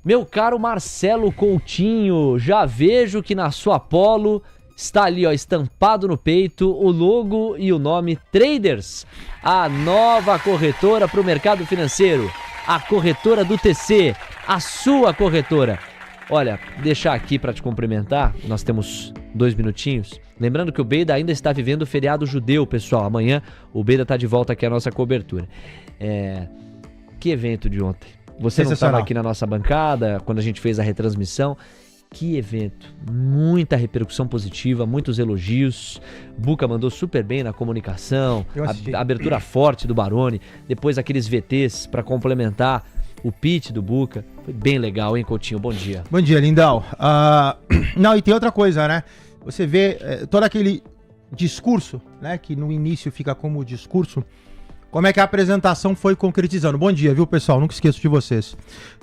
Meu caro Marcelo Coutinho, já vejo que na sua polo está ali, ó, estampado no peito o logo e o nome Traders, a nova corretora para o mercado financeiro, a corretora do TC, a sua corretora. Olha, deixar aqui para te cumprimentar, nós temos 2 minutinhos. Lembrando que o Beida ainda está vivendo o feriado judeu, pessoal. Amanhã o Beida está de volta aqui à nossa cobertura. Que evento de ontem. Você não estava aqui na nossa bancada quando a gente fez a retransmissão. Que evento. Muita repercussão positiva, muitos elogios. Buca mandou super bem na comunicação. A abertura forte do Baroni. Depois aqueles VTs para complementar o pitch do Buca. Foi bem legal, hein, Coutinho? Bom dia. Bom dia, lindão. Não, e tem outra coisa, né? Você vê todo aquele discurso, né? Que no início fica como discurso. Como é que a apresentação foi concretizando. Bom dia, viu, pessoal? Nunca esqueço de vocês.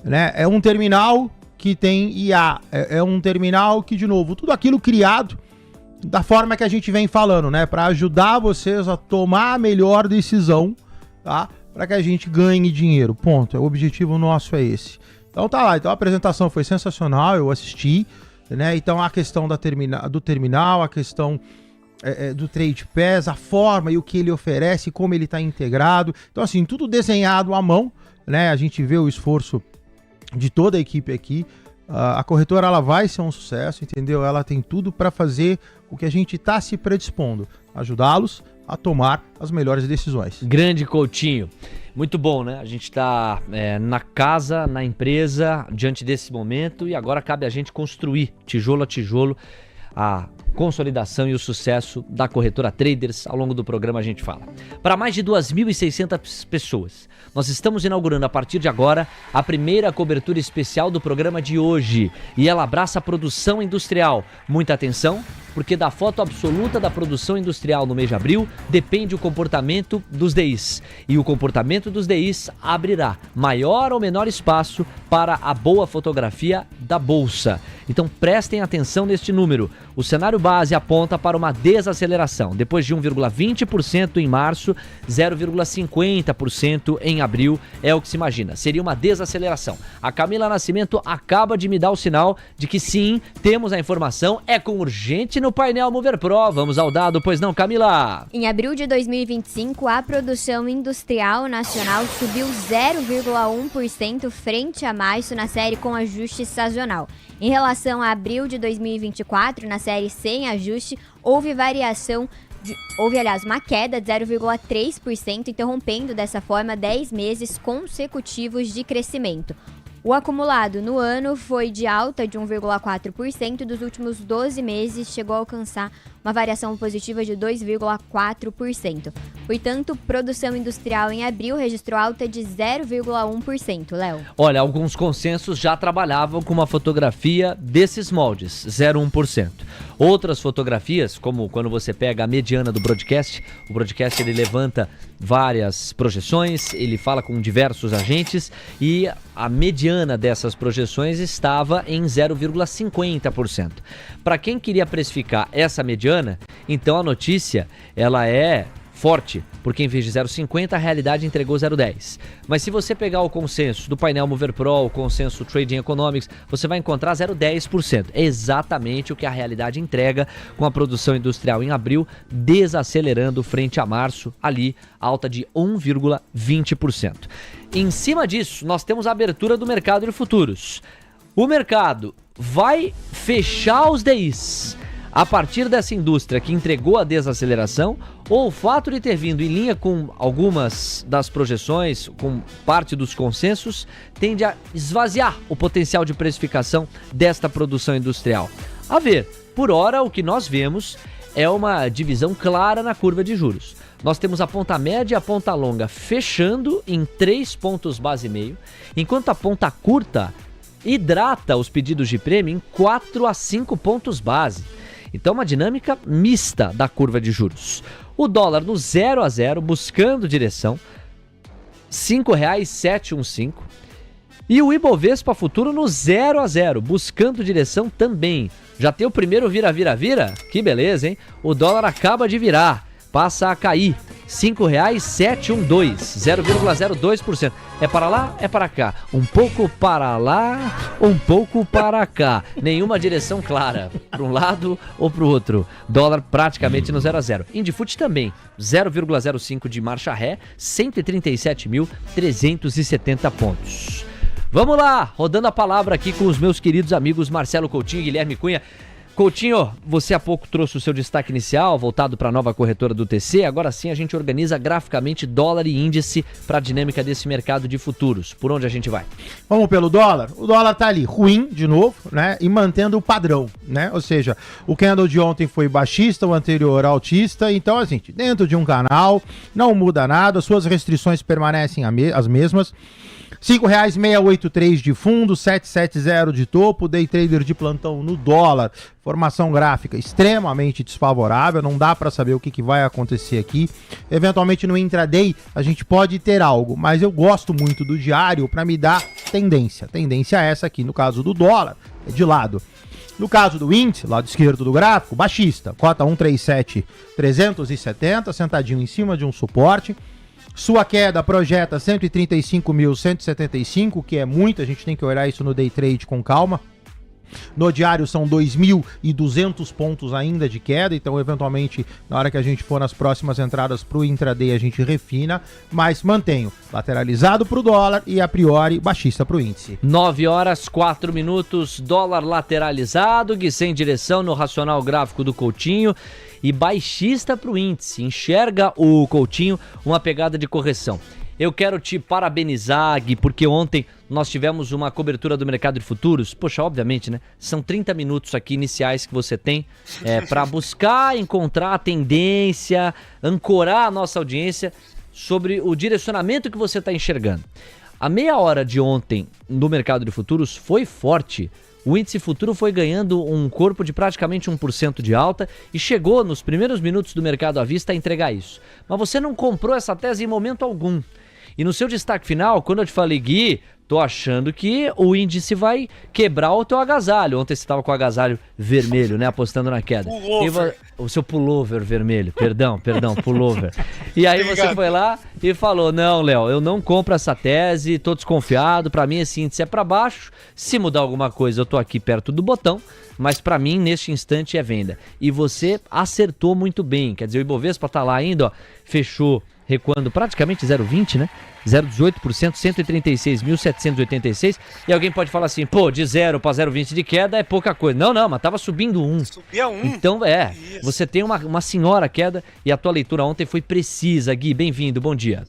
Né? É um terminal que tem IA. É um terminal que, de novo, tudo aquilo criado da forma que a gente vem falando, né? Para ajudar vocês a tomar a melhor decisão, tá? Para que a gente ganhe dinheiro. Ponto. O objetivo nosso é esse. Então tá lá. Então a apresentação foi sensacional, eu assisti, né? Então a questão do terminal, a questão do Trade Pass, a forma e o que ele oferece, como ele está integrado. Então assim, tudo desenhado à mão, né? A gente vê o esforço de toda a equipe aqui. A corretora, ela vai ser um sucesso, entendeu? Ela tem tudo para fazer o que a gente está se predispondo, ajudá-los a tomar as melhores decisões. Grande Coutinho. Muito bom, né? A gente está na casa, na empresa, diante desse momento, e agora cabe a gente construir, tijolo a tijolo, a consolidação e o sucesso da corretora Traders. Ao longo do programa a gente fala. Para mais de 2.600 pessoas, nós estamos inaugurando a partir de agora a primeira cobertura especial do programa de hoje. E ela abraça a produção industrial. Muita atenção, porque da foto absoluta da produção industrial no mês de abril depende o comportamento dos DIs. E o comportamento dos DIs abrirá maior ou menor espaço para a boa fotografia da Bolsa. Então prestem atenção neste número. O cenário base aponta para uma desaceleração. Depois de 1,20% em março, 0,50% em abril é o que se imagina. Seria uma desaceleração. A Camila Nascimento acaba de me dar o sinal de que sim, temos a informação. É com urgente no painel Mover Pro. Vamos ao dado, pois não, Camila? Em abril de 2025, a produção industrial nacional subiu 0,1% frente a março na série com ajuste sazonal. Em relação a abril de 2024, na série sem ajuste, houve uma queda de 0,3%, interrompendo dessa forma 10 meses consecutivos de crescimento. O acumulado no ano foi de alta de 1,4% e dos últimos 12 meses chegou a alcançar uma variação positiva de 2,4%. Portanto, produção industrial em abril registrou alta de 0,1%, Léo. Olha, alguns consensos já trabalhavam com uma fotografia desses moldes, 0,1%. Outras fotografias, como quando você pega a mediana do broadcast, o broadcast ele levanta várias projeções, ele fala com diversos agentes e a mediana dessas projeções estava em 0,50%. Para quem queria precificar essa mediana, então a notícia ela é forte, porque em vez de 0,50 a realidade entregou 0,10. Mas se você pegar o consenso do painel Mover Pro, o consenso Trading Economics, você vai encontrar 0,10%. É exatamente o que a realidade entrega, com a produção industrial em abril desacelerando frente a março, ali alta de 1,20%. Em cima disso, nós temos a abertura do mercado de futuros. O mercado vai fechar os DIs a partir dessa indústria que entregou a desaceleração, ou o fato de ter vindo em linha com algumas das projeções, com parte dos consensos, tende a esvaziar o potencial de precificação desta produção industrial. A ver, por hora o que nós vemos é uma divisão clara na curva de juros. Nós temos a ponta média e a ponta longa fechando em 3 pontos base e meio, enquanto a ponta curta hidrata os pedidos de prêmio em 4 a 5 pontos base. Então, uma dinâmica mista da curva de juros. O dólar no 0 a 0, buscando direção, R$ 5,715. E o Ibovespa futuro no 0 a 0, buscando direção também. Já tem o primeiro vira-vira-vira? Que beleza, hein? O dólar acaba de virar, passa a cair. 5,712, 0,02%. É para lá, é para cá. Um pouco para lá, um pouco para cá. Nenhuma direção clara, para um lado ou para o outro. Dólar praticamente no 0 a 0. Indifut também, 0,05 de marcha ré, 137.370 pontos. Vamos lá, rodando a palavra aqui com os meus queridos amigos Marcelo Coutinho e Guilherme Cunha. Coutinho, você há pouco trouxe o seu destaque inicial, voltado para a nova corretora do TC. Agora sim a gente organiza graficamente dólar e índice para a dinâmica desse mercado de futuros. Por onde a gente vai? Vamos pelo dólar? O dólar tá ali, ruim de novo, né? E mantendo o padrão, né? Ou seja, o candle de ontem foi baixista, o anterior altista. Então, assim, dentro de um canal, não muda nada, suas restrições permanecem as mesmas. R$ 5,683 de fundo, 770 de topo, day trader de plantão no dólar. Formação gráfica extremamente desfavorável, não dá para saber o que vai acontecer aqui. Eventualmente no intraday a gente pode ter algo, mas eu gosto muito do diário para me dar tendência. Tendência essa aqui, no caso do dólar, é de lado. No caso do índice, lado esquerdo do gráfico, baixista, cota 137,370, sentadinho em cima de um suporte. Sua queda projeta 135.175, que é muito, a gente tem que olhar isso no day trade com calma. No diário são 2.200 pontos ainda de queda, então eventualmente na hora que a gente for nas próximas entradas para o intraday a gente refina, mas mantenho lateralizado para o dólar e a priori baixista para o índice. 9 horas, 4 minutos, dólar lateralizado, Gui sem direção no racional gráfico do Coutinho e baixista para o índice. Enxerga o Coutinho uma pegada de correção. Eu quero te parabenizar, Gui, porque ontem nós tivemos uma cobertura do mercado de futuros. Poxa, obviamente, né? São 30 minutos aqui iniciais que você tem para buscar, encontrar a tendência, ancorar a nossa audiência sobre o direcionamento que você está enxergando. A meia hora de ontem no mercado de futuros foi forte. O índice futuro foi ganhando um corpo de praticamente 1% de alta e chegou nos primeiros minutos do mercado à vista a entregar isso. Mas você não comprou essa tese em momento algum. E no seu destaque final, quando eu te falei, Gui, tô achando que o índice vai quebrar o teu agasalho. Ontem você estava com o agasalho vermelho, né? Apostando na queda. O seu pullover vermelho, perdão, pullover. E aí você foi lá e falou, não, Léo, eu não compro essa tese, tô desconfiado, pra mim esse índice é pra baixo, se mudar alguma coisa eu tô aqui perto do botão, mas pra mim neste instante é venda. E você acertou muito bem, quer dizer, o Ibovespa tá lá ainda, ó, fechou recuando praticamente 0,20, né? 0,18%, 136.786. E alguém pode falar assim, pô, de 0 para 0,20 de queda é pouca coisa. Não, mas tava subindo 1. Subia 1. Então, você tem uma senhora queda e a tua leitura ontem foi precisa. Gui, bem-vindo, bom dia.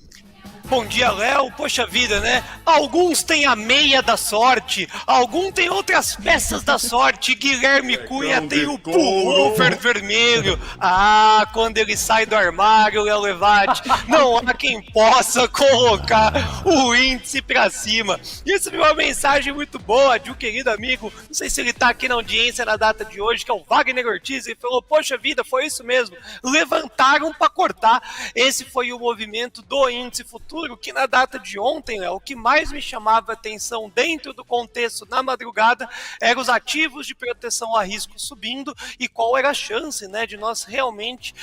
Bom dia, Léo. Poxa vida, né? Alguns têm a meia da sorte, alguns têm outras peças da sorte. Guilherme Cunha tem o pullover vermelho. Ah, quando ele sai do armário, Léo Levati, não há quem possa colocar o índice pra cima. Isso é uma mensagem muito boa de um querido amigo, não sei se ele tá aqui na audiência na data de hoje, que é o Wagner Ortiz. Ele falou, poxa vida, foi isso mesmo. Levantaram pra cortar. Esse foi o movimento do índice futuro, que na data de ontem, o que mais me chamava a atenção dentro do contexto na madrugada eram os ativos de proteção a risco subindo e qual era a chance, né, de nós realmente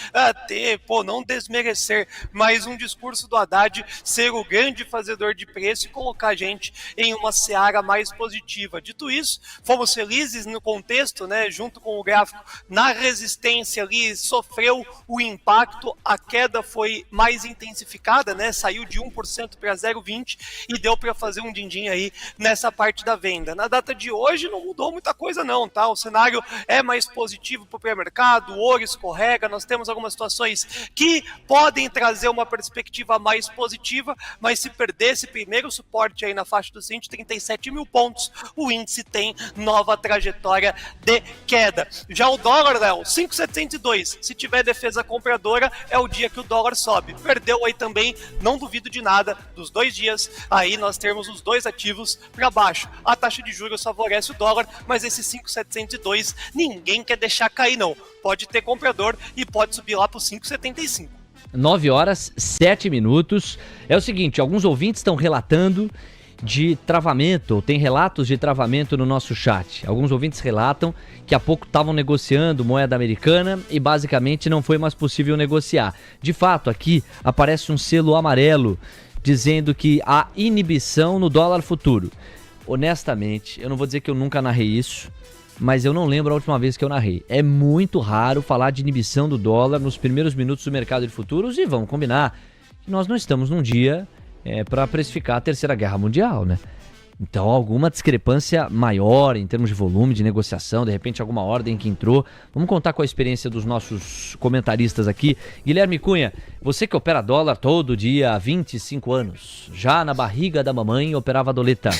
ter, não desmerecer, mas um discurso do Haddad ser o grande fazedor de preço e colocar a gente em uma seara mais positiva. Dito isso, fomos felizes no contexto, né, junto com o gráfico, na resistência ali sofreu o impacto, a queda foi mais intensificada, né, saiu de 1% para 0,20 e deu para fazer um din-din aí nessa parte da venda. Na data de hoje não mudou muita coisa não, tá? O cenário é mais positivo para o pré-mercado, o ouro escorrega, nós temos algumas situações que podem trazer uma perspectiva mais positiva, mas se perder esse primeiro suporte aí na faixa dos 137 mil pontos, o índice tem nova trajetória de queda. Já o dólar, Léo, 5,702, se tiver defesa compradora, é o dia que o dólar sobe. Perdeu aí também, não duvido de nada, dos 2 dias, aí nós temos os dois ativos para baixo. A taxa de juros favorece o dólar, mas esse 5,702 ninguém quer deixar cair não. Pode ter comprador e pode subir lá para os 5,75. 9 horas, 7 minutos. É o seguinte, alguns ouvintes estão relatando de travamento, tem relatos de travamento no nosso chat. Alguns ouvintes relatam que há pouco estavam negociando moeda americana e basicamente não foi mais possível negociar. De fato, aqui aparece um selo amarelo dizendo que há inibição no dólar futuro. Honestamente, eu não vou dizer que eu nunca narrei isso, mas eu não lembro a última vez que eu narrei. É muito raro falar de inibição do dólar nos primeiros minutos do mercado de futuros e vamos combinar que nós não estamos num dia para precificar a Terceira Guerra Mundial, né? Então, alguma discrepância maior em termos de volume de negociação, de repente alguma ordem que entrou. Vamos contar com a experiência dos nossos comentaristas aqui. Guilherme Cunha, você que opera dólar todo dia há 25 anos, já na barriga da mamãe operava a doleta.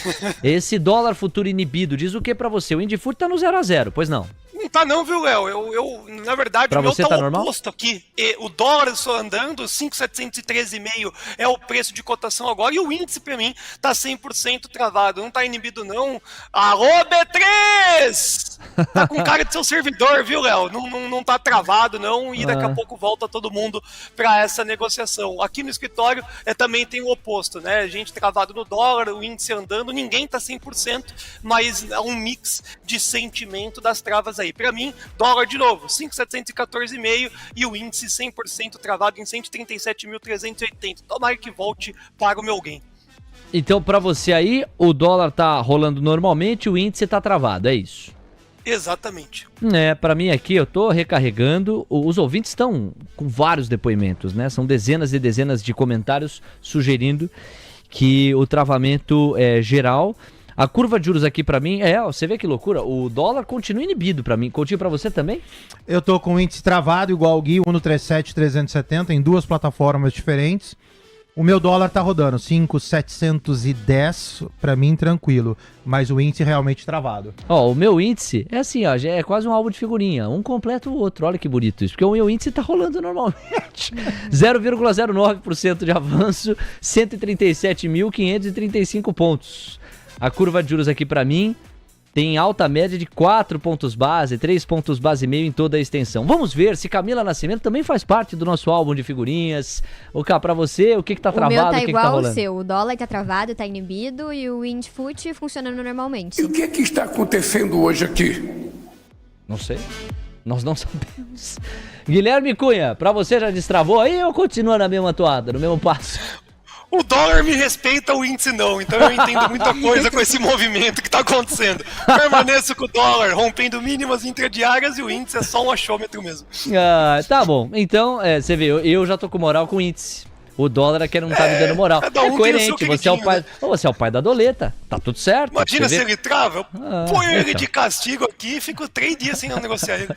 Esse dólar futuro inibido diz o que pra você? O Indifut tá no 0-0, pois não? Não tá não, viu, Léo? Eu na verdade, pra o meu você tá normal? oposto aqui. O dólar só andando, 5,713,5 é o preço de cotação agora, e o índice pra mim tá 100% travado, não tá inibido não. Alô, B3! Tá com cara de seu servidor, viu, Léo? Não tá travado não, e daqui a pouco volta todo mundo pra essa negociação. Aqui no escritório também tem o oposto, né? A gente travado no dólar, o índice andando, ninguém tá 100%, mas é um mix de sentimento das travas aí. Pra mim, dólar de novo, 5,714,5 e o índice 100% travado em 137.380. Tomara que volte para o meu gain. Então, pra você aí, o dólar tá rolando normalmente, o índice tá travado, é isso? Exatamente. Pra mim aqui, eu tô recarregando, os ouvintes estão com vários depoimentos, né? São dezenas e dezenas de comentários sugerindo que o travamento é geral. A curva de juros aqui pra mim, você vê que loucura, o dólar continua inibido pra mim, continua pra você também? Eu tô com o índice travado igual o Gui, 1,37,370 em duas plataformas diferentes. O meu dólar tá rodando 5,710 pra mim tranquilo, mas o índice realmente travado. O meu índice é assim, já é quase um álbum de figurinha, um completa o outro, olha que bonito isso, porque o meu índice tá rolando normalmente. 0,09% de avanço, 137.535 pontos. A curva de juros aqui pra mim tem alta média de 4 pontos base, 3 pontos base e meio em toda a extensão. Vamos ver se Camila Nascimento também faz parte do nosso álbum de figurinhas. Cá pra você, o que tá travado, o meu tá o que igual tá rolando? O seu, o dólar tá travado, tá inibido e o Indifut funcionando normalmente. E o que está acontecendo hoje aqui? Não sei, nós não sabemos. Guilherme Cunha, pra você já destravou aí ou continua na mesma toada, no mesmo passo? O dólar me respeita, o índice não, então eu entendo muita coisa com esse movimento que tá acontecendo. Permaneço com o dólar rompendo mínimas intradiárias e o índice é só um achômetro mesmo. Tá bom, então, você vê, eu já tô com moral com o índice. O dólar é que não tá me dando moral. É coerente, você é o pai, você é o pai da doleta, tá tudo certo. Imagina se ele trava, eu ponho ele de castigo aqui e fico 3 dias sem não negociar ele.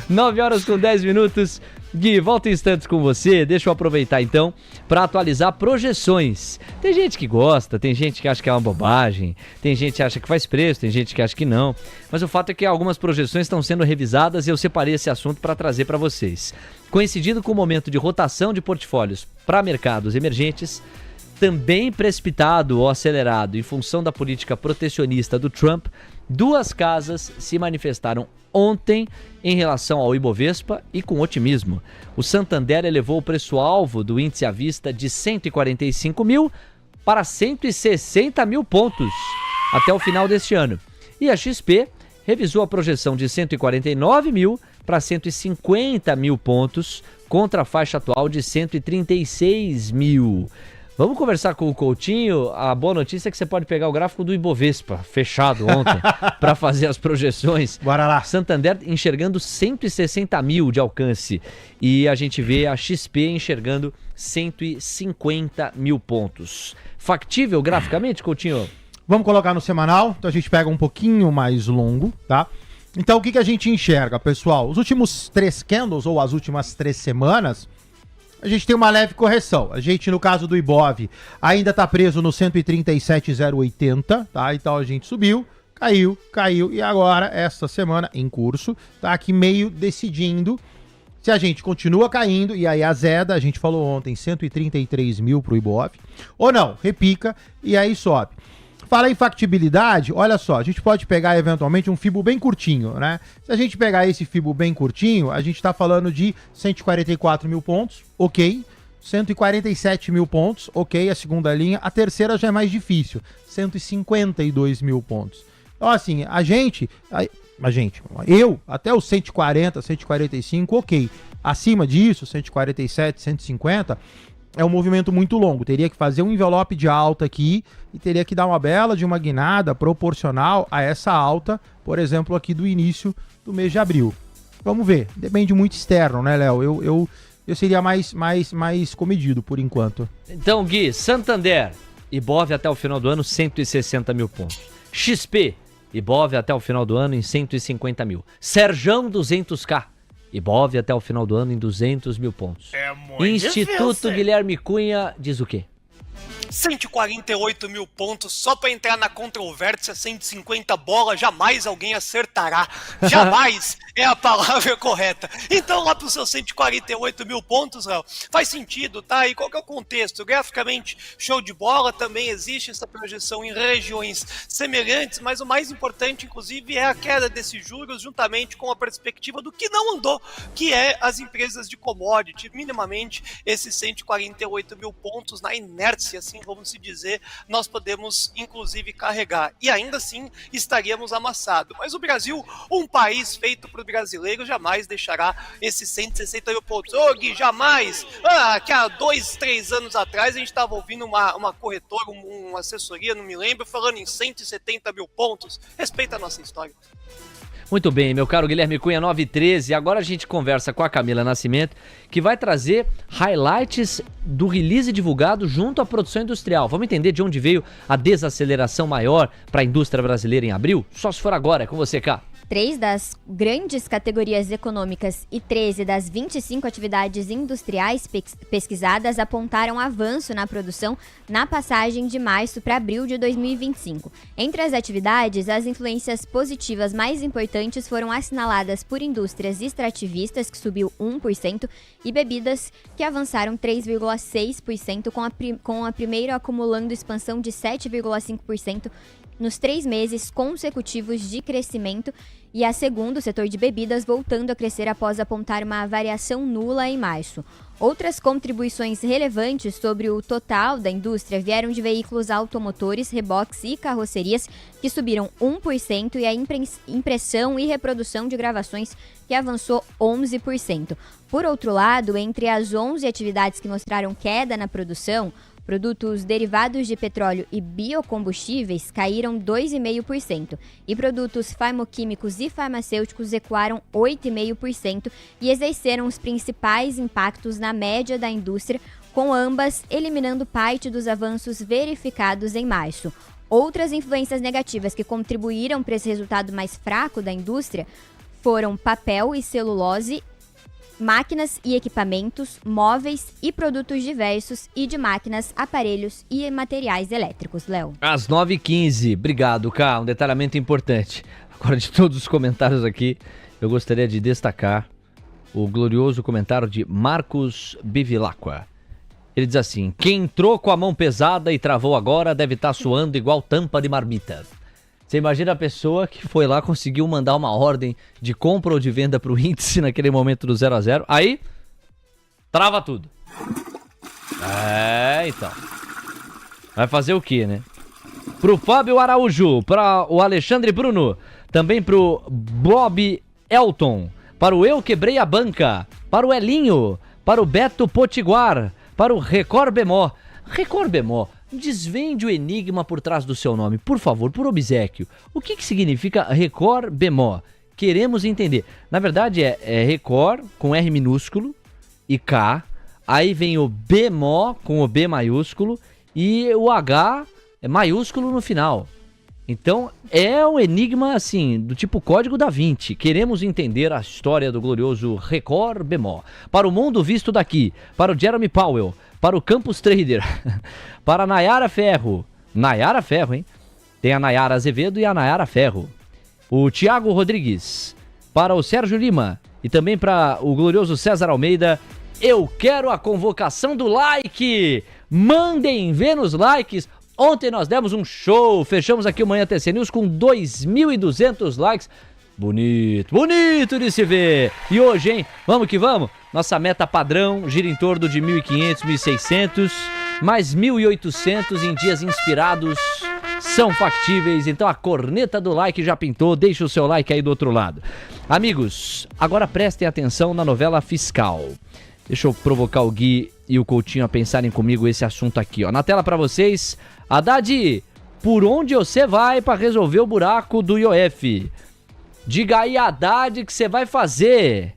9h10. Gui, volta em instantes com você, deixa eu aproveitar então para atualizar projeções. Tem gente que gosta, tem gente que acha que é uma bobagem, tem gente que acha que faz preço, tem gente que acha que não, mas o fato é que algumas projeções estão sendo revisadas e eu separei esse assunto para trazer para vocês. Coincidindo com o momento de rotação de portfólios para mercados emergentes, também precipitado ou acelerado em função da política protecionista do Trump, duas casas se manifestaram ontem em relação ao Ibovespa e com otimismo. O Santander elevou o preço-alvo do índice à vista de 145 mil para 160 mil pontos até o final deste ano. E a XP revisou a projeção de 149 mil para 150 mil pontos contra a faixa atual de 136 mil. Vamos conversar com o Coutinho. A boa notícia é que você pode pegar o gráfico do Ibovespa, fechado ontem, para fazer as projeções. Bora lá. Santander enxergando 160 mil de alcance e a gente vê a XP enxergando 150 mil pontos. Factível graficamente, Coutinho? Vamos colocar no semanal, então a gente pega um pouquinho mais longo, tá? Então o que a gente enxerga, pessoal? Os últimos 3 candles, ou as últimas 3 semanas, a gente tem uma leve correção. A gente, no caso do Ibov, ainda tá preso no 137,080, tá? Então a gente subiu, caiu, e agora, esta semana, em curso, tá aqui meio decidindo se a gente continua caindo, e aí a Zeda, a gente falou ontem, 133 mil pro Ibov, ou não, repica, e aí sobe. Fala em factibilidade, olha só, a gente pode pegar eventualmente um FIBO bem curtinho, né? Se a gente pegar esse FIBO bem curtinho, a gente tá falando de 144 mil pontos, ok. 147 mil pontos, ok, a segunda linha. A terceira já é mais difícil, 152 mil pontos. Então, assim, eu, até os 140, 145, ok. Acima disso, 147, 150, é um movimento muito longo. Teria que fazer um envelope de alta aqui e teria que dar uma bela de uma guinada proporcional a essa alta, por exemplo, aqui do início do mês de abril. Vamos ver, depende muito externo, né, Léo? Eu seria mais comedido por enquanto. Então, Gui, Santander, Ibov até o final do ano, 160 mil pontos. XP, Ibov até o final do ano em 150 mil. Serjão, 200k. Ibov até o final do ano em 200 mil pontos. É muito Instituto difícil. Guilherme Cunha diz o quê? 148 mil pontos só para entrar na controvérsia, 150 bolas, jamais alguém acertará. Jamais é a palavra correta. Então lá para os seus 148 mil pontos, Léo, faz sentido, tá? E qual que é o contexto? Graficamente, show de bola, também existe essa projeção em regiões semelhantes, mas o mais importante, inclusive, é a queda desses juros, juntamente com a perspectiva do que não andou, que é as empresas de commodity, minimamente esses 148 mil pontos na inércia, assim vamos se dizer, nós podemos inclusive carregar e ainda assim estaríamos amassados. Mas o Brasil, um país feito para o brasileiro, jamais deixará esses 160 mil pontos. Ô Gui, jamais! Que há 2, 3 anos atrás a gente estava ouvindo uma corretora, uma assessoria, não me lembro, falando em 170 mil pontos. Respeita a nossa história. Muito bem, meu caro Guilherme Cunha, 9h13. Agora a gente conversa com a Camila Nascimento, que vai trazer highlights do release divulgado junto à produção industrial. Vamos entender de onde veio a desaceleração maior para a indústria brasileira em abril? Só se for agora, é com você, Cá. 3 das grandes categorias econômicas e 13 das 25 atividades industriais pesquisadas apontaram avanço na produção na passagem de março para abril de 2025. Entre as atividades, as influências positivas mais importantes foram assinaladas por indústrias extrativistas, que subiu 1%, e bebidas, que avançaram 3,6%, com a primeira acumulando expansão de 7,5% nos 3 meses consecutivos de crescimento, e a segunda, o setor de bebidas, voltando a crescer após apontar uma variação nula em março. Outras contribuições relevantes sobre o total da indústria vieram de veículos automotores, reboques e carrocerias, que subiram 1%, e a impressão e reprodução de gravações, que avançou 11%. Por outro lado, entre as 11 atividades que mostraram queda na produção, produtos derivados de petróleo e biocombustíveis caíram 2,5%, e produtos farmoquímicos e farmacêuticos recuaram 8,5% e exerceram os principais impactos na média da indústria, com ambas eliminando parte dos avanços verificados em março. Outras influências negativas que contribuíram para esse resultado mais fraco da indústria foram papel e celulose, máquinas e equipamentos, móveis e produtos diversos, e de máquinas, aparelhos e materiais elétricos. Léo. Às 9h15. Obrigado, Cá. Um detalhamento importante. Agora, de todos os comentários aqui, eu gostaria de destacar o glorioso comentário de Marcos Bivilacqua. Ele diz assim: quem entrou com a mão pesada e travou agora deve estar suando igual tampa de marmita. Você imagina a pessoa que foi lá, conseguiu mandar uma ordem de compra ou de venda para o índice naquele momento do 0 a 0, aí trava tudo. Então. Vai fazer o quê, né? Pro Fábio Araújo, para o Alexandre Bruno, também pro Bob Elton, para o Eu Quebrei a Banca, para o Elinho, para o Beto Potiguar, para o Record Bemó. Record Bemó, desvende o enigma por trás do seu nome, por favor, por obséquio. O que significa Record Bemó? Queremos entender. Na verdade é Record com R minúsculo e K, aí vem o Bemó com o B maiúsculo e o H é maiúsculo no final. Então é um enigma assim, do tipo Código da Vinci. Queremos entender a história do glorioso Record Bemó. Para o mundo visto daqui, para o Jeremy Powell, para o Campus Trader, para a Nayara Ferro. Nayara Ferro, hein? Tem a Nayara Azevedo e a Nayara Ferro. O Thiago Rodrigues, para o Sérgio Lima e também para o glorioso César Almeida. Eu quero a convocação do like. Mandem ver nos likes. Ontem nós demos um show, fechamos aqui o Manhã TC News com 2.200 likes. Bonito, bonito de se ver. E hoje, hein? Vamos que vamos. Nossa meta padrão gira em torno de 1.500, 1.600, mais 1.800 em dias inspirados são factíveis. Então a corneta do like já pintou. Deixa o seu like aí do outro lado. Amigos, agora prestem atenção na novela fiscal. Deixa eu provocar o Gui e o Coutinho a pensarem comigo esse assunto aqui, ó. Na tela pra vocês, Haddad, por onde você vai pra resolver o buraco do IOF? Diga aí, Haddad, que você vai fazer.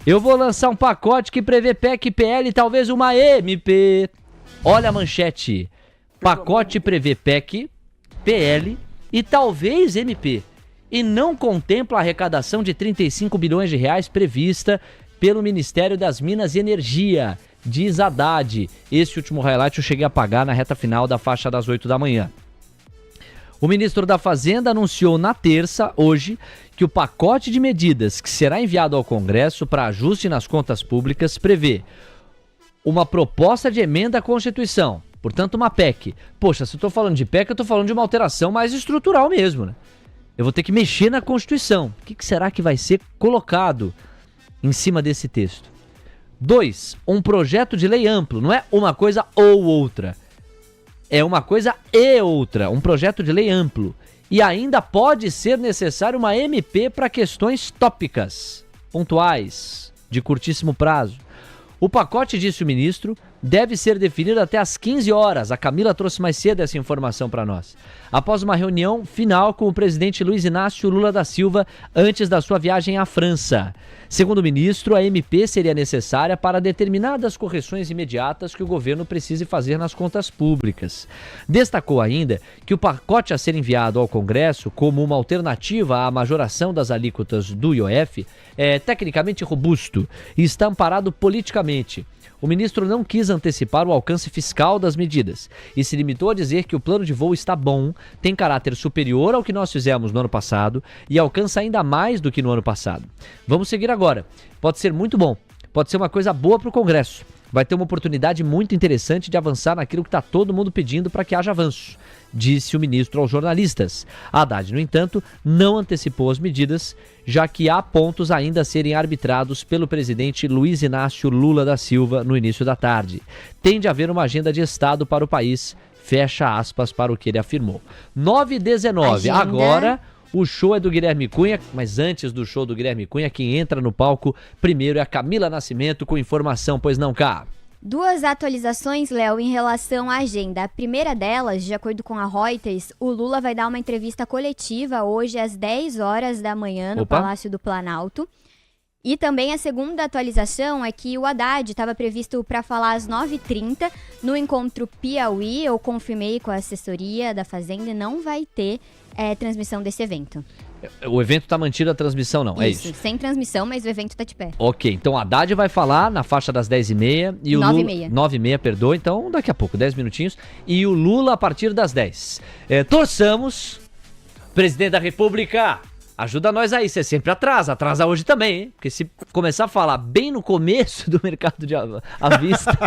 Eu vou lançar um pacote que prevê PEC, PL e talvez uma MP. Olha a manchete. Pacote prevê PEC, PL e talvez MP. E não contempla a arrecadação de 35 bilhões de reais prevista pelo Ministério das Minas e Energia, diz Haddad. Esse último highlight eu cheguei a pagar na reta final da faixa das 8 da manhã. O ministro da Fazenda anunciou na terça, hoje, que o pacote de medidas que será enviado ao Congresso para ajuste nas contas públicas prevê uma proposta de emenda à Constituição, portanto uma PEC. Poxa, se eu estou falando de PEC, eu estou falando de uma alteração mais estrutural mesmo, né? Eu vou ter que mexer na Constituição. O que será que vai ser colocado em cima desse texto? 2. Um projeto de lei amplo, não é uma coisa ou outra. É uma coisa e outra, um projeto de lei amplo. E ainda pode ser necessário uma MP para questões tópicas, pontuais, de curtíssimo prazo. O pacote, disse o ministro, deve ser definido até às 15 horas. A Camila trouxe mais cedo essa informação para nós. Após uma reunião final com o presidente Luiz Inácio Lula da Silva antes da sua viagem à França. Segundo o ministro, a MP seria necessária para determinadas correções imediatas que o governo precise fazer nas contas públicas. Destacou ainda que o pacote a ser enviado ao Congresso como uma alternativa à majoração das alíquotas do IOF é tecnicamente robusto e está amparado politicamente. O ministro não quis antecipar o alcance fiscal das medidas e se limitou a dizer que o plano de voo está bom, tem caráter superior ao que nós fizemos no ano passado e alcança ainda mais do que no ano passado. Vamos seguir agora. Pode ser muito bom, pode ser uma coisa boa para o Congresso. Vai ter uma oportunidade muito interessante de avançar naquilo que está todo mundo pedindo para que haja avanço, disse o ministro aos jornalistas. Haddad, no entanto, não antecipou as medidas, já que há pontos ainda a serem arbitrados pelo presidente Luiz Inácio Lula da Silva no início da tarde. Tem de haver uma agenda de Estado para o país, fecha aspas para o que ele afirmou. 9h19, agora o show é do Guilherme Cunha, mas antes do show do Guilherme Cunha, quem entra no palco primeiro é a Camila Nascimento com informação, pois não, cá? Duas atualizações, Léo, em relação à agenda. A primeira delas, de acordo com a Reuters, o Lula vai dar uma entrevista coletiva hoje às 10 horas da manhã no Palácio do Planalto. E também a segunda atualização é que o Haddad estava previsto para falar às 9h30 no encontro Piauí. Eu confirmei com a assessoria da Fazenda e não vai ter transmissão desse evento. O evento está mantido, a transmissão não, é isso? Sem transmissão, mas o evento está de pé. Ok, então o Haddad vai falar na faixa das 10h30 e o 9h30. 9h30, perdoa, então daqui a pouco, 10 minutinhos. E o Lula a partir das 10. Torçamos, presidente da República, ajuda nós aí, você sempre atrasa hoje também, hein? Porque se começar a falar bem no começo do mercado de à vista,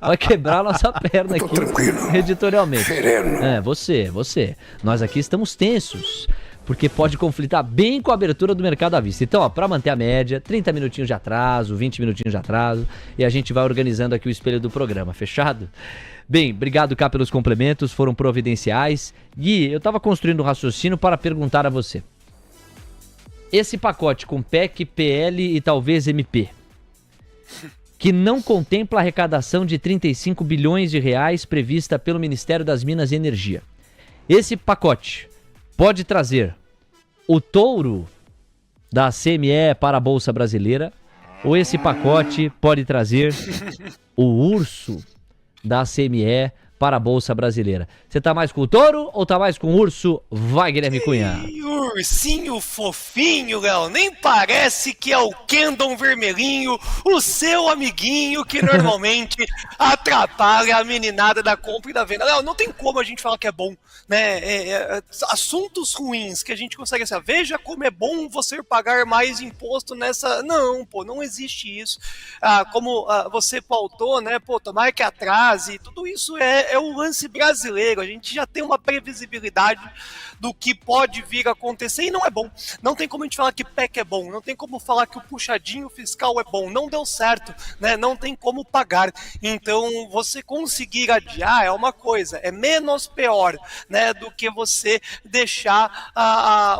vai quebrar a nossa perna aqui, tranquilo, editorialmente. sereno. Você. Nós aqui estamos tensos, porque pode conflitar bem com a abertura do mercado à vista. Então, para manter a média, 30 minutinhos de atraso, 20 minutinhos de atraso, e a gente vai organizando aqui o espelho do programa, fechado? Bem, obrigado cá pelos complementos, foram providenciais. Gui, eu estava construindo um raciocínio para perguntar a você. Esse pacote com PEC, PL e talvez MP, que não contempla a arrecadação de 35 bilhões de reais prevista pelo Ministério das Minas e Energia. Esse pacote pode trazer o touro da CME para a Bolsa Brasileira, ou esse pacote pode trazer o urso da CME para a Bolsa Brasileira. Você tá mais com o touro ou tá mais com o urso? Vai, Guilherme Cunha. Ursinho fofinho, Léo. Nem parece que é o Kendon Vermelhinho, o seu amiguinho que normalmente atrapalha a meninada da compra e da venda. Léo, não tem como a gente falar que é bom, né? Assuntos ruins que a gente consegue assim, veja como é bom você pagar mais imposto nessa... Não, pô, não existe isso. Como você pautou, né? Pô, tomara que atrase, tudo isso é é o lance brasileiro. A gente já tem uma previsibilidade do que pode vir a acontecer e não é bom. Não tem como a gente falar que PEC é bom, não tem como falar que o puxadinho fiscal é bom, não deu certo, né? Não tem como pagar. Então, você conseguir adiar é uma coisa, é menos pior, né, do que você deixar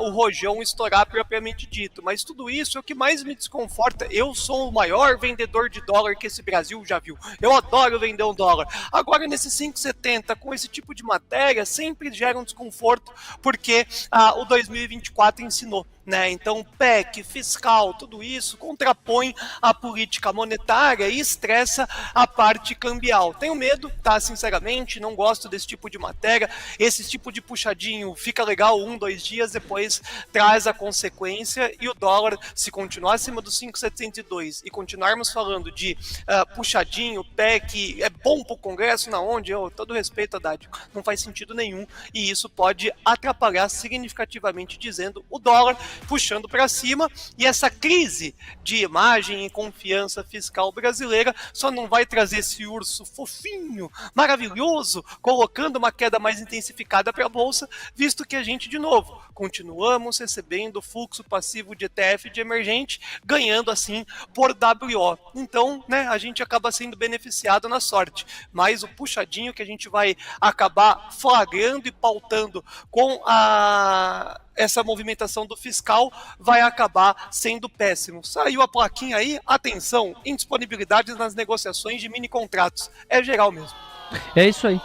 o rojão estourar propriamente dito. Mas tudo isso é o que mais me desconforta. Eu sou o maior vendedor de dólar que esse Brasil já viu. Eu adoro vender um dólar. Agora, nesse 5,70, com esse tipo de matéria, sempre gera um desconforto, porque o 2024 ensinou, né? Então, PEC, fiscal, tudo isso contrapõe a política monetária e estressa a parte cambial. Tenho medo, tá? Sinceramente, não gosto desse tipo de matéria. Esse tipo de puxadinho fica legal 1-2 dias, depois traz a consequência, e o dólar, se continuar acima dos 5,702 e continuarmos falando de puxadinho, PEC, é bom pro Congresso, na onde? Todo respeito, Haddad, não faz sentido nenhum, e isso pode atrapalhar significativamente, dizendo, o dólar puxando para cima, e essa crise de imagem e confiança fiscal brasileira só não vai trazer esse urso fofinho, maravilhoso, colocando uma queda mais intensificada para a Bolsa, visto que a gente, de novo, continuamos recebendo fluxo passivo de ETF de emergente, ganhando assim por WO. Então, né, a gente acaba sendo beneficiado na sorte, mas o puxadinho que a gente vai acabar flagrando e pautando com essa movimentação do fiscal vai acabar sendo péssimo. Saiu a plaquinha aí, atenção, indisponibilidade nas negociações de mini contratos. É geral mesmo. É isso aí.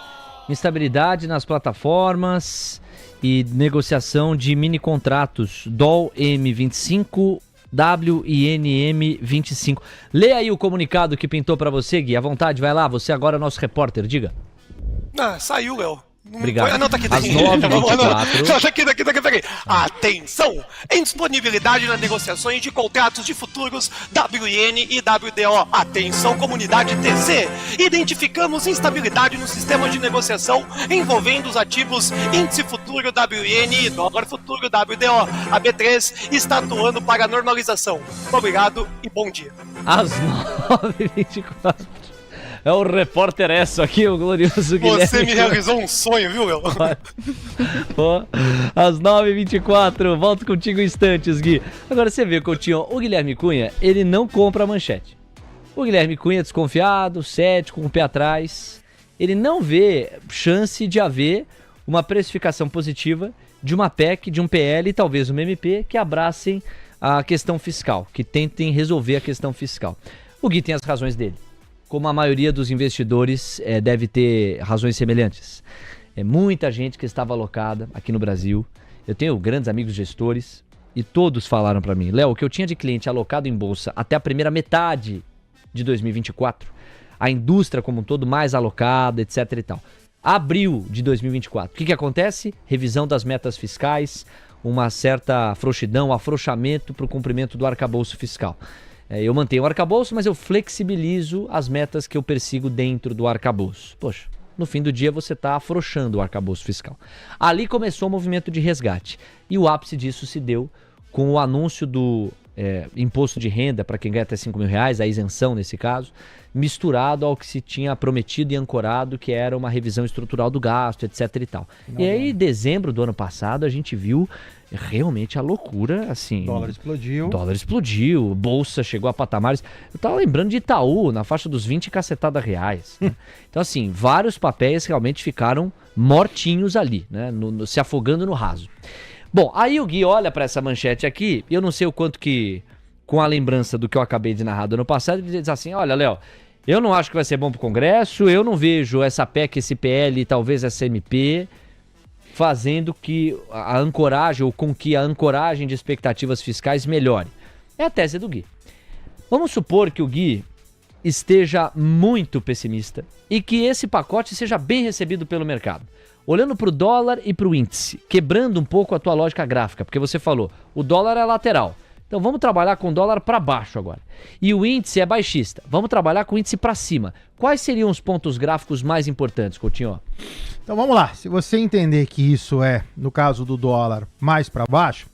Instabilidade nas plataformas e negociação de mini contratos DOL M25, WINM 25. Lê aí o comunicado que pintou pra você, Gui. À vontade, vai lá. Você agora é nosso repórter. Diga. Saiu, Léo. Obrigado. Não, tá aqui. Às 9h24. Tá aqui, peraí. Atenção! Indisponibilidade nas negociações de contratos de futuros WIN e WDO. Atenção, comunidade TC! Identificamos instabilidade no sistema de negociação envolvendo os ativos índice futuro WIN e dólar futuro WDO. A B3 está atuando para a normalização. Obrigado e bom dia. Às 9h24. É o repórter Esso aqui, o glorioso Guilherme. Você me realizou um sonho, viu, Léo? Às 9h24, volto contigo em instantes, Gui. Agora você vê, Coutinho, o Guilherme Cunha, ele não compra a manchete. O Guilherme Cunha é desconfiado, cético, com o pé atrás. Ele não vê chance de haver uma precificação positiva de uma PEC, de um PL e talvez uma MP que abracem a questão fiscal, que tentem resolver a questão fiscal. O Gui tem as razões dele. Como a maioria dos investidores deve ter razões semelhantes. Muita gente que estava alocada aqui no Brasil. Eu tenho grandes amigos gestores e todos falaram para mim, Léo, o que eu tinha de cliente alocado em bolsa até a primeira metade de 2024, a indústria como um todo mais alocada, etc e tal. Abril de 2024, o que acontece? Revisão das metas fiscais, uma certa frouxidão, afrouxamento para o cumprimento do arcabouço fiscal. Eu mantenho o arcabouço, mas eu flexibilizo as metas que eu persigo dentro do arcabouço. Poxa, no fim do dia você está afrouxando o arcabouço fiscal. Ali começou o movimento de resgate. E o ápice disso se deu com o anúncio do imposto de renda para quem ganha até R$5.000, a isenção nesse caso, misturado ao que se tinha prometido e ancorado, que era uma revisão estrutural do gasto, etc e tal. E aí, em dezembro do ano passado, a gente viu realmente a loucura, assim... Dólar explodiu, bolsa chegou a patamares... Eu tava lembrando de Itaú, na faixa dos 20 cacetada reais. Né? Então, assim, vários papéis realmente ficaram mortinhos ali, né? Se afogando no raso. Bom, aí o Gui olha para essa manchete aqui, e eu não sei o quanto que, com a lembrança do que eu acabei de narrar do ano passado, ele diz assim, olha, Léo, eu não acho que vai ser bom pro Congresso, eu não vejo essa PEC, esse PL, talvez essa MP, fazendo que a ancoragem, ou com que a ancoragem de expectativas fiscais melhore. É a tese do Gui. Vamos supor que o Gui esteja muito pessimista e que esse pacote seja bem recebido pelo mercado. Olhando para o dólar e para o índice, quebrando um pouco a tua lógica gráfica, porque você falou, o dólar é lateral. Então vamos trabalhar com o dólar para baixo agora. E o índice é baixista. Vamos trabalhar com o índice para cima. Quais seriam os pontos gráficos mais importantes, Coutinho? Então vamos lá. Se você entender que isso é, no caso do dólar, mais para baixo,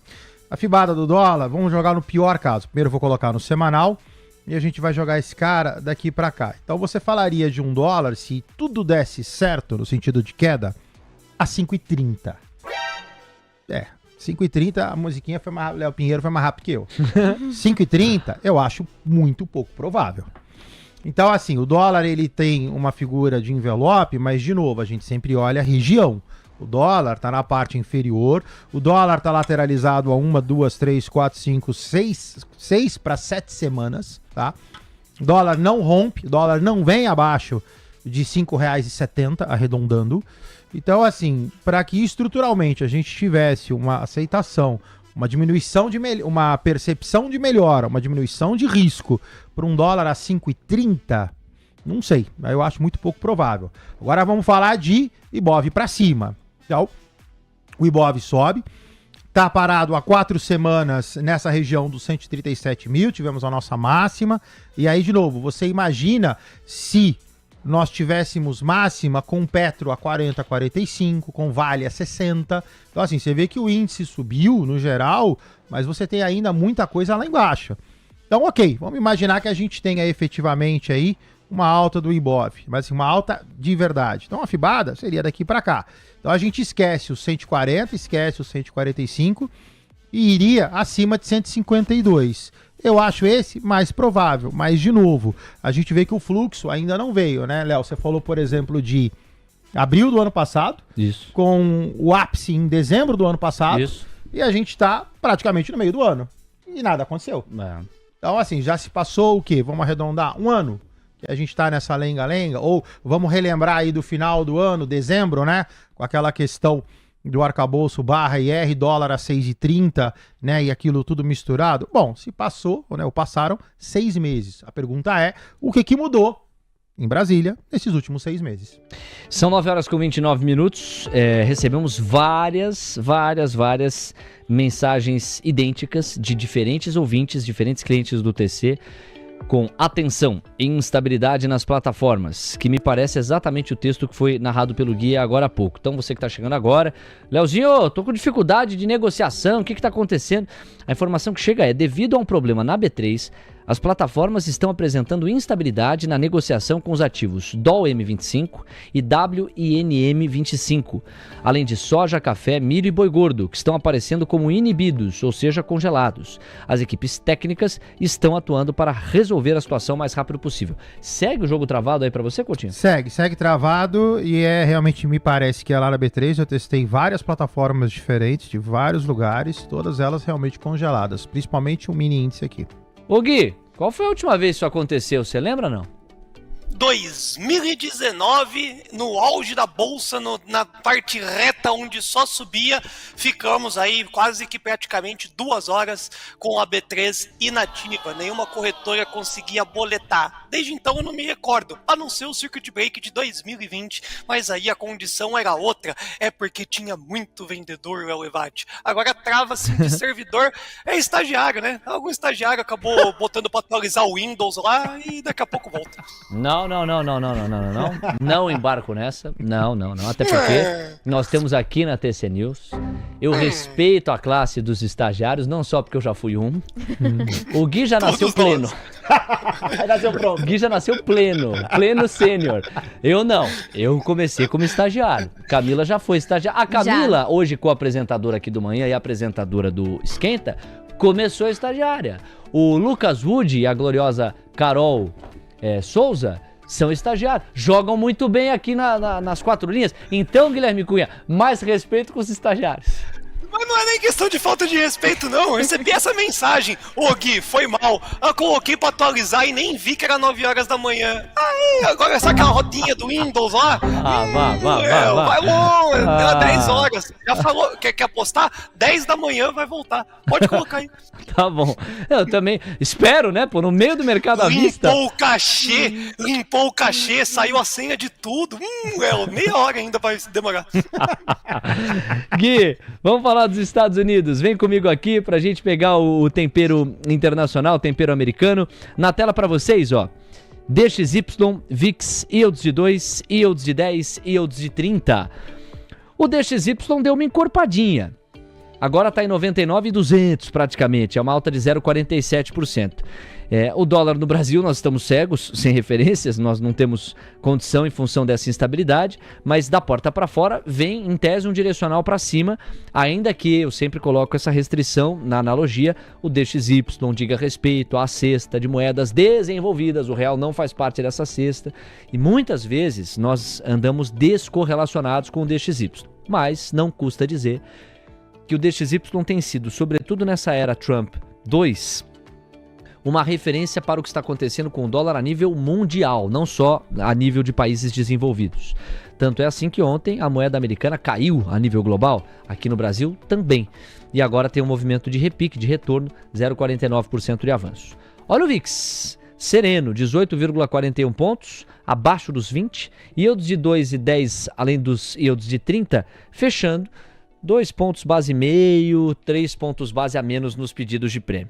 a fibada do dólar, vamos jogar no pior caso. Primeiro eu vou colocar no semanal, e a gente vai jogar esse cara daqui para cá. Então você falaria de $1 se tudo desse certo no sentido de queda a 5,30. 5,30 a musiquinha foi mais, Léo Pinheiro foi mais rápido que eu. 5,30 eu acho muito pouco provável. Então assim, o dólar ele tem uma figura de envelope, mas de novo, a gente sempre olha a região. O dólar está na parte inferior, o dólar está lateralizado a 1, 2, 3, 4, 5, 6 para 7 semanas, tá? O dólar não rompe, o dólar não vem abaixo de R$ 5,70, arredondando. Então, assim, para que estruturalmente a gente tivesse uma aceitação, uma diminuição uma percepção de melhora, uma diminuição de risco para um dólar a 5,30, não sei, eu acho muito pouco provável. Agora vamos falar de Ibov para cima. Então, o Ibov sobe, está parado há 4 semanas nessa região dos 137 mil, tivemos a nossa máxima, e aí, de novo, você imagina se nós tivéssemos máxima com Petro a 40, 45, com Vale a 60, então assim, você vê que o índice subiu no geral, mas você tem ainda muita coisa lá embaixo. Então, ok, vamos imaginar que a gente tenha efetivamente aí uma alta do Ibov, mas assim, uma alta de verdade. Então a fibada seria daqui para cá. Então a gente esquece os 140, esquece os 145 e iria acima de 152. Eu acho esse mais provável, mas de novo, a gente vê que o fluxo ainda não veio, né, Léo? Você falou, por exemplo, de abril do ano passado, Isso. com o ápice em dezembro do ano passado, Isso. e a gente está praticamente no meio do ano. E nada aconteceu. Então, assim, já se passou o quê? Vamos arredondar? Um ano? Que a gente está nessa lenga-lenga? Ou vamos relembrar aí do final do ano, dezembro, né? Com aquela questão do arcabouço barra IR, dólar a 6,30, né? E aquilo tudo misturado. Bom, se passou, né? Ou passaram 6 meses. A pergunta é, o que mudou em Brasília nesses últimos 6 meses? São 9h29. Recebemos várias mensagens idênticas de diferentes ouvintes, diferentes clientes do TC, com atenção, instabilidade nas plataformas, que me parece exatamente o texto que foi narrado pelo Gui agora há pouco. Então você que está chegando agora, Leozinho, tô com dificuldade de negociação, o que está acontecendo? A informação que chega é, devido a um problema na B3, as plataformas estão apresentando instabilidade na negociação com os ativos DOL-M25 e WINM25, além de soja, café, milho e boi gordo, que estão aparecendo como inibidos, ou seja, congelados. As equipes técnicas estão atuando para resolver a situação o mais rápido possível. Segue o jogo travado aí para você, Coutinho? Segue travado e realmente me parece que é lá na B3 eu testei várias plataformas diferentes, de vários lugares, todas elas realmente congeladas, principalmente o mini índice aqui. Ô Gui, qual foi a última vez que isso aconteceu? Você lembra, não? 2019, no auge da bolsa, na parte reta onde só subia, ficamos aí quase que praticamente 2 horas com a B3 inativa. Nenhuma corretora conseguia boletar. Desde então eu não me recordo, a não ser o circuit break de 2020, mas aí a condição era outra, é porque tinha muito vendedor, o Levati. Agora trava-se de servidor, é estagiário, né? Algum estagiário acabou botando para atualizar o Windows lá e daqui a pouco volta. Não embarco nessa. Não. Até porque nós temos aqui na TC News, eu respeito a classe dos estagiários, não só porque eu já fui um. O Gui já nasceu pleno. O Gui já nasceu pleno sênior. Eu não, eu comecei como estagiário. Camila já foi estagiária. A Camila, hoje co-apresentadora aqui do Manhã e apresentadora do Esquenta, começou estagiária. O Lucas Wood e a gloriosa Carol Souza são estagiários, jogam muito bem aqui nas 4 linhas. Então, Guilherme Cunha, mais respeito com os estagiários. Mas não é nem questão de falta de respeito, não. Eu recebi essa mensagem. Ô, Gui, foi mal. Eu coloquei pra atualizar e nem vi que era 9 horas da manhã. Aí, agora sabe aquela rodinha do Windows lá? Vai longe, era 10 horas. Já falou, quer apostar? 10 da manhã vai voltar. Pode colocar aí. Tá bom. Eu também espero, né? Pô, no meio do mercado à vista. Limpou o cachê, saiu a senha de tudo. Meia hora ainda vai demorar. Gui, vamos falar dos Estados Unidos. Vem comigo aqui pra gente pegar o tempero internacional, o tempero americano. Na tela pra vocês, ó. DXY, VIX, yields de 2, yields de 10, yields de 30. O DXY deu uma encorpadinha. agora está em 99,200 praticamente, é uma alta de 0,47%. O dólar no Brasil, nós estamos cegos, sem referências, nós não temos condição em função dessa instabilidade, mas da porta para fora vem, em tese, um direcional para cima, ainda que eu sempre coloco essa restrição na analogia, o DXY diga respeito à cesta de moedas desenvolvidas, o real não faz parte dessa cesta, e muitas vezes nós andamos descorrelacionados com o DXY, mas não custa dizer que o DXY tem sido, sobretudo nessa era Trump 2, uma referência para o que está acontecendo com o dólar a nível mundial, não só a nível de países desenvolvidos. Tanto é assim que ontem a moeda americana caiu a nível global, aqui no Brasil também. E agora tem um movimento de repique, de retorno, 0,49% de avanço. Olha o VIX, sereno, 18,41 pontos, abaixo dos 20, yields de 2,10 além dos yields de 30, fechando 2 pontos base e meio, 3 pontos base a menos nos pedidos de prêmio.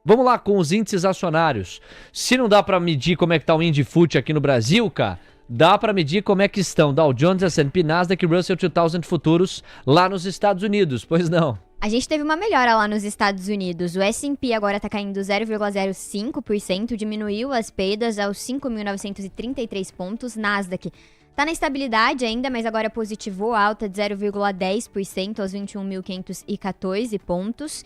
Vamos lá com os índices acionários. Se não dá para medir como é que tá o Indifut aqui no Brasil, cara, dá para medir como é que estão Dow Jones, S&P, Nasdaq e Russell 2000 futuros lá nos Estados Unidos, pois não? A gente teve uma melhora lá nos Estados Unidos. O S&P agora tá caindo 0,05%, diminuiu as perdas aos 5.933 pontos. Nasdaq tá na estabilidade ainda, mas agora positivou, alta de 0,10% aos 21.514 pontos.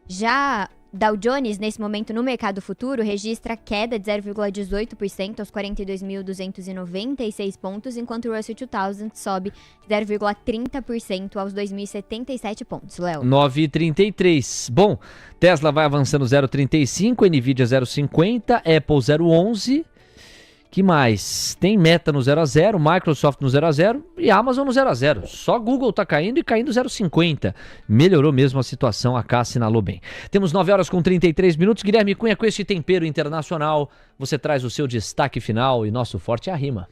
Já Dow Jones, nesse momento no mercado futuro, registra queda de 0,18% aos 42.296 pontos, enquanto o Russell 2000 sobe 0,30% aos 2.077 pontos. Léo. 9,33. Bom, Tesla vai avançando 0,35, Nvidia 0,50, Apple 0,11. Que mais? Tem Meta no 0 a 0, Microsoft no 0 a 0 e Amazon no 0 a 0. Só Google tá caindo e caindo 0,50. Melhorou mesmo a situação, a Cá assinalou bem. Temos 9h33. Guilherme Cunha, com este tempero internacional, você traz o seu destaque final e nosso forte é a rima.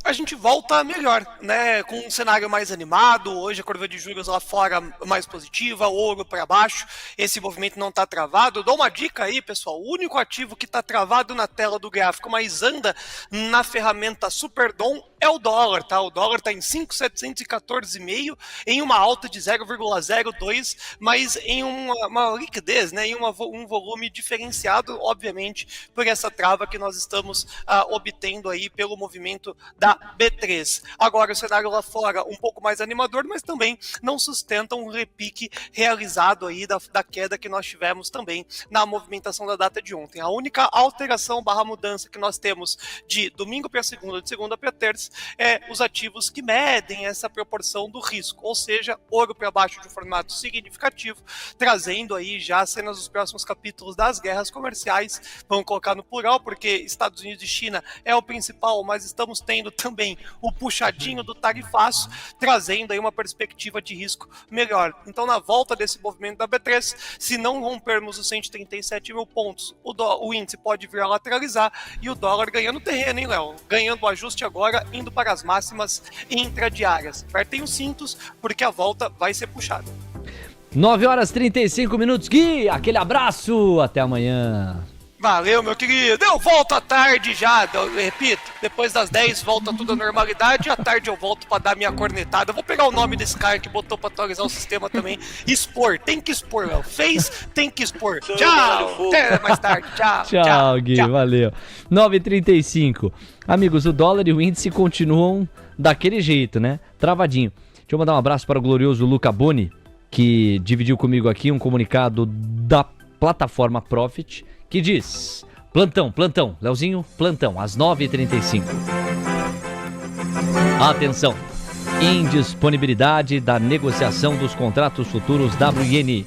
A gente volta melhor, né? Com um cenário mais animado. Hoje a curva de juros lá fora mais positiva, ouro para baixo. Esse movimento não está travado. Eu dou uma dica aí, pessoal. O único ativo que está travado na tela do gráfico, mas anda na ferramenta Superdom, é o dólar, tá? O dólar está em 5.714,5, em uma alta de 0,02, mas em uma liquidez, né? Em um volume diferenciado, obviamente, por essa trava que nós estamos obtendo aí pelo movimento da B3. Agora o cenário lá fora um pouco mais animador, mas também não sustenta um repique realizado aí da queda que nós tivemos também na movimentação da data de ontem. A única alteração / mudança que nós temos de domingo para segunda, de segunda para terça, é os ativos que medem essa proporção do risco, ou seja, ouro para baixo de um formato significativo, trazendo aí já cenas dos próximos capítulos das guerras comerciais, vamos colocar no plural, porque Estados Unidos e China é o principal, mas estamos tendo também o puxadinho do tarifaço, trazendo aí uma perspectiva de risco melhor. Então, na volta desse movimento da B3, se não rompermos os 137 mil pontos, o índice pode vir a lateralizar e o dólar ganhando terreno, hein, Léo? Ganhando o ajuste agora, indo para as máximas intradiárias. Apertem os cintos, porque a volta vai ser puxada. 9h35, Gui, aquele abraço, até amanhã. Valeu, meu querido. Eu volto à tarde já, eu repito, depois das 10 volta tudo à normalidade, à tarde eu volto pra dar minha cornetada. Eu vou pegar o nome desse cara que botou pra atualizar o sistema também. Expor, tem que expor, Léo. Fez, tem que expor. Tchau, até mais tarde. Tchau, Gui, tchau. Valeu. 9h35. Amigos, o dólar e o índice continuam daquele jeito, né? Travadinho. Deixa eu mandar um abraço para o glorioso Luca Boni, que dividiu comigo aqui um comunicado da plataforma Profit, que diz: plantão, Leozinho, plantão, às 9h35. Atenção, indisponibilidade da negociação dos contratos futuros WIN.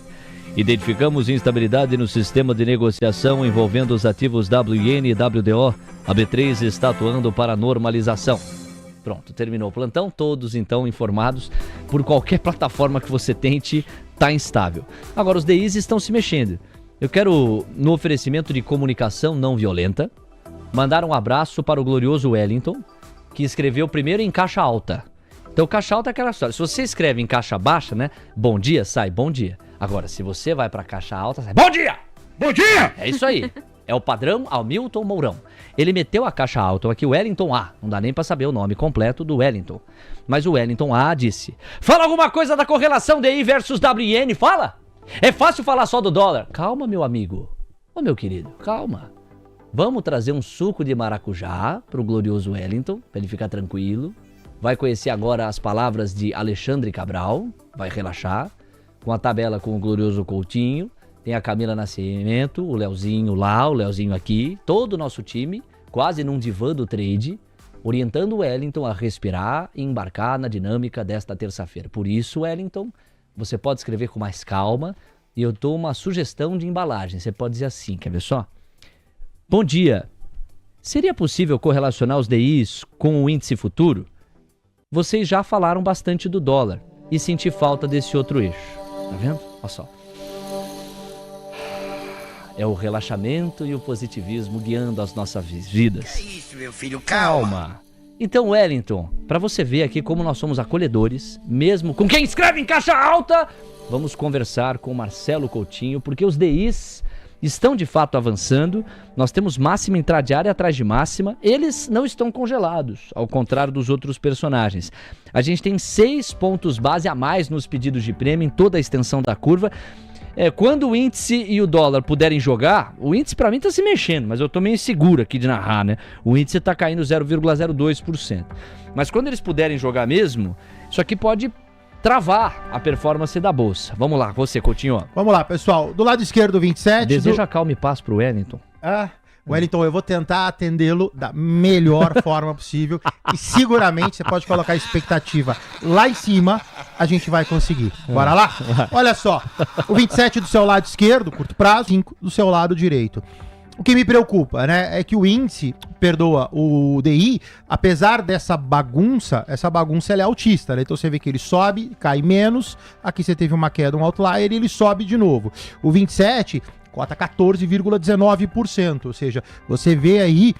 Identificamos instabilidade no sistema de negociação envolvendo os ativos WIN e WDO. A B3 está atuando para normalização. Pronto, terminou o plantão, todos então informados. Por qualquer plataforma que você tente, tá instável. Agora os DIs estão se mexendo. Eu quero, no oferecimento de comunicação não violenta, mandar um abraço para o glorioso Wellington, que escreveu primeiro em caixa alta. Então, caixa alta é aquela história. Se você escreve em caixa baixa, né? Bom dia, sai bom dia. Agora, se você vai para caixa alta, sai bom dia! Bom dia! É isso aí. É o padrão Hamilton Mourão. Ele meteu a caixa alta aqui, o Wellington A. Não dá nem pra saber o nome completo do Wellington. Mas o Wellington A disse: fala alguma coisa da correlação DI versus WN, fala! É fácil falar só do dólar. Calma, meu amigo. Ô, meu querido, calma. Vamos trazer um suco de maracujá pro glorioso Wellington, pra ele ficar tranquilo. Vai conhecer agora as palavras de Alexandre Cabral, vai relaxar. Com a tabela com o glorioso Coutinho. Tem a Camila Nascimento, o Leozinho lá, o Leozinho aqui. Todo o nosso time, quase num divã do trade, orientando o Wellington a respirar e embarcar na dinâmica desta terça-feira. Por isso, Wellington, você pode escrever com mais calma e eu dou uma sugestão de embalagem. Você pode dizer assim, quer ver só? Bom dia. Seria possível correlacionar os DIs com o índice futuro? Vocês já falaram bastante do dólar e senti falta desse outro eixo. Tá vendo? Olha só. É o relaxamento e o positivismo guiando as nossas vidas. Que é isso, meu filho? Calma. Então, Wellington, para você ver aqui como nós somos acolhedores, mesmo com quem escreve em caixa alta, vamos conversar com Marcelo Coutinho, porque os DIs estão de fato avançando, nós temos máxima intradiária atrás de máxima, eles não estão congelados, ao contrário dos outros personagens. A gente tem 6 pontos base a mais nos pedidos de prêmio em toda a extensão da curva. Quando o índice e o dólar puderem jogar, o índice pra mim tá se mexendo, mas eu tô meio inseguro aqui de narrar, né? O índice tá caindo 0,02%. Mas quando eles puderem jogar mesmo, isso aqui pode travar a performance da bolsa. Vamos lá, você, Coutinho. Vamos lá, pessoal. Do lado esquerdo, 27. Deseja calma e paz pro Wellington. Wellington, eu vou tentar atendê-lo da melhor forma possível e seguramente você pode colocar a expectativa lá em cima, a gente vai conseguir. Bora lá? Olha só, o 27 do seu lado esquerdo, curto prazo, 5 do seu lado direito. O que me preocupa, né, é que o índice, o DI, apesar dessa bagunça, essa bagunça ela é altista, né? Então você vê que ele sobe, cai menos, aqui você teve uma queda, um outlier, e ele sobe de novo. O 27... cota 14,19%, ou seja, você vê aí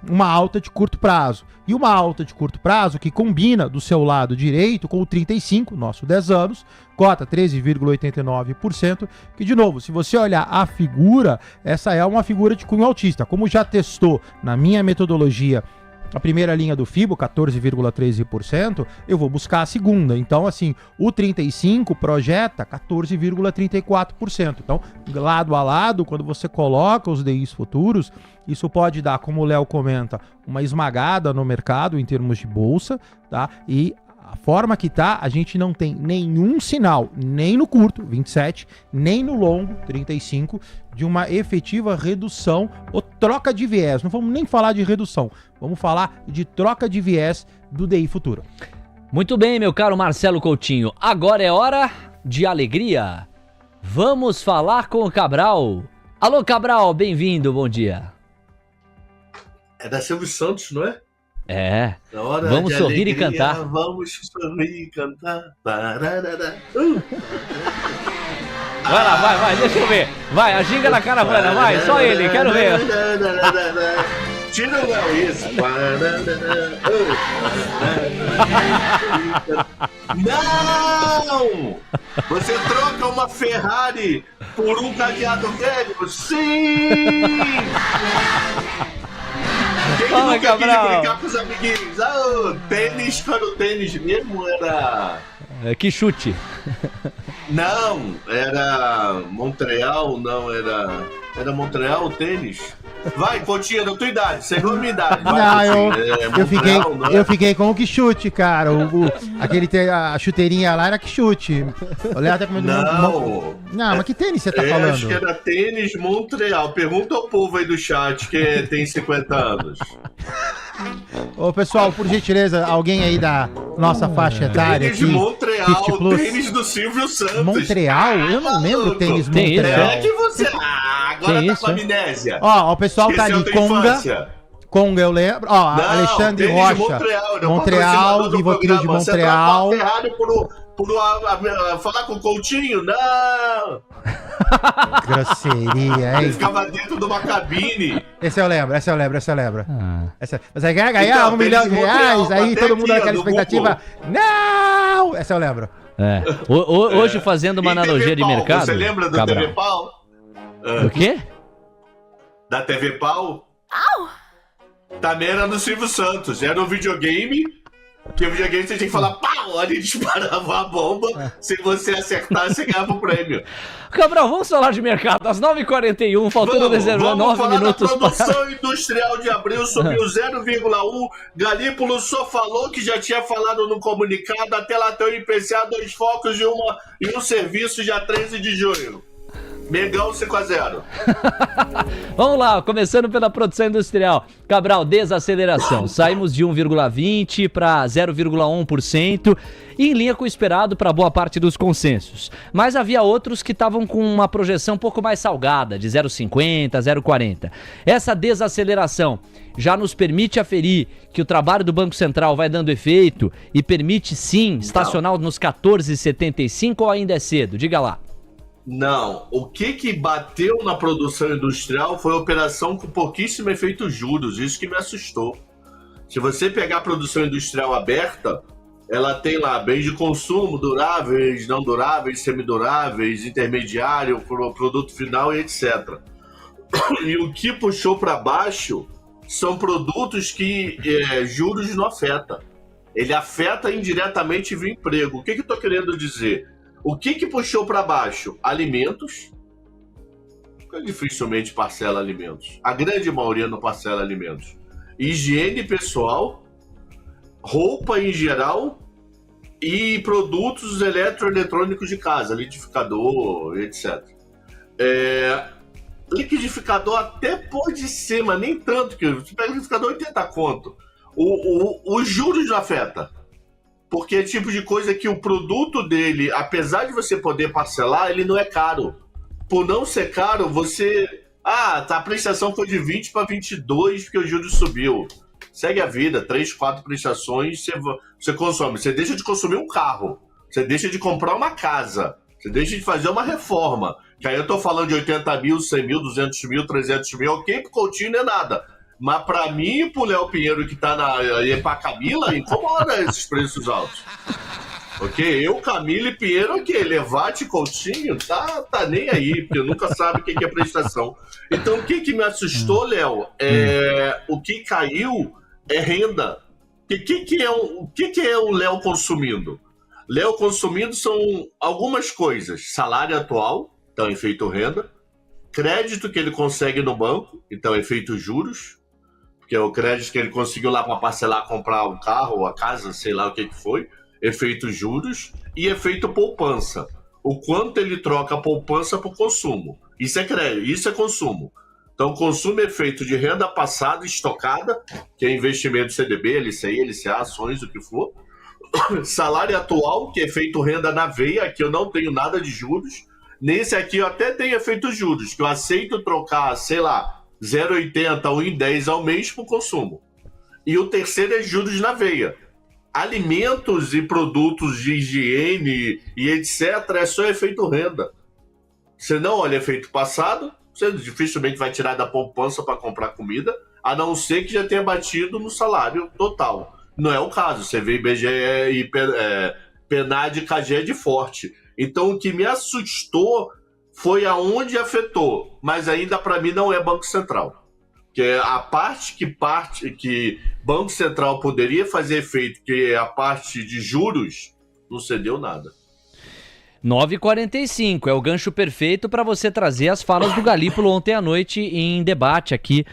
uma alta de curto prazo. E uma alta de curto prazo que combina do seu lado direito com o 35, nosso 10 anos, cota 13,89%, que de novo, se você olhar a figura, essa é uma figura de cunho altista. Como já testou na minha metodologia a primeira linha do FIBO, 14,13%, eu vou buscar a segunda. Então, assim, o 35 projeta 14,34%. Então, lado a lado, quando você coloca os DIs futuros, isso pode dar, como o Léo comenta, uma esmagada no mercado em termos de bolsa, tá? E a forma que tá, a gente não tem nenhum sinal, nem no curto, 27, nem no longo, 35, de uma efetiva redução ou troca de viés. Não vamos nem falar de redução, vamos falar de troca de viés do DI futuro. Muito bem, meu caro Marcelo Coutinho. Agora é hora de alegria. Vamos falar com o Cabral. Alô, Cabral, bem-vindo, bom dia. É da Silvio Santos, não é? É, vamos sorrir e cantar. Vamos sorrir e cantar. Vai lá, vai, deixa eu ver. Vai, a ginga na caravana, vai, só ele, quero ver. Tira o Léo isso. Não! Você troca uma Ferrari por um cadeado velho? Sim! Quem nunca quis brincar com os amiguinhos? Tênis, quando o tênis mesmo era... Que chute. Não, era Montreal, não, era Montreal o tênis? Vai, Coutinho, da tua idade, segundo minha idade. Vai, eu fiquei com o que chute, cara. A chuteirinha lá era que chute. Não, mas que tênis você tá falando? Acho que era tênis Montreal. Pergunta ao povo aí do chat que tem 50 anos. Ô, pessoal, por gentileza, alguém aí da nossa faixa etária tênis de Montreal, tênis do Silvio Santos. Montreal? Eu não lembro tênis Montreal. É que você... agora tá com amnésia. Ó, o pessoal tá ali, Conga, eu lembro. Ó, não, Alexandre Rocha. Montreal, Rivotril de Montreal. Por falar com o Coutinho? Não! Grosseria, hein? Ele ficava dentro de uma cabine. Esse eu lembro. Você quer ganhar então, R$1 milhão, aí todo mundo naquela expectativa. Google. Não! Essa eu lembro. Hoje fazendo uma analogia de mercado. Você lembra do TV Pau? O quê? da TV Pau, também era no Silvio Santos. Era um videogame, que o videogame você tinha que falar pau, ali disparava a bomba, se você acertar, você ganhava o prêmio. Cabral, vamos falar de mercado. Às 9h41, faltando reservar 9 minutos. Vamos falar da produção industrial de abril, subiu 0,1. Galípolo só falou que já tinha falado no comunicado, até lá tem o IPCA, 2 focos e um serviço dia 13 de junho. Mengão 5-0. Vamos lá, começando pela produção industrial. Cabral, desaceleração. Saímos de 1,20% para 0,1%, em linha com o esperado para boa parte dos consensos. Mas havia outros que estavam com uma projeção um pouco mais salgada, de 0,50%, 0,40%. Essa desaceleração já nos permite aferir que o trabalho do Banco Central vai dando efeito e permite, sim, estacionar nos 14,75% ou ainda é cedo? Diga lá. Não, o que bateu na produção industrial foi a operação com pouquíssimo efeito juros, isso que me assustou. Se você pegar a produção industrial aberta, ela tem lá bens de consumo, duráveis, não duráveis, semiduráveis, intermediário, produto final e etc. E o que puxou para baixo são produtos que juros não afeta. Ele afeta indiretamente o emprego. O que eu estou querendo dizer? O que puxou para baixo? Alimentos. Dificilmente parcela alimentos. A grande maioria não parcela alimentos. Higiene pessoal, roupa em geral e produtos eletroeletrônicos de casa, liquidificador, etc. Liquidificador até pode ser, mas nem tanto, que você pega liquidificador 80 conto. Os juros não afeta. Porque é tipo de coisa que o produto dele, apesar de você poder parcelar, ele não é caro. Por não ser caro, você... a prestação foi de 20 para 22 porque o juros subiu. Segue a vida, 3, 4 prestações, você consome. Você deixa de consumir um carro, você deixa de comprar uma casa, você deixa de fazer uma reforma. Que aí eu tô falando de 80 mil, 100 mil, 200 mil, 300 mil, ok, pro Coutinho não é nada. Mas pra mim e pro Léo Pinheiro que tá pra Camila, incomoda esses preços altos. Ok? Eu, Camila e Pinheiro, ok. Levate Coutinho, tá nem aí, porque nunca sabe o que é prestação. Então, o que me assustou, Léo, o que caiu é renda. O que é o Léo consumindo? Léo consumindo são algumas coisas. Salário atual, então efeito renda. Crédito que ele consegue no banco, então efeito juros. Que é o crédito que ele conseguiu lá para parcelar, comprar um carro ou a casa, sei lá o que foi, efeito juros e efeito poupança. O quanto ele troca a poupança por consumo. Isso é crédito, isso é consumo. Então, consumo é feito de renda passada, estocada, que é investimento CDB, LCI, LCA, ações, o que for. Salário atual, que é feito renda na veia, aqui eu não tenho nada de juros. Nesse aqui eu até tenho efeito juros, que eu aceito trocar, sei lá, 0,80 ou 1,10 ao mês por consumo. E o terceiro é juros na veia. Alimentos e produtos de higiene e etc. é só efeito renda. Você não olha efeito passado, você dificilmente vai tirar da poupança para comprar comida, a não ser que já tenha batido no salário total. Não é o caso. Você vê IBGE e PNAD e CAGED forte. Então o que me assustou foi aonde afetou, mas ainda para mim não é Banco Central. Que é a parte que Banco Central poderia fazer efeito, que é a parte de juros, não cedeu nada. 9h45, é o gancho perfeito para você trazer as falas do Galípolo ontem à noite em debate aqui,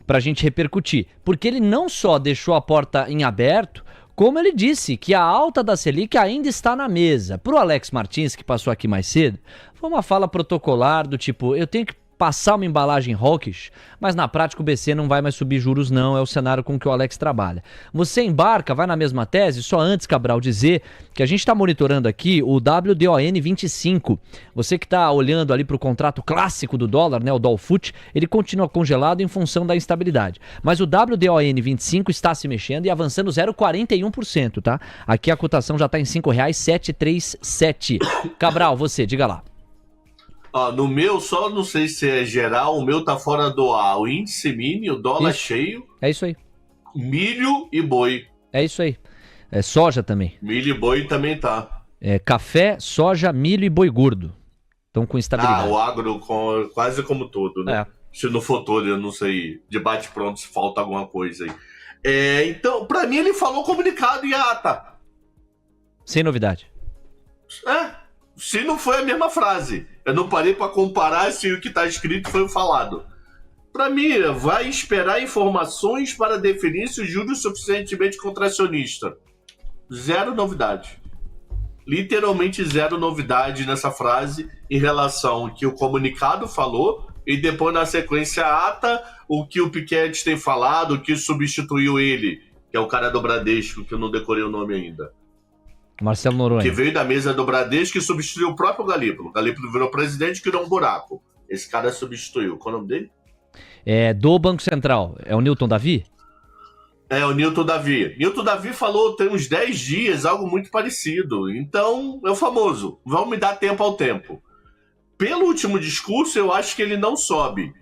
para a gente repercutir. Porque ele não só deixou a porta em aberto, como ele disse que a alta da Selic ainda está na mesa. Para o Alex Martins, que passou aqui mais cedo, foi uma fala protocolar do tipo, eu tenho que passar uma embalagem hawkish, mas na prática o BC não vai mais subir juros não, é o cenário com que o Alex trabalha. Você embarca, vai na mesma tese, só antes, Cabral, dizer que a gente está monitorando aqui o WDON 25. Você que está olhando ali para o contrato clássico do dólar, né, o Dolfut, ele continua congelado em função da instabilidade. Mas o WDON 25 está se mexendo e avançando 0,41%, tá? Aqui a cotação já está em R$ 5,737. Cabral, você, diga lá. No meu, só não sei se é geral, o meu tá fora do ar. O índice mini, o dólar cheio. É isso aí. Milho e boi. É isso aí. É soja também. Milho e boi também tá. É café, soja, milho e boi gordo. Estão com instabilidade. O agro quase como todo, né? Se não for todo, eu não sei. De bate-pronto se falta alguma coisa aí. Então, pra mim, ele falou comunicado em ata. Sem novidade. Se não foi a mesma frase. Eu não parei pra comparar se o que tá escrito foi o falado. Pra mim, vai esperar informações para definir se o juro é suficientemente contracionista. Zero novidade. Literalmente zero novidade nessa frase em relação ao que o comunicado falou e depois na sequência a ata o que o Piketty tem falado, o que substituiu ele, que é o cara do Bradesco, que eu não decorei o nome ainda. Marcelo Noronha. Que veio da mesa do Bradesco e substituiu o próprio Galípolo. O Galípolo virou presidente e criou um buraco. Esse cara substituiu. Qual é o nome dele? Do Banco Central. É o Newton Davi? É, o Newton Davi. Newton Davi falou tem uns 10 dias, algo muito parecido. Então, é o famoso. Vamos me dar tempo ao tempo. Pelo último discurso, eu acho que ele não sobe.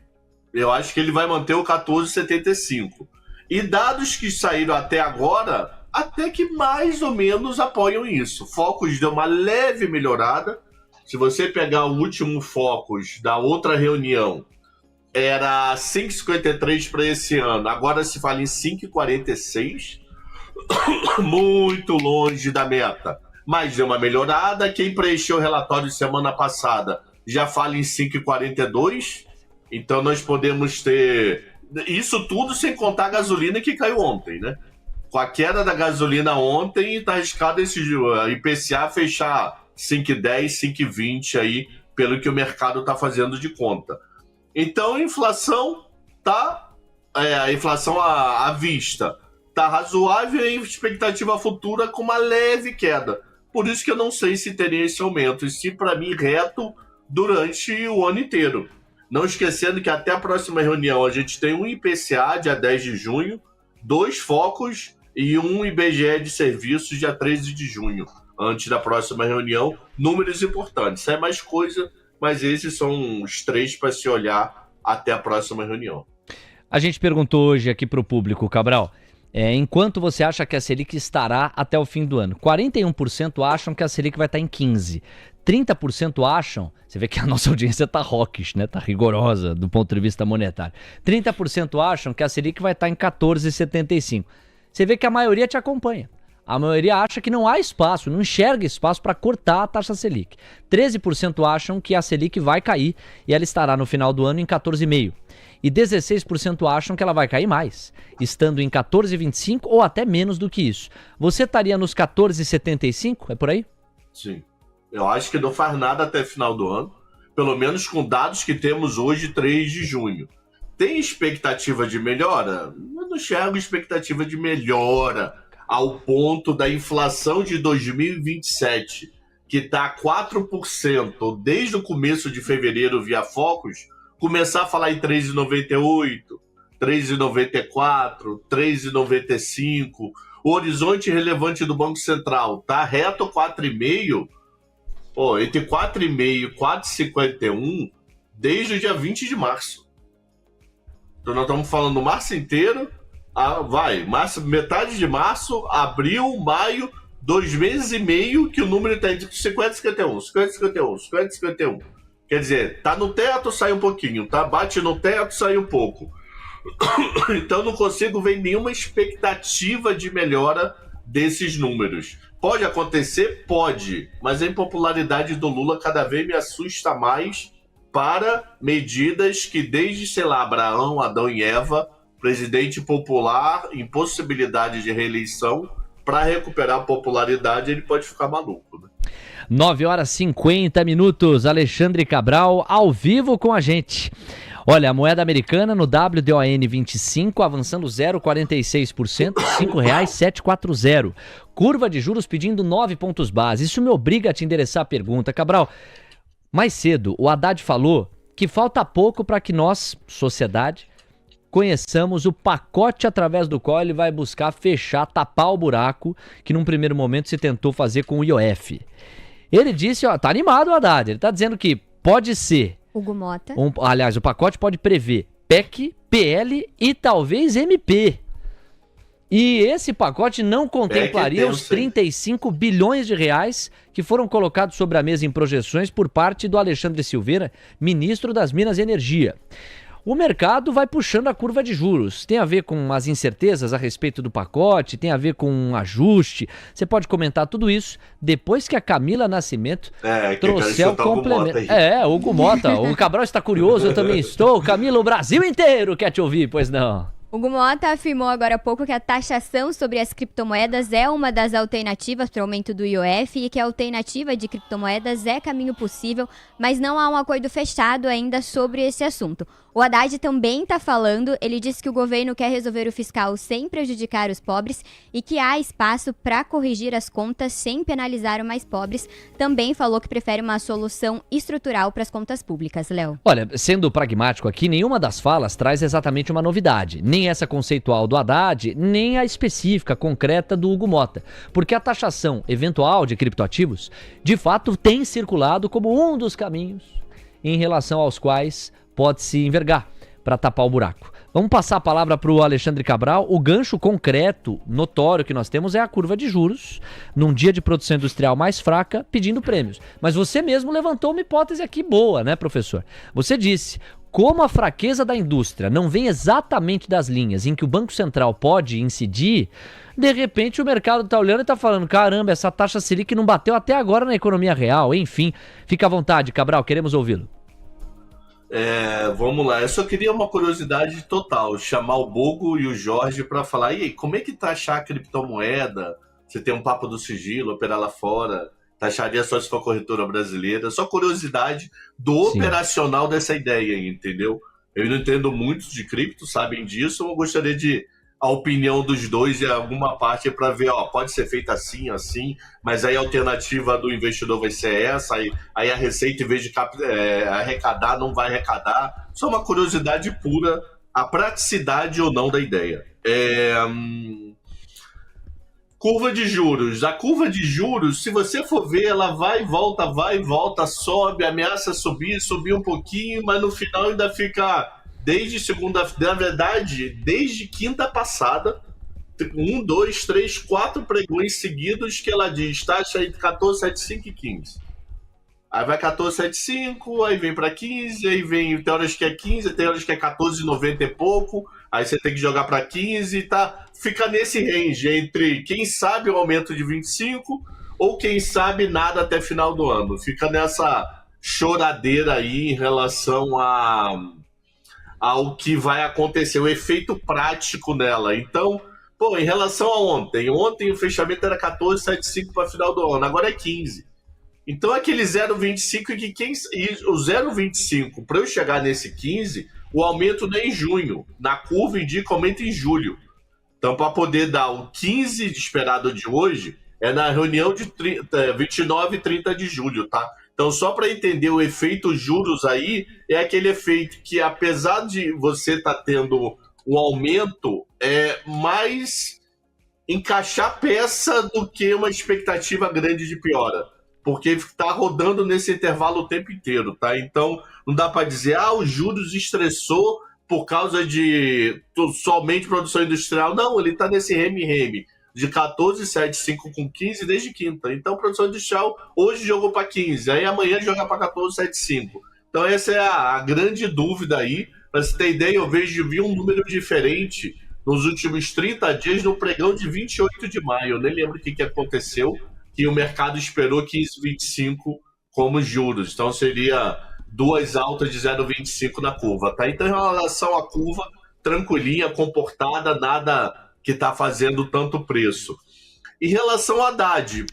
Eu acho que ele vai manter o 14,75. E dados que saíram até agora, até que mais ou menos apoiam isso. Focus deu uma leve melhorada. Se você pegar o último Focus da outra reunião, era 5,53 para esse ano. Agora se fala em 5,46. Muito longe da meta. Mas deu uma melhorada. Quem preencheu o relatório semana passada já fala em 5,42. Então nós podemos ter... Isso tudo sem contar a gasolina que caiu ontem, né? Com a queda da gasolina ontem, está arriscado esse IPCA fechar 5,10, 5,20 aí, pelo que o mercado está fazendo de conta. Então a inflação tá... a inflação à vista tá razoável e a expectativa futura com uma leve queda. Por isso que eu não sei se teria esse aumento. E se para mim reto durante o ano inteiro. Não esquecendo que até a próxima reunião a gente tem um IPCA dia 10 de junho, 2 Focus e um IBGE de serviços dia 13 de junho. Antes da próxima reunião, números importantes. Isso é mais coisa, mas esses são os 3 para se olhar até a próxima reunião. A gente perguntou hoje aqui para o público, Cabral, em quanto você acha que a Selic estará até o fim do ano? 41% acham que a Selic vai estar em 15%. 30% acham, você vê que a nossa audiência tá hawkish, né? Tá rigorosa do ponto de vista monetário. 30% acham que a Selic vai estar em 14,75%. Você vê que a maioria te acompanha. A maioria acha que não há espaço, não enxerga espaço para cortar a taxa Selic. 13% acham que a Selic vai cair e ela estará no final do ano em 14,5%. E 16% acham que ela vai cair mais, estando em 14,25% ou até menos do que isso. Você estaria nos 14,75%? É por aí? Sim. Eu acho que não faz nada até final do ano, pelo menos com dados que temos hoje, 3 de junho. Tem expectativa de melhora? Eu não enxergo expectativa de melhora ao ponto da inflação de 2027, que está a 4% desde o começo de fevereiro via Focus, começar a falar em 3,98, 3,94, 3,95. O horizonte relevante do Banco Central está reto 4,5%. Entre 4,5 e 4,51 desde o dia 20 de março. Então nós estamos falando março inteiro, março, metade de março, abril, maio, 2 meses e meio que o número está entre 50 e 51, 50 e 51, 50 e 51. Quer dizer, tá no teto, sai um pouquinho, tá? Bate no teto, sai um pouco. Então não consigo ver nenhuma expectativa de melhora desses números. Pode acontecer? Pode. Mas a impopularidade do Lula cada vez me assusta mais para medidas que desde, sei lá, Abraão, Adão e Eva, presidente popular, impossibilidade de reeleição, para recuperar a popularidade ele pode ficar maluco, né? 9h50, Alexandre Cabral ao vivo com a gente. Olha, a moeda americana no WDON 25 avançando 0,46%, R$ 5,740. Curva de juros pedindo 9 pontos base. Isso me obriga a te endereçar a pergunta. Cabral, mais cedo o Haddad falou que falta pouco para que nós, sociedade, conheçamos o pacote através do qual ele vai buscar fechar, tapar o buraco que num primeiro momento se tentou fazer com o IOF. Ele disse, tá animado o Haddad, ele tá dizendo que pode ser... Hugo Mota. Aliás, o pacote pode prever PEC, PL e talvez MP. E esse pacote não contemplaria os 35 bilhões de reais que foram colocados sobre a mesa em projeções por parte do Alexandre Silveira, ministro das Minas e Energia. o mercado vai puxando a curva de juros. Tem a ver com as incertezas a respeito do pacote, tem a ver com um ajuste. Você pode comentar tudo isso depois que a Camila Nascimento trouxer o complemento. Hugo Mota. O Cabral está curioso, eu também estou. Camila, o Brasil inteiro quer te ouvir, pois não? Hugo Mota afirmou agora há pouco que a taxação sobre as criptomoedas é uma das alternativas para o aumento do IOF e que a alternativa de criptomoedas é caminho possível, mas não há um acordo fechado ainda sobre esse assunto. O Haddad também está falando, ele disse que o governo quer resolver o fiscal sem prejudicar os pobres e que há espaço para corrigir as contas sem penalizar os mais pobres. Também falou que prefere uma solução estrutural para as contas públicas, Léo. Olha, sendo pragmático aqui, nenhuma das falas traz exatamente uma novidade. Nem essa conceitual do Haddad, nem a específica, concreta do Hugo Mota. Porque a taxação eventual de criptoativos, de fato, tem circulado como um dos caminhos em relação aos quais pode-se envergar para tapar o buraco. Vamos passar a palavra para o Alexandre Cabral. O gancho concreto, notório que nós temos é a curva de juros, num dia de produção industrial mais fraca, pedindo prêmios. Mas você mesmo levantou uma hipótese aqui boa, né, professor? Você disse, como a fraqueza da indústria não vem exatamente das linhas em que o Banco Central pode incidir, de repente o mercado está olhando e está falando, caramba, essa taxa Selic não bateu até agora na economia real. Enfim, fica à vontade, Cabral, queremos ouvi-lo. Vamos lá, eu só queria uma curiosidade total, chamar o Bogo e o Jorge para falar, e aí, como é que taxar a criptomoeda? Você tem um papo do sigilo, operar lá fora, taxaria só se for corretora brasileira, só curiosidade do Sim. operacional dessa ideia aí, entendeu? Eu não entendo muito de cripto, sabem disso, eu gostaria de a opinião dos dois em alguma parte para ver, pode ser feito assim, assim, mas aí a alternativa do investidor vai ser essa, aí a receita, em vez de arrecadar, não vai arrecadar. Só uma curiosidade pura, a praticidade ou não da ideia. Curva de juros. A curva de juros, se você for ver, ela vai e volta, sobe, ameaça subir um pouquinho, mas no final ainda fica... na verdade, desde quinta passada, 1, 2, 3, 4 pregões seguidos que ela diz, taxa entre 14,75 e 15. Aí vai 14,75, aí vem para 15, aí vem, tem horas que é 15, tem horas que é 14,90 e pouco, aí você tem que jogar para 15, tá? Fica nesse range entre, quem sabe, o aumento de 25, ou quem sabe nada até final do ano. Fica nessa choradeira aí em relação ao que vai acontecer, o efeito prático nela. Então, em relação a ontem o fechamento era 14,75 para final do ano, agora é 15. Então, aquele 0,25 o 0,25, para eu chegar nesse 15, o aumento não é em junho. Na curva indica aumento em julho. Então, para poder dar o 15 esperado de hoje, é na reunião de 29 e 30 de julho, tá? Então, só para entender o efeito juros aí, é aquele efeito que, apesar de você estar tendo um aumento, é mais encaixar peça do que uma expectativa grande de piora. Porque está rodando nesse intervalo o tempo inteiro, tá? Então, não dá para dizer, os juros estressou por causa de somente produção industrial. Não, ele está nesse reme-reme de 14,75 com 15 desde quinta. Então, produção industrial hoje jogou para 15, aí amanhã joga para 14,75. Então, essa é a grande dúvida aí. Para você ter ideia, eu vi um número diferente nos últimos 30 dias no pregão de 28 de maio. Eu nem lembro o que aconteceu, que o mercado esperou 15,25 como juros. Então, seria duas altas de 0,25 na curva, tá? Então, em relação à curva, tranquilinha, comportada, nada que está fazendo tanto preço. Em relação ao Haddad,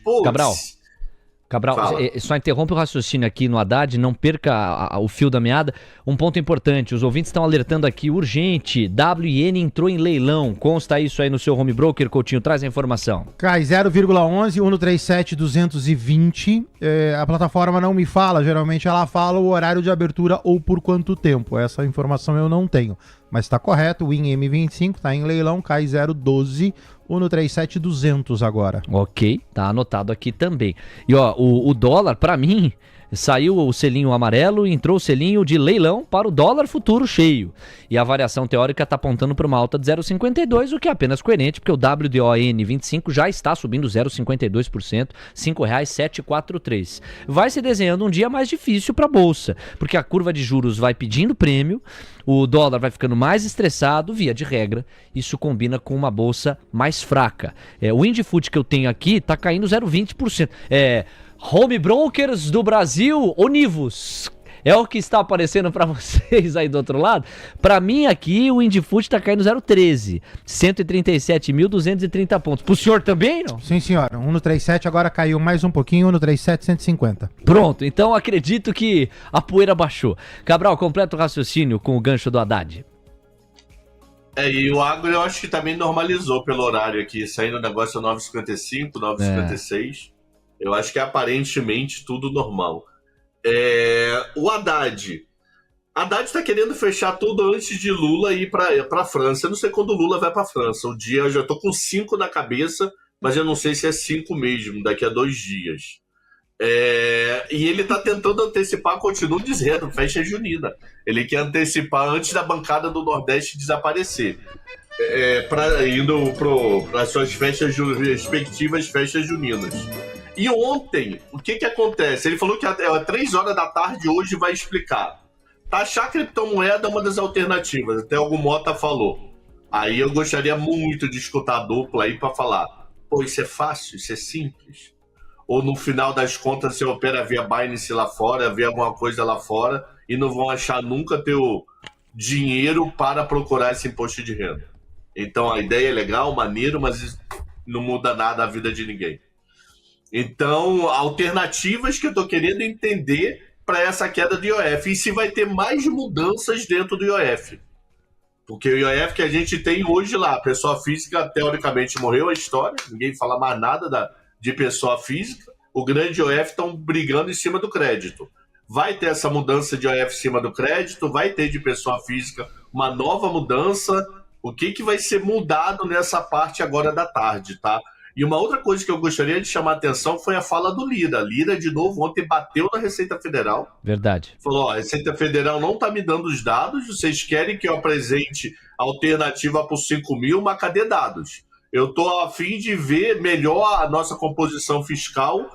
Cabral, só interrompe o raciocínio aqui no Haddad, não perca o fio da meada. Um ponto importante, os ouvintes estão alertando aqui, urgente, WN entrou em leilão. Consta isso aí no seu home broker, Coutinho, traz a informação. Cai 0,11, 137,220. A plataforma não me fala, geralmente ela fala o horário de abertura ou por quanto tempo. Essa informação eu não tenho. Mas está correto, o WIN M25 está em leilão, cai 0,12, 137,200 agora. Ok, tá anotado aqui também. E o dólar, para mim, Saiu o selinho amarelo e entrou o selinho de leilão para o dólar futuro cheio. E a variação teórica está apontando para uma alta de 0,52, o que é apenas coerente, porque o WDON25 já está subindo 0,52%, R$ 5,743. Vai se desenhando um dia mais difícil para a Bolsa, porque a curva de juros vai pedindo prêmio, o dólar vai ficando mais estressado, via de regra, isso combina com uma Bolsa mais fraca. O Indifut que eu tenho aqui está caindo 0,20%. Home Brokers do Brasil, Onivus, é o que está aparecendo para vocês aí do outro lado. Para mim aqui o Indifut está caindo 0,13, 137.230 pontos. Pro senhor também, não? Sim, senhora. 1,37 agora caiu mais um pouquinho, 1,37, 150. Pronto, então acredito que a poeira baixou. Cabral, completa o raciocínio com o gancho do Haddad. E o agro eu acho que também normalizou pelo horário aqui, saindo o negócio 9h55, 9h56. Eu acho que é aparentemente tudo normal. O Haddad está querendo fechar tudo antes de Lula ir para a França. Eu não sei quando o Lula vai para a França. O dia eu já estou com 5 na cabeça, mas eu não sei se é 5 mesmo, daqui a 2 dias. E ele está tentando antecipar, continua dizendo, festa junina. Ele quer antecipar antes da bancada do Nordeste desaparecer. Indo para as suas respectivas festas juninas. E ontem, o que acontece? Ele falou que às 3 horas da tarde hoje vai explicar. Taxar criptomoeda é uma das alternativas, até o Mota falou. Aí eu gostaria muito de escutar a dupla aí para falar. Pô, isso é fácil, isso é simples. Ou no final das contas você opera via Binance lá fora, via alguma coisa lá fora e não vão achar nunca teu dinheiro para procurar esse imposto de renda. Então a ideia é legal, maneiro, mas não muda nada a vida de ninguém. Então, alternativas que eu estou querendo entender para essa queda do IOF. E se vai ter mais mudanças dentro do IOF. Porque o IOF que a gente tem hoje lá, pessoa física, teoricamente morreu a história, ninguém fala mais nada de pessoa física. O grande IOF estão brigando em cima do crédito. Vai ter essa mudança de IOF em cima do crédito, vai ter de pessoa física uma nova mudança. O que vai ser mudado nessa parte agora da tarde, tá? E uma outra coisa que eu gostaria de chamar a atenção foi a fala do Lira. Lira, de novo, ontem bateu na Receita Federal. Verdade. Falou, a Receita Federal não está me dando os dados, vocês querem que eu apresente alternativa para os 5 mil, mas cadê dados? Eu estou a fim de ver melhor a nossa composição fiscal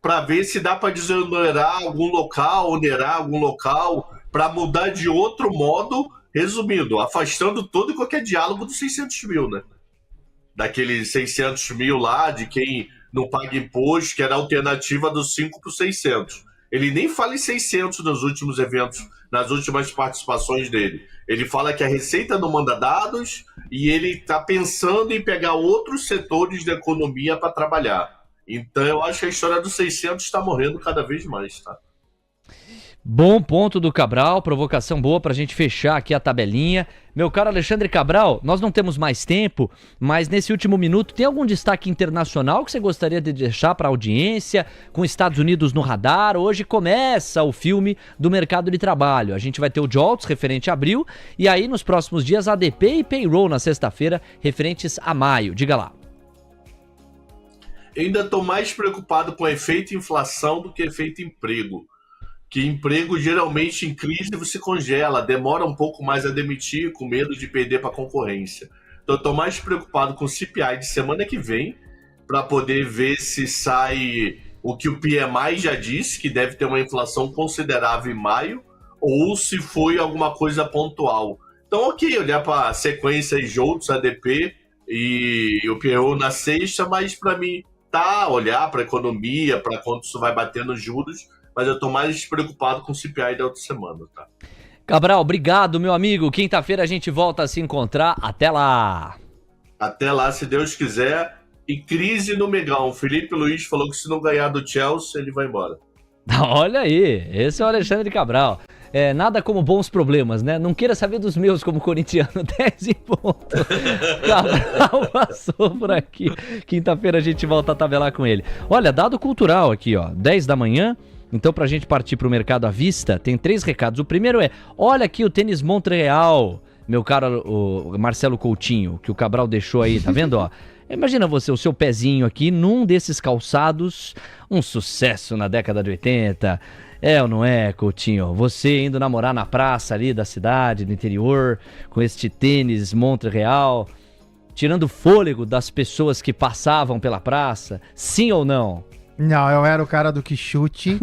para ver se dá para desonerar algum local, onerar algum local, para mudar de outro modo, resumindo, afastando todo e qualquer diálogo dos 600 mil, né? Daqueles 600 mil lá, de quem não paga imposto, que era a alternativa dos 5 para os 600. Ele nem fala em 600 nos últimos eventos, nas últimas participações dele. Ele fala que a Receita não manda dados e ele está pensando em pegar outros setores da economia para trabalhar. Então eu acho que a história dos 600 está morrendo cada vez mais, tá? Bom ponto do Cabral, provocação boa pra gente fechar aqui a tabelinha. Meu caro Alexandre Cabral, nós não temos mais tempo, mas nesse último minuto, tem algum destaque internacional que você gostaria de deixar para a audiência, com Estados Unidos no radar? Hoje começa o filme do mercado de trabalho. A gente vai ter o JOLTS referente a abril, e aí nos próximos dias ADP e Payroll na sexta-feira, referentes a maio. Diga lá. Eu ainda estou mais preocupado com o efeito inflação do que efeito emprego. Que emprego geralmente em crise você congela, demora um pouco mais a demitir com medo de perder para a concorrência. Então eu estou mais preocupado com o CPI de semana que vem para poder ver se sai o que o PMI já disse, que deve ter uma inflação considerável em maio, ou se foi alguma coisa pontual. Então ok, olhar para a sequência JOLTS, ADP e o PO na sexta, mas para mim olhar para a economia, para quanto isso vai bater nos juros, mas eu tô mais preocupado com o CPI da outra semana, tá? Cabral, obrigado, meu amigo. Quinta-feira a gente volta a se encontrar. Até lá! Até lá, se Deus quiser. E crise no Megão. Felipe Luiz falou que se não ganhar do Chelsea, ele vai embora. Olha aí, esse é o Alexandre Cabral. Nada como bons problemas, né? Não queira saber dos meus como corintiano. 10 em ponto. Cabral passou por aqui. Quinta-feira a gente volta a tabelar com ele. Olha, dado cultural aqui, ó. 10 da manhã. Então, pra gente partir pro mercado à vista, tem 3 recados. O primeiro olha aqui o tênis Montreal, meu caro o Marcelo Coutinho, que o Cabral deixou aí, tá vendo, ó? Imagina você, o seu pezinho aqui num desses calçados, um sucesso na década de 80. É ou não é, Coutinho? Você indo namorar na praça ali da cidade, do interior, com este tênis Montreal, tirando fôlego das pessoas que passavam pela praça, sim ou não? Não, eu era o cara do quichute,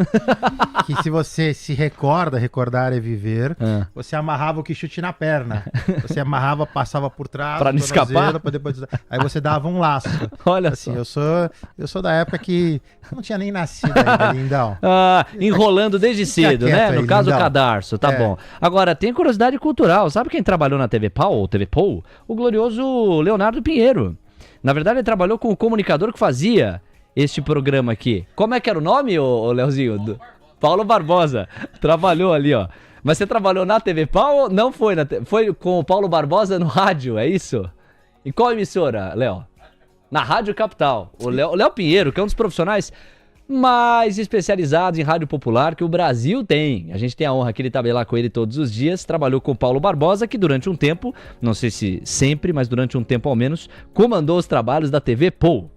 que se você se recordar é viver, você amarrava o quichute na perna. Você amarrava, passava por trás, pra não escapar? pra depois... Aí você dava um laço. Olha assim, só. Eu sou da época que não tinha nem nascido ainda, lindão. Enrolando desde cedo, né? No caso, lindão. O cadarço, tá bom. Agora, tem curiosidade cultural. Sabe quem trabalhou na TV Pau? O glorioso Leonardo Pinheiro. Na verdade, ele trabalhou com o comunicador que fazia este programa aqui. Como é que era o nome, ô Leozinho? Paulo Barbosa. Trabalhou ali, ó. Mas você trabalhou na TV Pau ou não foi? Foi com o Paulo Barbosa no rádio, é isso? Em qual emissora, Léo? Na Rádio Capital. O Léo Pinheiro, que é um dos profissionais mais especializados em rádio popular que o Brasil tem. A gente tem a honra aqui de tabelar com ele todos os dias. Trabalhou com o Paulo Barbosa, que durante um tempo, não sei se sempre, mas durante um tempo ao menos, comandou os trabalhos da TV Pou,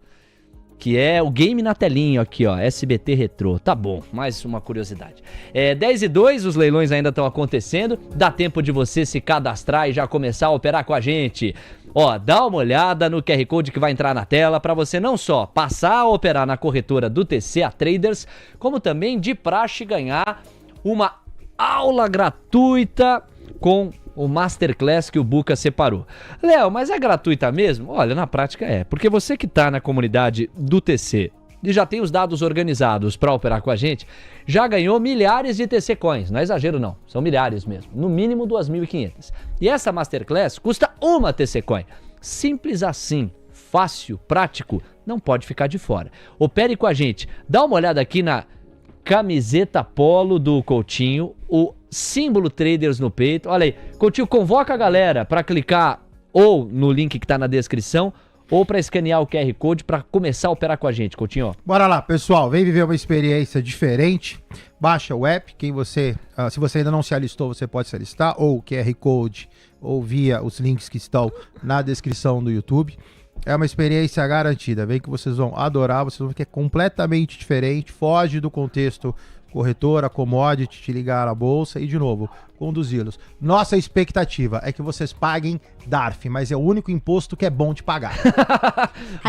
que é o game na telinha aqui, ó, SBT Retrô. Tá bom, mais uma curiosidade. 10h02, os leilões ainda estão acontecendo, dá tempo de você se cadastrar e já começar a operar com a gente. Ó, dá uma olhada no QR Code que vai entrar na tela para você não só passar a operar na corretora do TC, a Traders, como também de praxe ganhar uma aula gratuita com o Masterclass que o Buca separou. Léo, mas é gratuita mesmo? Olha, na prática é, porque você que tá na comunidade do TC e já tem os dados organizados para operar com a gente, já ganhou milhares de TC Coins, não é exagero não, são milhares mesmo, no mínimo 2.500. E essa Masterclass custa uma TC Coin, simples assim, fácil, prático, não pode ficar de fora. Opere com a gente, dá uma olhada aqui na camiseta polo do Coutinho, o símbolo Traders no peito. Olha aí, Coutinho, convoca a galera para clicar ou no link que tá na descrição ou para escanear o QR Code para começar a operar com a gente, Coutinho. Bora lá, pessoal, vem viver uma experiência diferente. Baixa o app, se você ainda não se alistou, você pode se alistar, ou o QR Code, ou via os links que estão na descrição do YouTube. É uma experiência garantida, vem que vocês vão adorar, vocês vão ver que é completamente diferente, foge do contexto corretora, commodity, te ligar na bolsa e, de novo, conduzi-los. Nossa expectativa é que vocês paguem DARF, mas é o único imposto que é bom de pagar.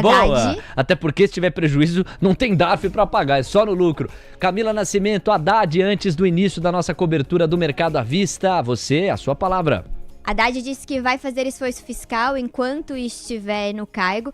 Boa! Até porque se tiver prejuízo, não tem DARF para pagar, é só no lucro. Camila Nascimento, Haddad, antes do início da nossa cobertura do mercado à vista, você, a sua palavra. Haddad disse que vai fazer esforço fiscal enquanto estiver no cargo,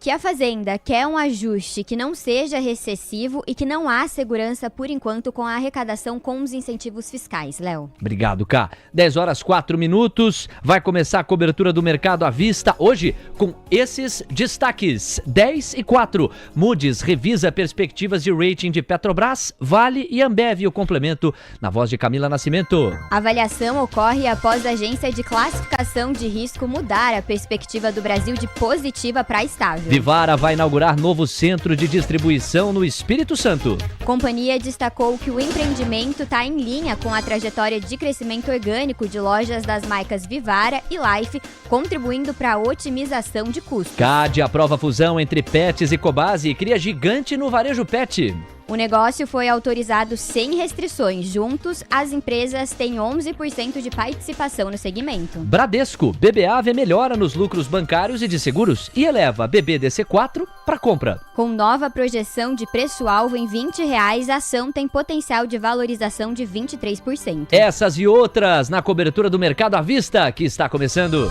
que a Fazenda quer um ajuste que não seja recessivo e que não há segurança, por enquanto, com a arrecadação com os incentivos fiscais. Léo. Obrigado, Cá. 10h04, vai começar a cobertura do mercado à vista, hoje com esses destaques. 10h04, Moody's revisa perspectivas de rating de Petrobras, Vale e Ambev, o complemento na voz de Camila Nascimento. A avaliação ocorre após a agência de classificação de risco mudar a perspectiva do Brasil de positiva para estável. Vivara vai inaugurar novo centro de distribuição no Espírito Santo. Companhia destacou que o empreendimento está em linha com a trajetória de crescimento orgânico de lojas das marcas Vivara e Life, contribuindo para a otimização de custos. CAD aprova a fusão entre Pets e Cobasi e cria gigante no varejo pet. O negócio foi autorizado sem restrições. Juntos, as empresas têm 11% de participação no segmento. Bradesco, BBA vê melhora nos lucros bancários e de seguros e eleva BBDC4 para compra. Com nova projeção de preço-alvo em R$20, a ação tem potencial de valorização de 23%. Essas e outras na cobertura do mercado à vista, que está começando.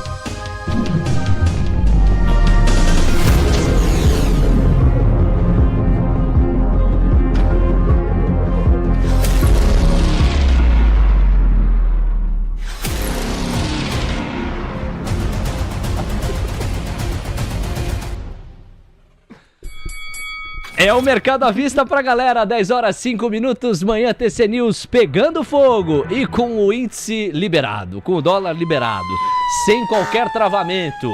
É o mercado à vista pra galera, 10h05, manhã TC News pegando fogo e com o índice liberado, com o dólar liberado, sem qualquer travamento.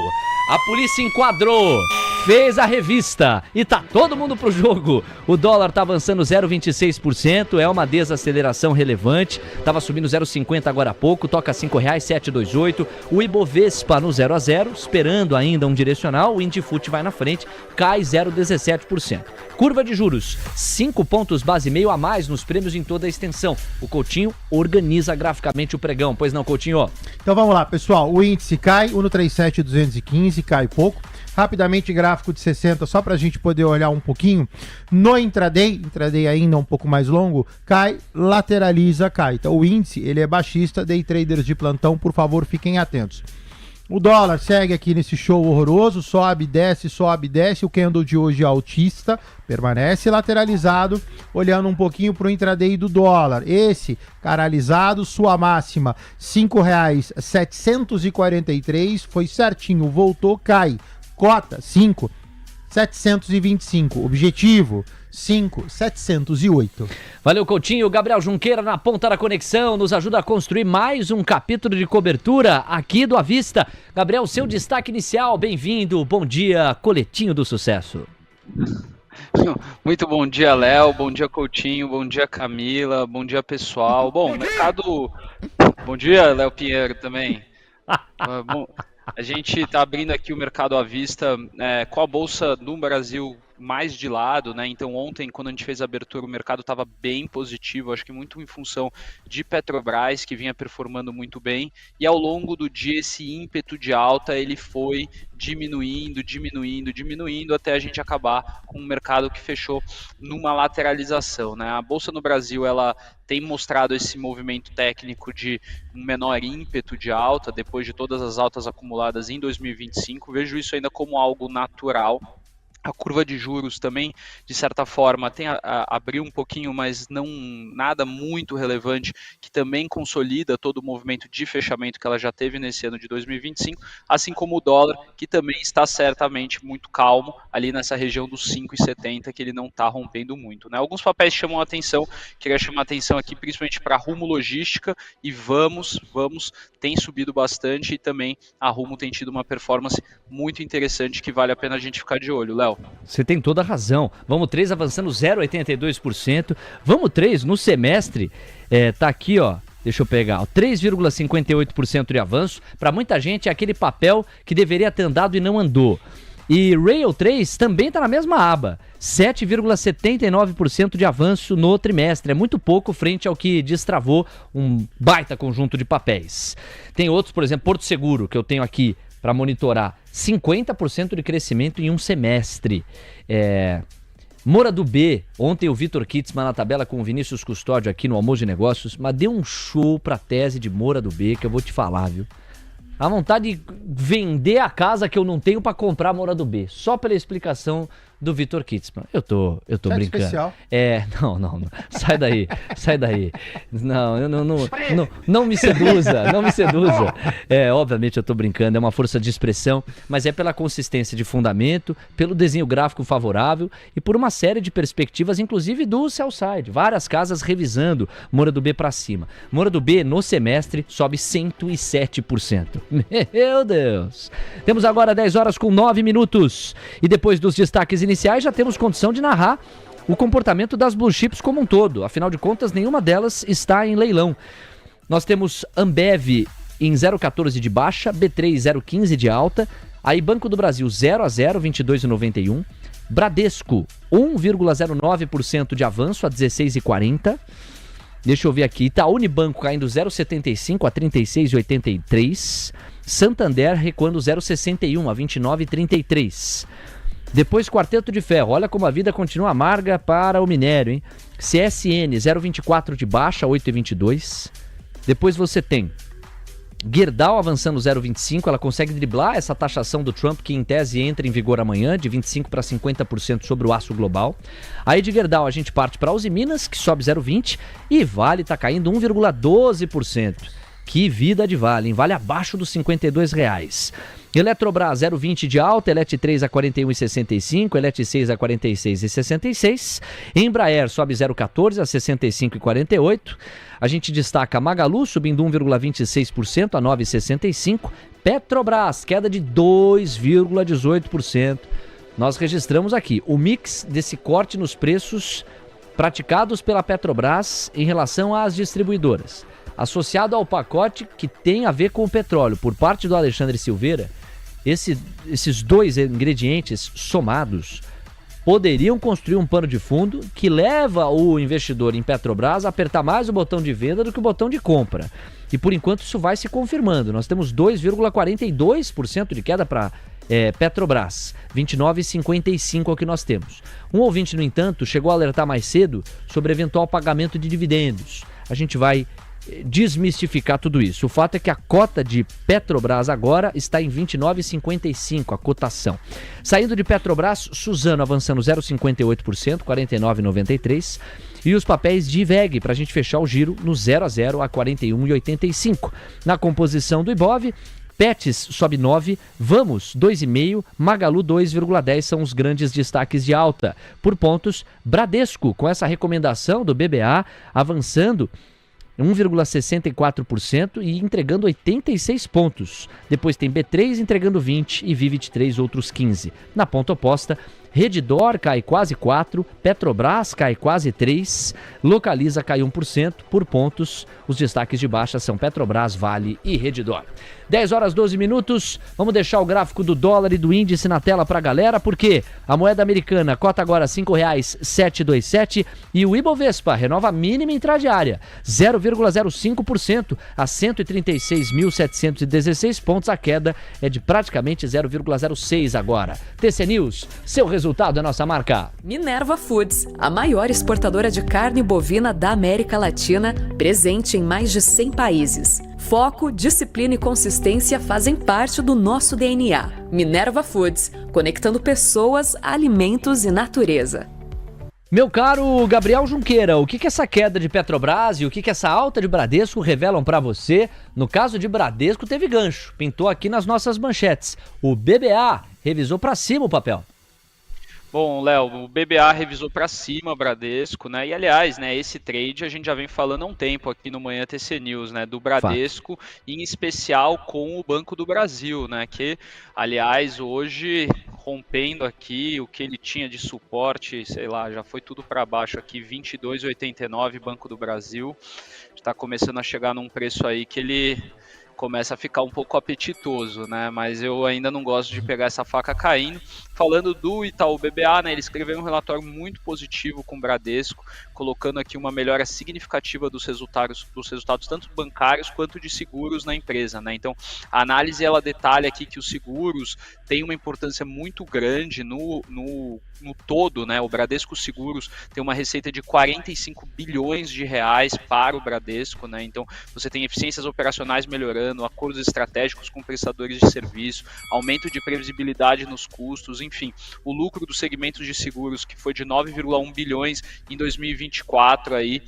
A polícia enquadrou fez a revista e tá todo mundo pro jogo. O dólar tá avançando 0,26%, é uma desaceleração relevante. Tava subindo 0,50 agora há pouco, toca R$ 5,728. O Ibovespa no 0 a 0, esperando ainda um direcional. O Indifut vai na frente, cai 0,17%. Curva de juros, 5 pontos base meio a mais nos prêmios em toda a extensão. O Coutinho organiza graficamente o pregão. Pois não, Coutinho? Então vamos lá, pessoal. O índice cai, 1,37,215, cai pouco. Rapidamente, gráfico de 60, só para a gente poder olhar um pouquinho. No intraday ainda um pouco mais longo, cai, lateraliza, cai. Então o índice, ele é baixista, day traders de plantão, por favor, fiquem atentos. O dólar segue aqui nesse show horroroso, sobe, desce, o candle de hoje é altista, permanece lateralizado, olhando um pouquinho para o intraday do dólar. Esse, caralizado, sua máxima, R$ 5,743, foi certinho, voltou, cai. Cota, 5,725. Objetivo, 5,708. Valeu, Coutinho. Gabriel Junqueira na ponta da conexão nos ajuda a construir mais um capítulo de cobertura aqui do À Vista. Gabriel, seu destaque inicial, bem-vindo. Bom dia, Coletinho do Sucesso. Muito bom dia, Léo. Bom dia, Coutinho. Bom dia, Camila. Bom dia, pessoal. Bom, mercado... Bom dia, Léo Pinheiro também. Bom... A gente está abrindo aqui o mercado à vista com a Bolsa no Brasil mais de lado, né? Então ontem, quando a gente fez a abertura, o mercado estava bem positivo, acho que muito em função de Petrobras, que vinha performando muito bem, e ao longo do dia esse ímpeto de alta, ele foi diminuindo, até a gente acabar com um mercado que fechou numa lateralização, né? A Bolsa no Brasil, ela tem mostrado esse movimento técnico de um menor ímpeto de alta, depois de todas as altas acumuladas em 2025, vejo isso ainda como algo natural. A curva de juros também, de certa forma, abriu um pouquinho, mas não nada muito relevante, que também consolida todo o movimento de fechamento que ela já teve nesse ano de 2025, assim como o dólar, que também está certamente muito calmo, ali nessa região dos 5,70, que ele não está rompendo muito, né? Alguns papéis chamam a atenção, queria chamar a atenção aqui principalmente para a Rumo Logística, e Vamos, tem subido bastante, e também a Rumo tem tido uma performance muito interessante, que vale a pena a gente ficar de olho, Léo. Você tem toda a razão. Vamos 3 avançando 0,82%. Vamos 3 no semestre. Tá aqui, ó. Deixa eu pegar. 3,58% de avanço. Para muita gente é aquele papel que deveria ter andado e não andou. E Rail 3 também está na mesma aba. 7,79% de avanço no trimestre. É muito pouco frente ao que destravou um baita conjunto de papéis. Tem outros, por exemplo, Porto Seguro, que eu tenho aqui para monitorar, 50% de crescimento em um semestre. Mora do B, ontem o Vitor Kitzman na tabela com o Vinícius Custódio aqui no Almoço de Negócios, mas deu um show pra tese de Mora do B, que eu vou te falar, viu? A vontade de vender a casa que eu não tenho para comprar Mora do B, só pela explicação do Vitor Kitzman. Eu tô brincando. Especial. Não. Sai daí. Não me seduza. Obviamente eu tô brincando, é uma força de expressão, mas é pela consistência de fundamento, pelo desenho gráfico favorável e por uma série de perspectivas, inclusive do sell-side. Várias casas revisando Mora do B para cima. Mora do B no semestre sobe 107%. Meu Deus. Temos agora 10 horas com 9 minutos. E depois dos destaques iniciais, já temos condição de narrar o comportamento das blue chips como um todo. Afinal de contas, nenhuma delas está em leilão. Nós temos Ambev em 0,14 de baixa, B3 0,15 de alta, aí Banco do Brasil 0 a 0, 22,91, Bradesco 1,09% de avanço a 16,40. Deixa eu ver aqui, Itaú Unibanco caindo 0,75 a 36,83, Santander recuando 0,61 a 29,33. Depois Quarteto de Ferro, olha como a vida continua amarga para o minério, hein? CSN 0,24 de baixa, 8,22. Depois você tem Gerdau avançando 0,25, ela consegue driblar essa taxação do Trump que em tese entra em vigor amanhã, de 25% para 50% sobre o aço global. Aí de Gerdau a gente parte para Uzi Minas, que sobe 0,20, e Vale está caindo 1,12%. Que vida de Vale, hein? Vale abaixo dos R$52. Eletrobras 0,20 de alta, Elet 3 a 41,65, Elet 6 a 46,66. Embraer sobe 0,14 a 65,48. A gente destaca Magalu subindo 1,26% a 9,65. Petrobras, queda de 2,18%. nós registramos aqui o mix desse corte nos preços praticados pela Petrobras em relação às distribuidoras, associado ao pacote que tem a ver com o petróleo, por parte do Alexandre Silveira. Esses dois ingredientes somados poderiam construir um pano de fundo que leva o investidor em Petrobras a apertar mais o botão de venda do que o botão de compra. E por enquanto isso vai se confirmando. Nós temos 2,42% de queda para Petrobras, 29,55 é o que nós temos. Um ouvinte, no entanto, chegou a alertar mais cedo sobre eventual pagamento de dividendos. A gente vai desmistificar tudo isso. O fato é que a cota de Petrobras agora está em 29,55, a cotação. Saindo de Petrobras, Suzano avançando 0,58%, 49,93. E os papéis de IVEG, para a gente fechar o giro no 0 a 41,85. Na composição do Ibov, Pets sobe 9, Vamos 2,5, Magalu 2,10 são os grandes destaques de alta. Por pontos, Bradesco, com essa recomendação do BBA, avançando 1,64% e entregando 86 pontos. Depois tem B3 entregando 20 e Vi23 outros 15. Na ponta oposta, Redditor cai quase 4%, Petrobras cai quase 3%, Localiza cai 1%. Por pontos, os destaques de baixa são Petrobras, Vale e Redditor. 10 horas 12 minutos, vamos deixar o gráfico do dólar e do índice na tela para a galera, porque a moeda americana cota agora R$ 5,727 e o Ibovespa renova a mínima intradiária, 0,05% a 136.716 pontos, a queda é de praticamente 0,06 agora. TC News, seu resultado é nossa marca. Minerva Foods, a maior exportadora de carne bovina da América Latina, presente em mais de 100 países. Foco, disciplina e consistência fazem parte do nosso DNA. Minerva Foods, conectando pessoas, alimentos e natureza. Meu caro Gabriel Junqueira, o que essa queda de Petrobras e o que essa alta de Bradesco revelam para você? No caso de Bradesco teve gancho, pintou aqui nas nossas manchetes. O BBA revisou para cima o papel. Bom, Léo, o BBA revisou para cima Bradesco, né? E aliás, né, esse trade a gente já vem falando há um tempo aqui no Manhã TC News, né, do Bradesco, em especial com o Banco do Brasil, né, que aliás hoje rompendo aqui o que ele tinha de suporte, sei lá, já foi tudo para baixo aqui, 22,89 Banco do Brasil, está começando a chegar num preço aí que ele começa a ficar um pouco apetitoso, né? Mas eu ainda não gosto de pegar essa faca caindo. Falando do Itaú BBA, né? Ele escreveu um relatório muito positivo com o Bradesco, colocando aqui uma melhora significativa dos resultados tanto bancários quanto de seguros na empresa, né? Então, a análise ela detalha aqui que os seguros têm uma importância muito grande no todo, né? O Bradesco Seguros tem uma receita de 45 bilhões de reais para o Bradesco, né? Então, você tem eficiências operacionais melhorando, acordos estratégicos com prestadores de serviço, aumento de previsibilidade nos custos, enfim, o lucro dos segmentos de seguros, que foi de 9,1 bilhões em 2024, aí,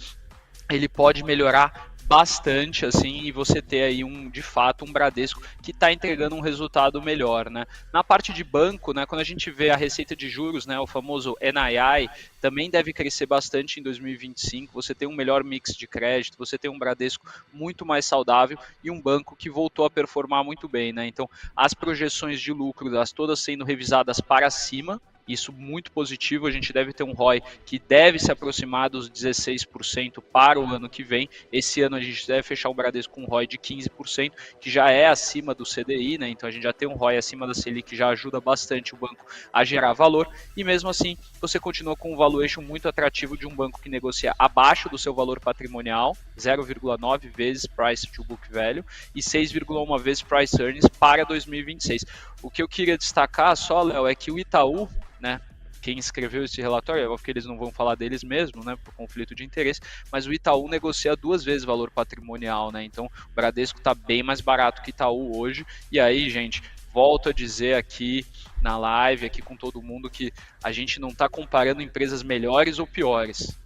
ele pode melhorar bastante, assim, e você ter aí de fato um Bradesco que está entregando um resultado melhor, né? Na parte de banco, né, quando a gente vê a receita de juros, né, o famoso NII, também deve crescer bastante em 2025, você tem um melhor mix de crédito, você tem um Bradesco muito mais saudável e um banco que voltou a performar muito bem, né? Então, as projeções de lucro, elas todas sendo revisadas para cima, isso muito positivo, a gente deve ter um ROI que deve se aproximar dos 16% para o ano que vem. Esse ano a gente deve fechar o Bradesco com um ROI de 15%, que já é acima do CDI, né? Então a gente já tem um ROI acima da Selic, que já ajuda bastante o banco a gerar valor, e mesmo assim você continua com um valuation muito atrativo de um banco que negocia abaixo do seu valor patrimonial, 0,9 vezes price to book value e 6,1 vezes price earnings para 2026. O que eu queria destacar só, Léo, é que o Itaú, né, quem escreveu esse relatório, é óbvio que eles não vão falar deles mesmo, né, por conflito de interesse, mas o Itaú negocia 2 vezes valor patrimonial, né, então o Bradesco está bem mais barato que Itaú hoje, e aí, gente, volto a dizer aqui na live, aqui com todo mundo, que a gente não está comparando empresas melhores ou piores.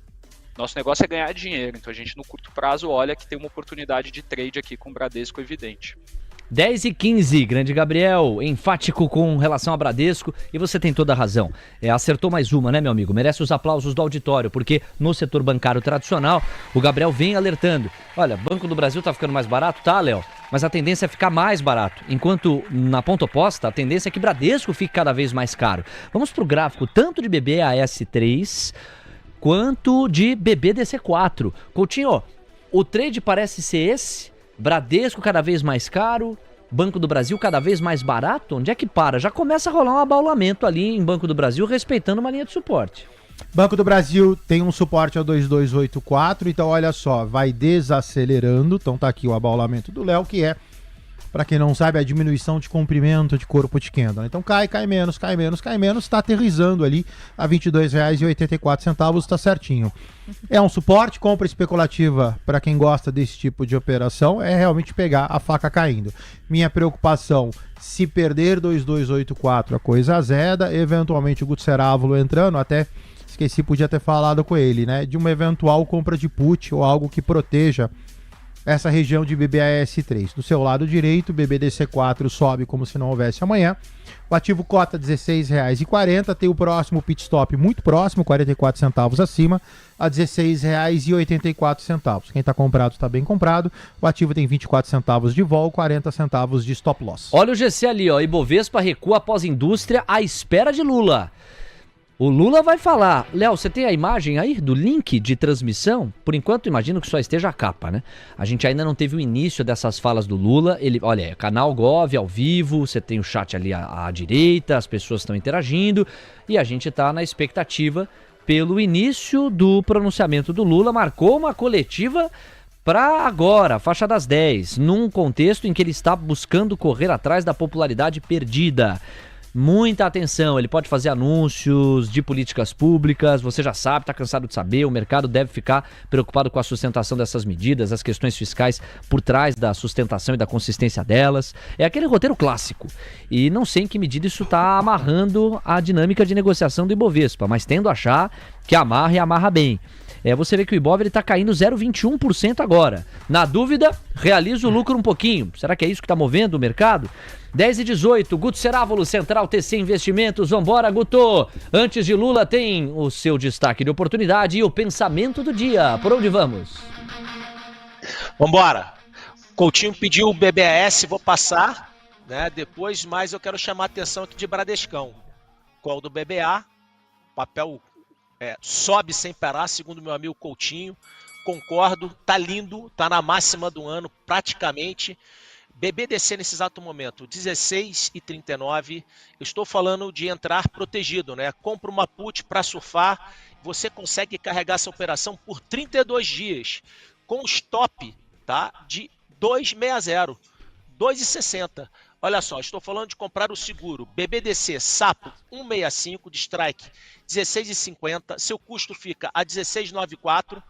Nosso negócio é ganhar dinheiro, então a gente no curto prazo olha que tem uma oportunidade de trade aqui com o Bradesco evidente. 10h15, grande Gabriel, enfático com relação a Bradesco, e você tem toda a razão. Acertou mais uma, né, meu amigo? Merece os aplausos do auditório, porque no setor bancário tradicional, o Gabriel vem alertando. Olha, Banco do Brasil tá ficando mais barato, tá, Léo? mas a tendência é ficar mais barato. Enquanto na ponta oposta, a tendência é que Bradesco fique cada vez mais caro. Vamos pro gráfico tanto de BBAS3 quanto de BBDC4. Coutinho, o trade parece ser esse? Bradesco cada vez mais caro, Banco do Brasil cada vez mais barato? Onde é que para? Já começa a rolar um abaulamento ali em Banco do Brasil, respeitando uma linha de suporte. Banco do Brasil tem um suporte a 2284, então olha só, vai desacelerando, então tá aqui o abaulamento do Léo, que é, para quem não sabe, a diminuição de comprimento de corpo de candle. Então cai menos, tá aterrissando ali a R$ 22,84, tá certinho. É um suporte, compra especulativa para quem gosta desse tipo de operação, é realmente pegar a faca caindo. Minha preocupação, se perder 2284 a coisa azeda, eventualmente o Gutserávulo entrando, até esqueci, podia ter falado com ele, né, de uma eventual compra de put ou algo que proteja essa região de BBAS3. Do seu lado direito, BBDC4 sobe como se não houvesse amanhã. O ativo cota R$ 16,40, tem o próximo pit stop muito próximo, 44 centavos acima, a R$ 16,84. Quem está comprado está bem comprado. O ativo tem 24 centavos de vol, 40 centavos de stop loss. Olha o GC ali, ó. Ibovespa recua após indústria à espera de Lula. O Lula vai falar. Léo, você tem a imagem aí do link de transmissão? Por enquanto, imagino que só esteja a capa, né? A gente ainda não teve o início dessas falas do Lula. Ele, olha, é canal Gov ao vivo, você tem o chat ali à direita, as pessoas estão interagindo e a gente está na expectativa pelo início do pronunciamento do Lula. Marcou uma coletiva para agora, faixa das 10, num contexto em que ele está buscando correr atrás da popularidade perdida. Muita atenção, ele pode fazer anúncios de políticas públicas, você já sabe, está cansado de saber, o mercado deve ficar preocupado com a sustentação dessas medidas, as questões fiscais por trás da sustentação e da consistência delas. É aquele roteiro clássico. E não sei em que medida isso está amarrando a dinâmica de negociação do Ibovespa, mas tendo a achar que amarra e amarra bem. Você vê que o Ibov está caindo 0,21% agora. Na dúvida, realiza o lucro um pouquinho. Será que é isso que está movendo o mercado? 10h18, Guto Cerávulo, Central TC Investimentos. Vambora, Guto! Antes de Lula tem o seu destaque de oportunidade e o pensamento do dia. Por onde vamos? Vambora! Coutinho pediu o BBAS, vou passar, né? Depois, mas eu quero chamar a atenção aqui de Bradescão. Qual do BBA? Papel sobe sem parar, segundo meu amigo Coutinho. Concordo, tá lindo, tá na máxima do ano praticamente. BBDC nesse exato momento, 16,39. Eu estou falando de entrar protegido, né? Compra uma put para surfar, você consegue carregar essa operação por 32 dias, com stop, tá? De 2,60, 2,60. Olha só, estou falando de comprar o seguro BBDC Sapo 165 de strike 16,50. Seu custo fica a 16,94.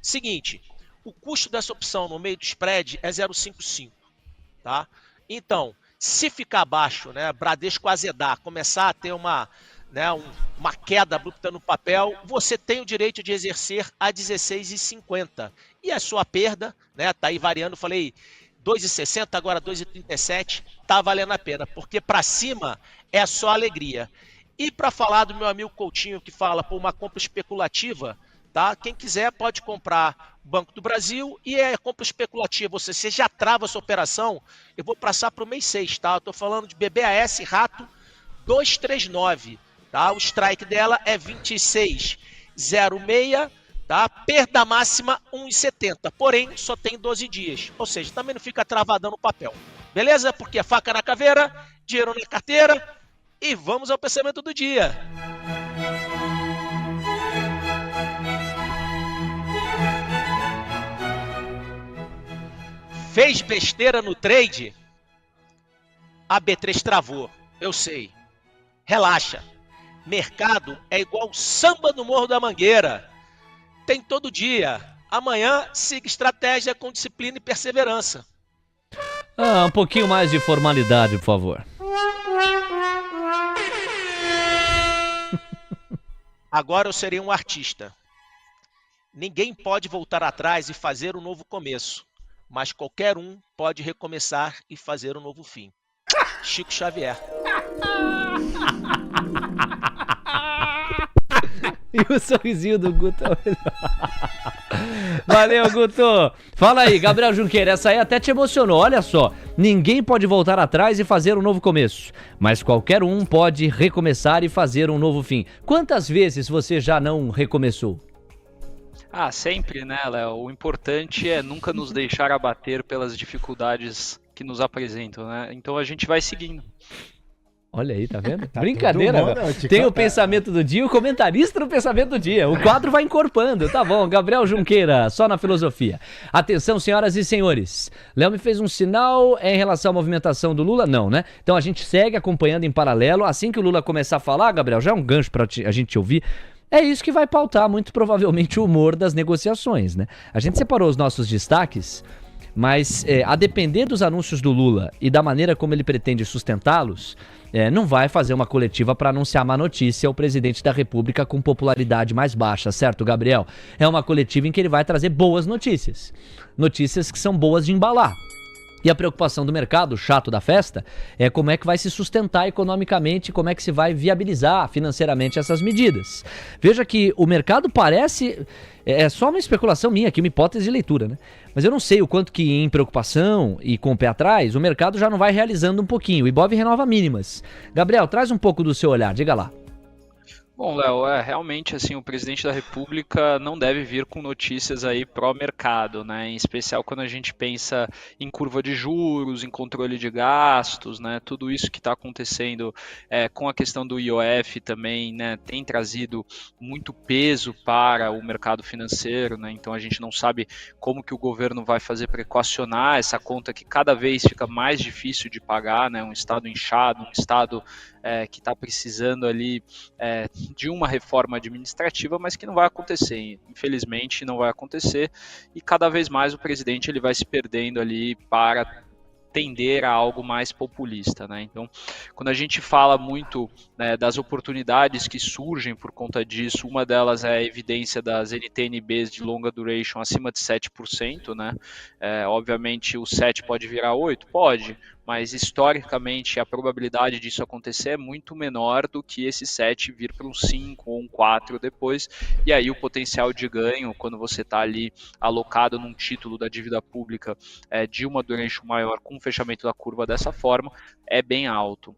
Seguinte, o custo dessa opção no meio do spread é 0,55, tá? Então, se ficar abaixo, né, Bradesco azedar, começar a ter uma queda abrupta no papel, você tem o direito de exercer a 16,50. E a sua perda, né, tá aí variando, falei 2,60, agora 2,37, tá valendo a pena, porque para cima é só alegria. E para falar do meu amigo Coutinho, que fala por uma compra especulativa, tá? Quem quiser pode comprar Banco do Brasil e compra especulativa. Você já trava a sua operação, eu vou passar para o mês 6, tá? Eu tô falando de BBAS Rato 239, tá? O strike dela é 26,06, tá? Perda máxima 1,70, porém só tem 12 dias, ou seja, também não fica travadão no papel, beleza? Porque é faca na caveira, dinheiro na carteira e vamos ao pensamento do dia. Fez besteira no trade? A B3 travou, eu sei. Relaxa, mercado é igual samba no Morro da Mangueira. Tem todo dia. Amanhã, siga estratégia com disciplina e perseverança. Um pouquinho mais de formalidade, por favor. Agora eu serei um artista. Ninguém pode voltar atrás e fazer um novo começo, mas qualquer um pode recomeçar e fazer um novo fim. Chico Xavier. E o sorrisinho do Guto. Valeu, Guto. Fala aí, Gabriel Junqueira, essa aí até te emocionou. Olha só, ninguém pode voltar atrás e fazer um novo começo, mas qualquer um pode recomeçar e fazer um novo fim. Quantas vezes você já não recomeçou? Ah, sempre, né, Léo? O importante é nunca nos deixar abater pelas dificuldades que nos apresentam, né? Então a gente vai seguindo. Olha aí, tá vendo? Brincadeira, velho. Tem o pensamento do dia, o comentarista no pensamento do dia. O quadro vai encorpando, tá bom. Gabriel Junqueira, só na filosofia. Atenção, senhoras e senhores. Léo me fez um sinal em relação à movimentação do Lula? Não, né? Então a gente segue acompanhando em paralelo. Assim que o Lula começar a falar, Gabriel, já é um gancho pra a gente ouvir. É isso que vai pautar, muito provavelmente, o humor das negociações, né? A gente separou os nossos destaques, mas a depender dos anúncios do Lula e da maneira como ele pretende sustentá-los, não vai fazer uma coletiva para anunciar má notícia ao presidente da República com popularidade mais baixa, certo, Gabriel? É uma coletiva em que ele vai trazer boas notícias. Notícias que são boas de embalar. E a preocupação do mercado, o chato da festa, é como é que vai se sustentar economicamente, como é que se vai viabilizar financeiramente essas medidas. Veja que o mercado parece... É só uma especulação minha aqui, uma hipótese de leitura, né? Mas eu não sei o quanto que em preocupação e com o pé atrás, o mercado já não vai realizando um pouquinho. O Ibov renova mínimas. Gabriel, traz um pouco do seu olhar, diga lá. Bom, Léo, realmente assim, o presidente da República não deve vir com notícias aí pró-mercado, né? Em especial quando a gente pensa em curva de juros, em controle de gastos, né? Tudo isso que está acontecendo com a questão do IOF também, né? Tem trazido muito peso para o mercado financeiro, né? Então a gente não sabe como que o governo vai fazer para equacionar essa conta que cada vez fica mais difícil de pagar, né? Um estado inchado, um estado que está precisando ali de uma reforma administrativa, mas que não vai acontecer, infelizmente não vai acontecer, e cada vez mais o presidente ele vai se perdendo ali para tender a algo mais populista, né? Então, quando a gente fala muito das oportunidades que surgem por conta disso, uma delas é a evidência das NTNBs de longa duration acima de 7%, né? Obviamente o 7 pode virar 8? Pode, mas historicamente a probabilidade disso acontecer é muito menor do que esse 7 vir para um 5 ou um 4 depois, e aí o potencial de ganho, quando você está ali alocado num título da dívida pública de uma duration maior com o fechamento da curva dessa forma, é bem alto.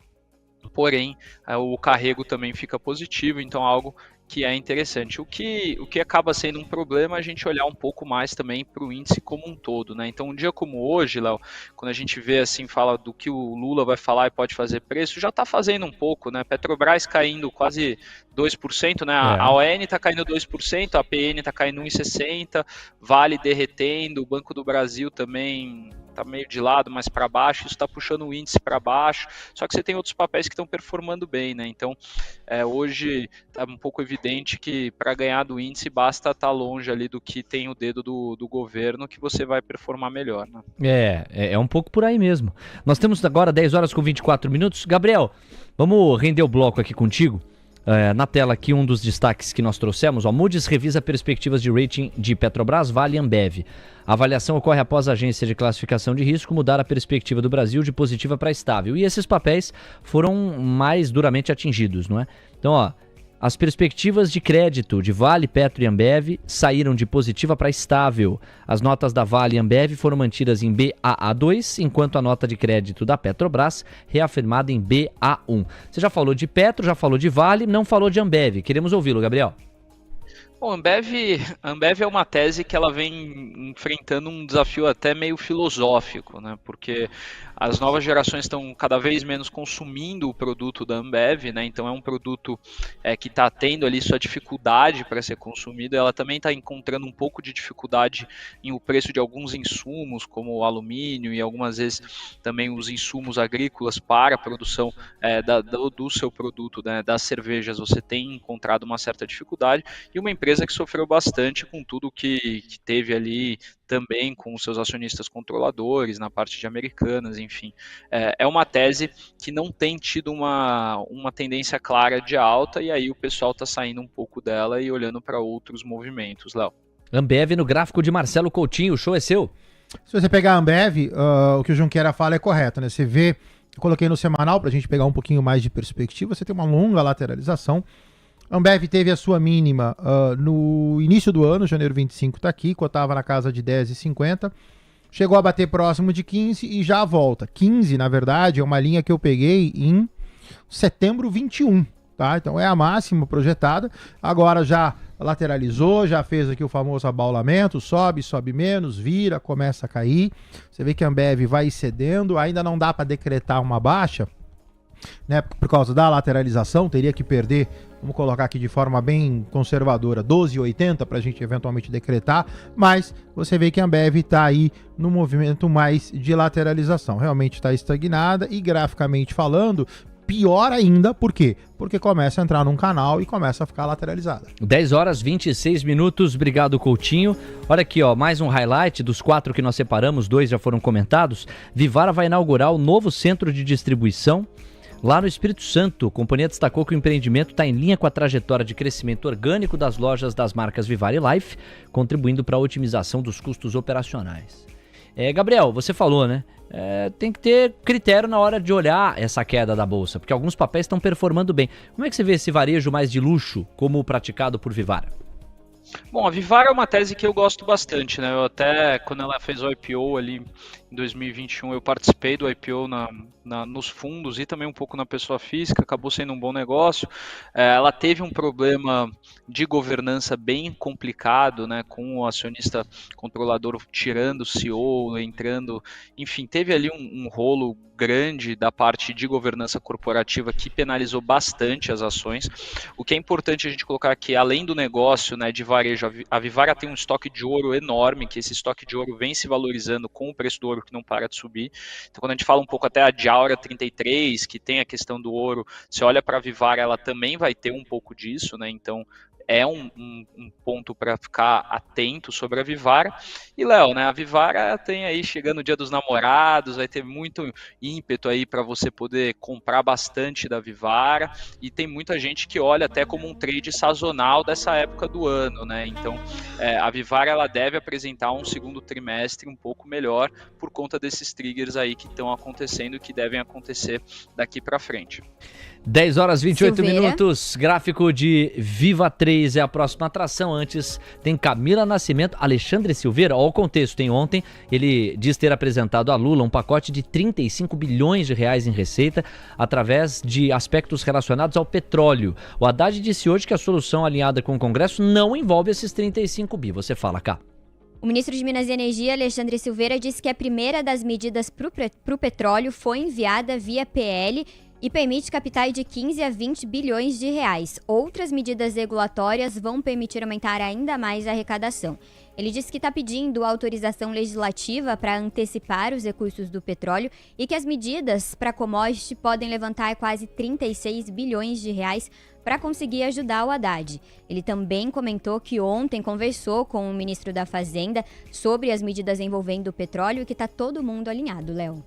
Porém, o carrego também fica positivo, então algo que é interessante. O que acaba sendo um problema é a gente olhar um pouco mais também para o índice como um todo, né? Então, um dia como hoje, Léo, quando a gente vê assim, fala do que o Lula vai falar e pode fazer preço, já está fazendo um pouco, né? Petrobras caindo quase 2%, né? A ON está caindo 2%, a PN está caindo 1,60%, Vale derretendo, o Banco do Brasil também está meio de lado, mas para baixo, isso está puxando o índice para baixo, só que você tem outros papéis que estão performando bem, né? Então, hoje está um pouco evidente que para ganhar do índice basta estar longe ali do que tem o dedo do governo que você vai performar melhor, né? É um pouco por aí mesmo. Nós temos agora 10 horas com 24 minutos. Gabriel, vamos render o bloco aqui contigo. Na tela aqui um dos destaques que nós trouxemos, Moody's revisa perspectivas de rating de Petrobras, Vale e Ambev. A avaliação ocorre após a agência de classificação de risco mudar a perspectiva do Brasil de positiva para estável. E esses papéis foram mais duramente atingidos, não é? Então, as perspectivas de crédito de Vale, Petro e Ambev saíram de positiva para estável. As notas da Vale e Ambev foram mantidas em Baa2, enquanto a nota de crédito da Petrobras reafirmada em Ba1. Você já falou de Petro, já falou de Vale, não falou de Ambev. Queremos ouvi-lo, Gabriel. Bom, Ambev é uma tese que ela vem enfrentando um desafio até meio filosófico, né? Porque as novas gerações estão cada vez menos consumindo o produto da Ambev, né? Então é um produto que está tendo ali sua dificuldade para ser consumido. Ela também está encontrando um pouco de dificuldade em o preço de alguns insumos, como o alumínio e algumas vezes também os insumos agrícolas para a produção do seu produto, né? Das cervejas. Você tem encontrado uma certa dificuldade e uma empresa que sofreu bastante com tudo que teve ali também com os seus acionistas controladores na parte de Americanas, enfim. É uma tese que não tem tido uma tendência clara de alta e aí o pessoal está saindo um pouco dela e olhando para outros movimentos, Léo. Ambev no gráfico de Marcelo Coutinho, o show é seu. Se você pegar a Ambev, o que o Junqueira fala é correto, né? Você vê, eu coloquei no semanal para a gente pegar um pouquinho mais de perspectiva, você tem uma longa lateralização. A Ambev teve a sua mínima no início do ano, janeiro 25 está aqui, cotava na casa de 10,50. Chegou a bater próximo de 15 e já volta. 15, na verdade, é uma linha que eu peguei em setembro 21, tá? Então é a máxima projetada. Agora já lateralizou, já fez aqui o famoso abaulamento, sobe menos, vira, começa a cair. Você vê que a Ambev vai cedendo, ainda não dá para decretar uma baixa, né, por causa da lateralização, teria que perder, vamos colocar aqui de forma bem conservadora, 12,80 para a gente eventualmente decretar, mas você vê que a Ambev está aí no movimento mais de lateralização, realmente está estagnada e graficamente falando, pior ainda, por quê? Porque começa a entrar num canal e começa a ficar lateralizada. 10 horas 26 minutos, obrigado Coutinho. Olha aqui, ó, mais um highlight dos 4 que nós separamos, 2 já foram comentados. Vivara vai inaugurar o novo centro de distribuição lá no Espírito Santo. A companhia destacou que o empreendimento está em linha com a trajetória de crescimento orgânico das lojas das marcas Vivara e Life, contribuindo para a otimização dos custos operacionais. Gabriel, você falou, né? Tem que ter critério na hora de olhar essa queda da bolsa, porque alguns papéis estão performando bem. Como é que você vê esse varejo mais de luxo como praticado por Vivara? Bom, a Vivara é uma tese que eu gosto bastante, né? Eu até, quando ela fez o IPO ali em 2021, eu participei do IPO nos fundos e também um pouco na pessoa física, acabou sendo um bom negócio. Ela teve um problema de governança bem complicado, né? Com o acionista controlador tirando o CEO, entrando... Enfim, teve ali um rolo grande da parte de governança corporativa que penalizou bastante as ações. O que é importante a gente colocar aqui, além do negócio, né, de varejo, a Vivara tem um estoque de ouro enorme, que esse estoque de ouro vem se valorizando com o preço do ouro que não para de subir. Então, quando a gente fala um pouco até de Aura 33, que tem a questão do ouro, você olha para a Vivara, ela também vai ter um pouco disso, né? Então, é um ponto para ficar atento sobre a Vivara. E, Léo, né, a Vivara tem aí, chegando o Dia dos Namorados, vai ter muito ímpeto aí para você poder comprar bastante da Vivara, e tem muita gente que olha até como um trade sazonal dessa época do ano, né? Então, a Vivara ela deve apresentar um segundo trimestre um pouco melhor por conta desses triggers aí que estão acontecendo e que devem acontecer daqui para frente. 10 horas 28 Silveira. minutos, gráfico de Viva 3 é a próxima atração. Antes tem Camila Nascimento, Alexandre Silveira. Olha o contexto, tem ontem, ele diz ter apresentado a Lula um pacote de 35 bilhões de reais em receita através de aspectos relacionados ao petróleo. O Haddad disse hoje que a solução alinhada com o Congresso não envolve esses 35 bi. Você fala, cá. O ministro de Minas e Energia, Alexandre Silveira, disse que a primeira das medidas para o petróleo foi enviada via PL e permite capitais de 15 a 20 bilhões de reais. Outras medidas regulatórias vão permitir aumentar ainda mais a arrecadação. Ele disse que está pedindo autorização legislativa para antecipar os recursos do petróleo e que as medidas para commodity podem levantar quase 36 bilhões de reais para conseguir ajudar o Haddad. Ele também comentou que ontem conversou com o ministro da Fazenda sobre as medidas envolvendo o petróleo e que está todo mundo alinhado, Léo.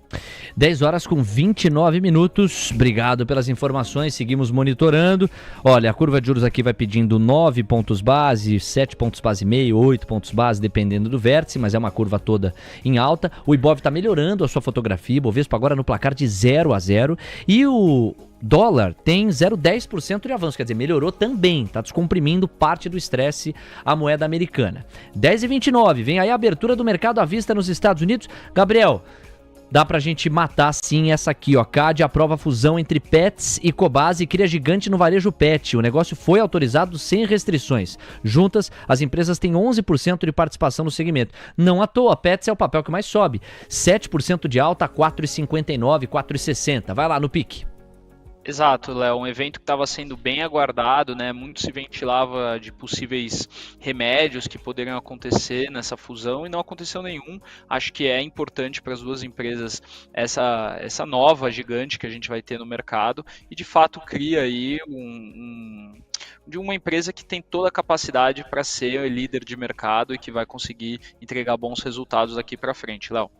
10 horas com 29 minutos. Obrigado pelas informações, seguimos monitorando. Olha, a curva de juros aqui vai pedindo 9 pontos base, 7 pontos base e meio, 8 pontos base, dependendo do vértice, mas é uma curva toda em alta. O Ibov está melhorando a sua fotografia, Bovespa agora no placar de 0-0 e o dólar tem 0,10% de avanço, quer dizer, melhorou também, está descomprimindo parte do estresse a moeda americana. 10h29, vem aí a abertura do mercado à vista nos Estados Unidos. Gabriel, dá pra gente matar sim essa aqui, ó. CAD aprova a fusão entre Pets e Cobasi e cria gigante no varejo pet. O negócio foi autorizado sem restrições. Juntas, as empresas têm 11% de participação no segmento. Não à toa, Pets é o papel que mais sobe. 7% de alta, 4,59, 4,60. Vai lá no pique. Exato, Léo, um evento que estava sendo bem aguardado, né? Muito se ventilava de possíveis remédios que poderiam acontecer nessa fusão e não aconteceu nenhum. Acho que é importante para as duas empresas essa nova gigante que a gente vai ter no mercado e de fato cria aí de uma empresa que tem toda a capacidade para ser líder de mercado e que vai conseguir entregar bons resultados daqui para frente, Léo.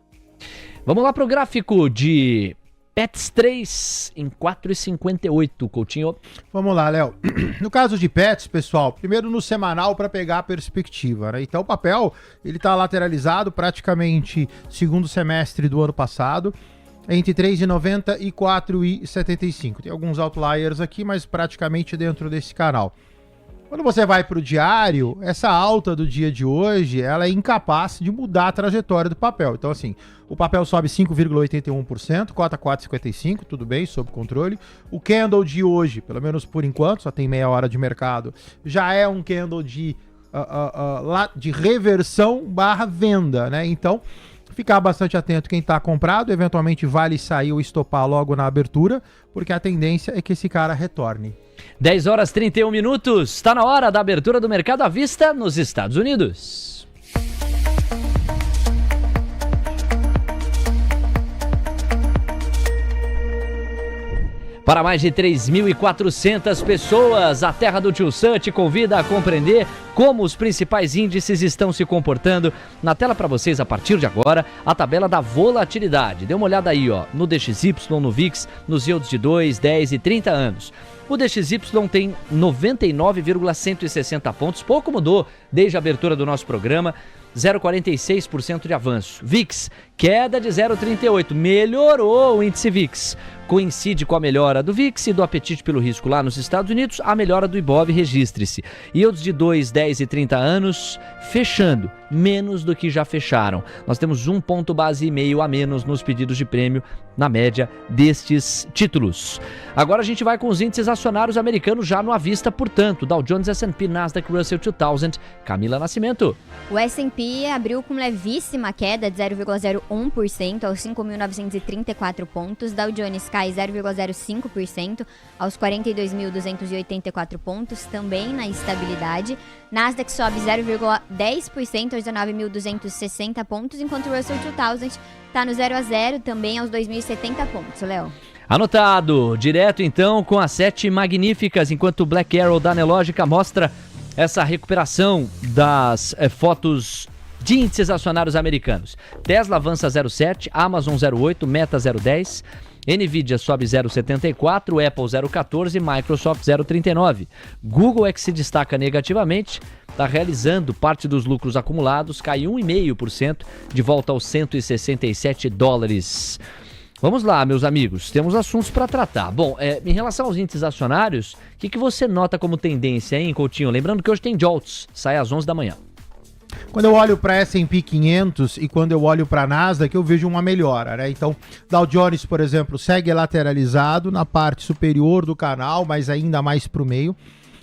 Vamos lá para o gráfico de Pets 3 em 4,58, Coutinho. Vamos lá, Léo. No caso de Pets, pessoal, primeiro no semanal para pegar a perspectiva, né? Então o papel, ele tá lateralizado praticamente segundo semestre do ano passado, entre 3,90 e 4,75. Tem alguns outliers aqui, mas praticamente dentro desse canal. Quando você vai para o diário, essa alta do dia de hoje, ela é incapaz de mudar a trajetória do papel. Então, assim, o papel sobe 5,81%, cota 4,55, tudo bem, sob controle. O candle de hoje, pelo menos por enquanto, só tem meia hora de mercado, já é um candle de reversão / venda, né? Então, ficar bastante atento quem está comprado, eventualmente vale sair ou estopar logo na abertura, porque a tendência é que esse cara retorne. 10 horas 31 minutos, está na hora da abertura do mercado à vista nos Estados Unidos. Para mais de 3.400 pessoas, a Terra do Tio Sam te convida a compreender como os principais índices estão se comportando. Na tela para vocês, a partir de agora, a tabela da volatilidade. Dê uma olhada aí, ó, no DXY, no VIX, nos yields de 2, 10 e 30 anos. O DXY tem 99,160 pontos, pouco mudou desde a abertura do nosso programa, 0,46% de avanço. VIX, queda de 0,38%, melhorou o índice VIX. Coincide com a melhora do VIX e do apetite pelo risco lá nos Estados Unidos, a melhora do Ibov, registre-se. Yields de 2, 10 e 30 anos, fechando, menos do que já fecharam. Nós temos 1 ponto base e meio a menos nos pedidos de prêmio, na média destes títulos. Agora a gente vai com os índices acionários americanos já no à vista, portanto, Dow Jones, S&P, Nasdaq, Russell 2000, Camila Nascimento. O S&P abriu com levíssima queda de 0,01% aos 5.934 pontos, Dow Jones cai 0,05% aos 42.284 pontos, também na estabilidade. Nasdaq sobe 0,10% aos 19.260 pontos, enquanto o Russell 2000 está no 0 a 0, também aos 2.070 pontos, Léo. Anotado, direto então com as 7 magníficas, enquanto o Black Arrow da Nelogica mostra essa recuperação das fotos de índices acionários americanos. Tesla avança 0,7, Amazon 0,8, Meta 0,10, Nvidia sobe 0,74, Apple 0,14, Microsoft 0,39. Google é que se destaca negativamente, está realizando parte dos lucros acumulados, cai 1,5%, de volta aos 167 dólares. Vamos lá, meus amigos, temos assuntos para tratar. Bom, em relação aos índices acionários, o que você nota como tendência, hein, Coutinho? Lembrando que hoje tem JOLTS, sai às 11 da manhã. Quando eu olho para S&P 500 e quando eu olho para a Nasdaq, eu vejo uma melhora, né? Então, Dow Jones, por exemplo, segue lateralizado na parte superior do canal, mas ainda mais para o meio.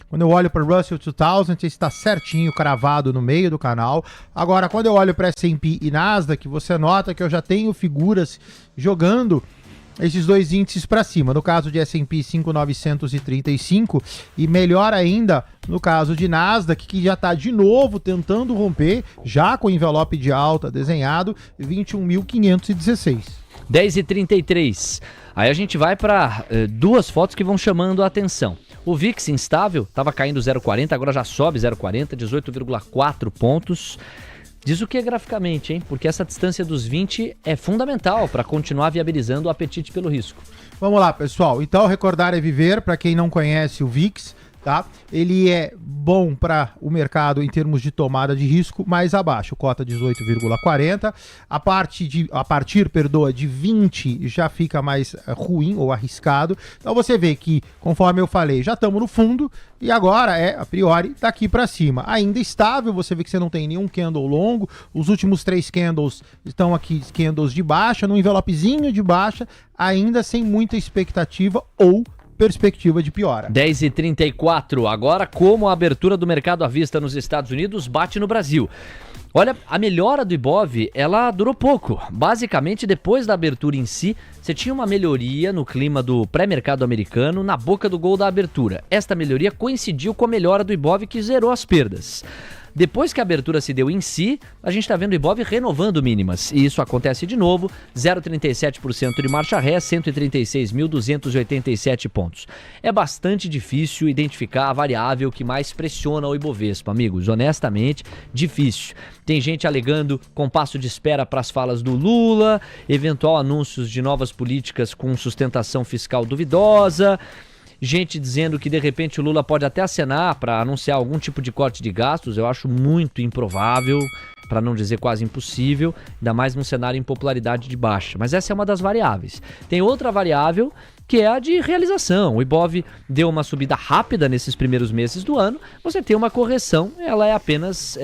Quando eu olho para o Russell 2000, está certinho, cravado no meio do canal. Agora, quando eu olho para S&P e Nasdaq, você nota que eu já tenho figuras jogando esses dois índices para cima. No caso de S&P 5.935 e melhor ainda no caso de Nasdaq, que já está de novo tentando romper, já com envelope de alta desenhado, 21.516. 10h33. Aí a gente vai para duas fotos que vão chamando a atenção. O VIX instável, estava caindo 0,40, agora já sobe 0,40, 18,4 pontos. Diz o que graficamente, hein? Porque essa distância dos 20 é fundamental para continuar viabilizando o apetite pelo risco. Vamos lá, pessoal. Então, recordar é viver, para quem não conhece o VIX, tá? Ele é bom para o mercado em termos de tomada de risco, mais abaixo, cota 18,40. A partir de 20 já fica mais ruim ou arriscado. Então você vê que, conforme eu falei, já estamos no fundo e agora a priori, daqui para cima. Ainda estável, você vê que você não tem nenhum candle longo. Os últimos 3 candles estão aqui, candles de baixa, no envelopezinho de baixa, ainda sem muita expectativa ou perspectiva de piora. 10h34, agora como a abertura do mercado à vista nos Estados Unidos bate no Brasil. Olha, a melhora do Ibov, ela durou pouco. Basicamente, depois da abertura em si, você tinha uma melhoria no clima do pré-mercado americano na boca do gol da abertura. Esta melhoria coincidiu com a melhora do Ibov, que zerou as perdas. Depois que a abertura se deu em si, a gente está vendo o Ibov renovando mínimas. E isso acontece de novo, 0,37% de marcha ré, 136.287 pontos. É bastante difícil identificar a variável que mais pressiona o Ibovespa, amigos. Honestamente, difícil. Tem gente alegando compasso de espera para as falas do Lula, eventual anúncios de novas políticas com sustentação fiscal duvidosa, gente dizendo que de repente o Lula pode até acenar para anunciar algum tipo de corte de gastos. Eu acho muito improvável. para não dizer quase impossível, ainda mais num cenário em popularidade de baixa. Mas essa é uma das variáveis. Tem outra variável que é a de realização. O Ibov deu uma subida rápida nesses primeiros meses do ano, você tem uma correção, ela é apenas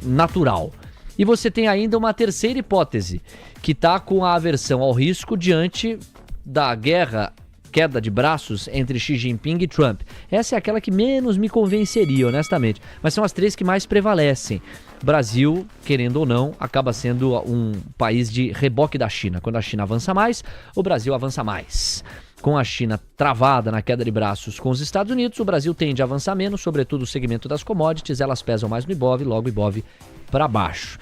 natural. E você tem ainda uma terceira hipótese, que está com a aversão ao risco diante da queda de braços entre Xi Jinping e Trump. Essa é aquela que menos me convenceria, honestamente. Mas são as três que mais prevalecem. Brasil, querendo ou não, acaba sendo um país de reboque da China. Quando a China avança mais, o Brasil avança mais. Com a China travada na queda de braços com os Estados Unidos, o Brasil tende a avançar menos, sobretudo o segmento das commodities, elas pesam mais no Ibov, logo o Ibov para baixo.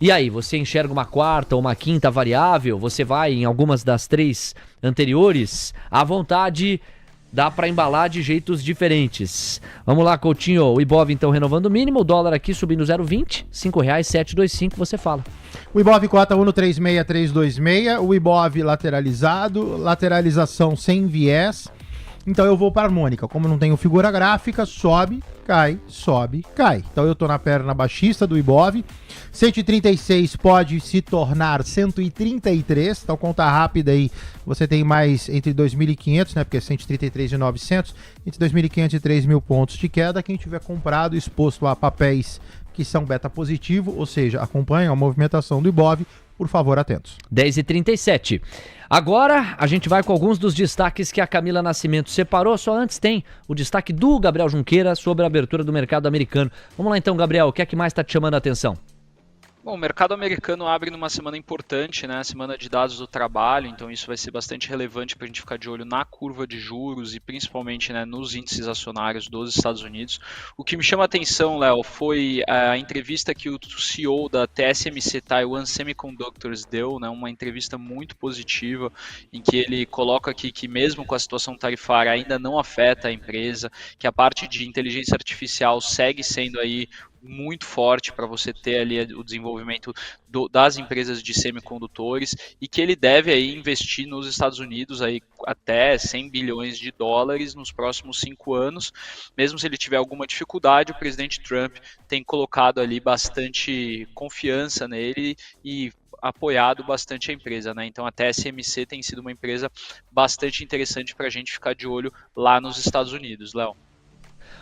E aí, você enxerga uma quarta ou uma quinta variável? Você vai em algumas das três anteriores? À vontade, dá para embalar de jeitos diferentes. Vamos lá, Coutinho. O Ibov então renovando o mínimo, o dólar aqui subindo 0,20, R$ 5,725, você fala. O Ibov cota 1,36326, o Ibov lateralizado, lateralização sem viés. Então eu vou para a harmônica. Como não tenho figura gráfica, sobe, cai. Então eu tô na perna baixista do Ibov. 136 pode se tornar 133. Então conta rápida aí, você tem mais entre 2.500, né? Porque é 133.900, entre 2.500 e 3.000 pontos de queda. Quem tiver comprado, exposto a papéis que são beta positivo, ou seja, acompanham a movimentação do Ibov, por favor, atentos. 10h37. Agora a gente vai com alguns dos destaques que a Camila Nascimento separou. Só antes tem o destaque do Gabriel Junqueira sobre a abertura do mercado americano. Vamos lá então, Gabriel, o que é que mais está te chamando a atenção? Bom, o mercado americano abre numa semana importante, né? Semana de dados do trabalho, então isso vai ser bastante relevante para a gente ficar de olho na curva de juros e principalmente, né, nos índices acionários dos Estados Unidos. O que me chama a atenção, Léo, foi a entrevista que o CEO da TSMC, Taiwan Semiconductors, deu, né? Uma entrevista muito positiva, em que ele coloca aqui que mesmo com a situação tarifária ainda não afeta a empresa, que a parte de inteligência artificial segue sendo aí muito forte para você ter ali o desenvolvimento das empresas de semicondutores e que ele deve aí investir nos Estados Unidos aí até 100 bilhões de dólares nos próximos 5 anos. Mesmo se ele tiver alguma dificuldade, o presidente Trump tem colocado ali bastante confiança nele e apoiado bastante a empresa, né? Então a TSMC tem sido uma empresa bastante interessante para a gente ficar de olho lá nos Estados Unidos, Léo.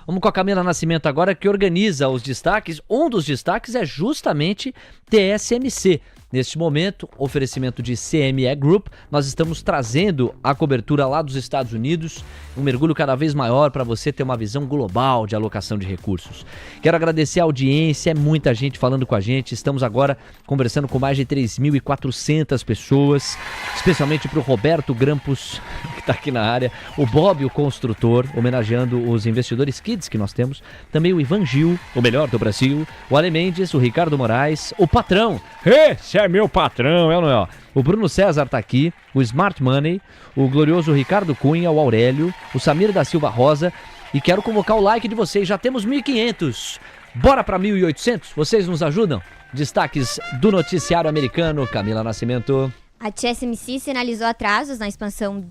Vamos com a Camila Nascimento agora, que organiza os destaques. Um dos destaques é justamente TSMC. Neste momento, oferecimento de CME Group, nós estamos trazendo a cobertura lá dos Estados Unidos, um mergulho cada vez maior para você ter uma visão global de alocação de recursos. Quero agradecer a audiência, é muita gente falando com a gente, estamos agora conversando com mais de 3.400 pessoas, especialmente para o Roberto Grampus, que está aqui na área, o Bob, o construtor, homenageando os investidores kids que nós temos, também o Ivan Gil, o melhor do Brasil, o Ale Mendes, o Ricardo Moraes, o patrão, esse é meu patrão, é ou não é? O Bruno César tá aqui, o Smart Money, o glorioso Ricardo Cunha, o Aurélio, o Samir da Silva Rosa, e quero convocar o like de vocês, já temos 1.500, bora para 1.800, vocês nos ajudam? Destaques do noticiário americano, Camila Nascimento. A TSMC sinalizou atrasos na expansão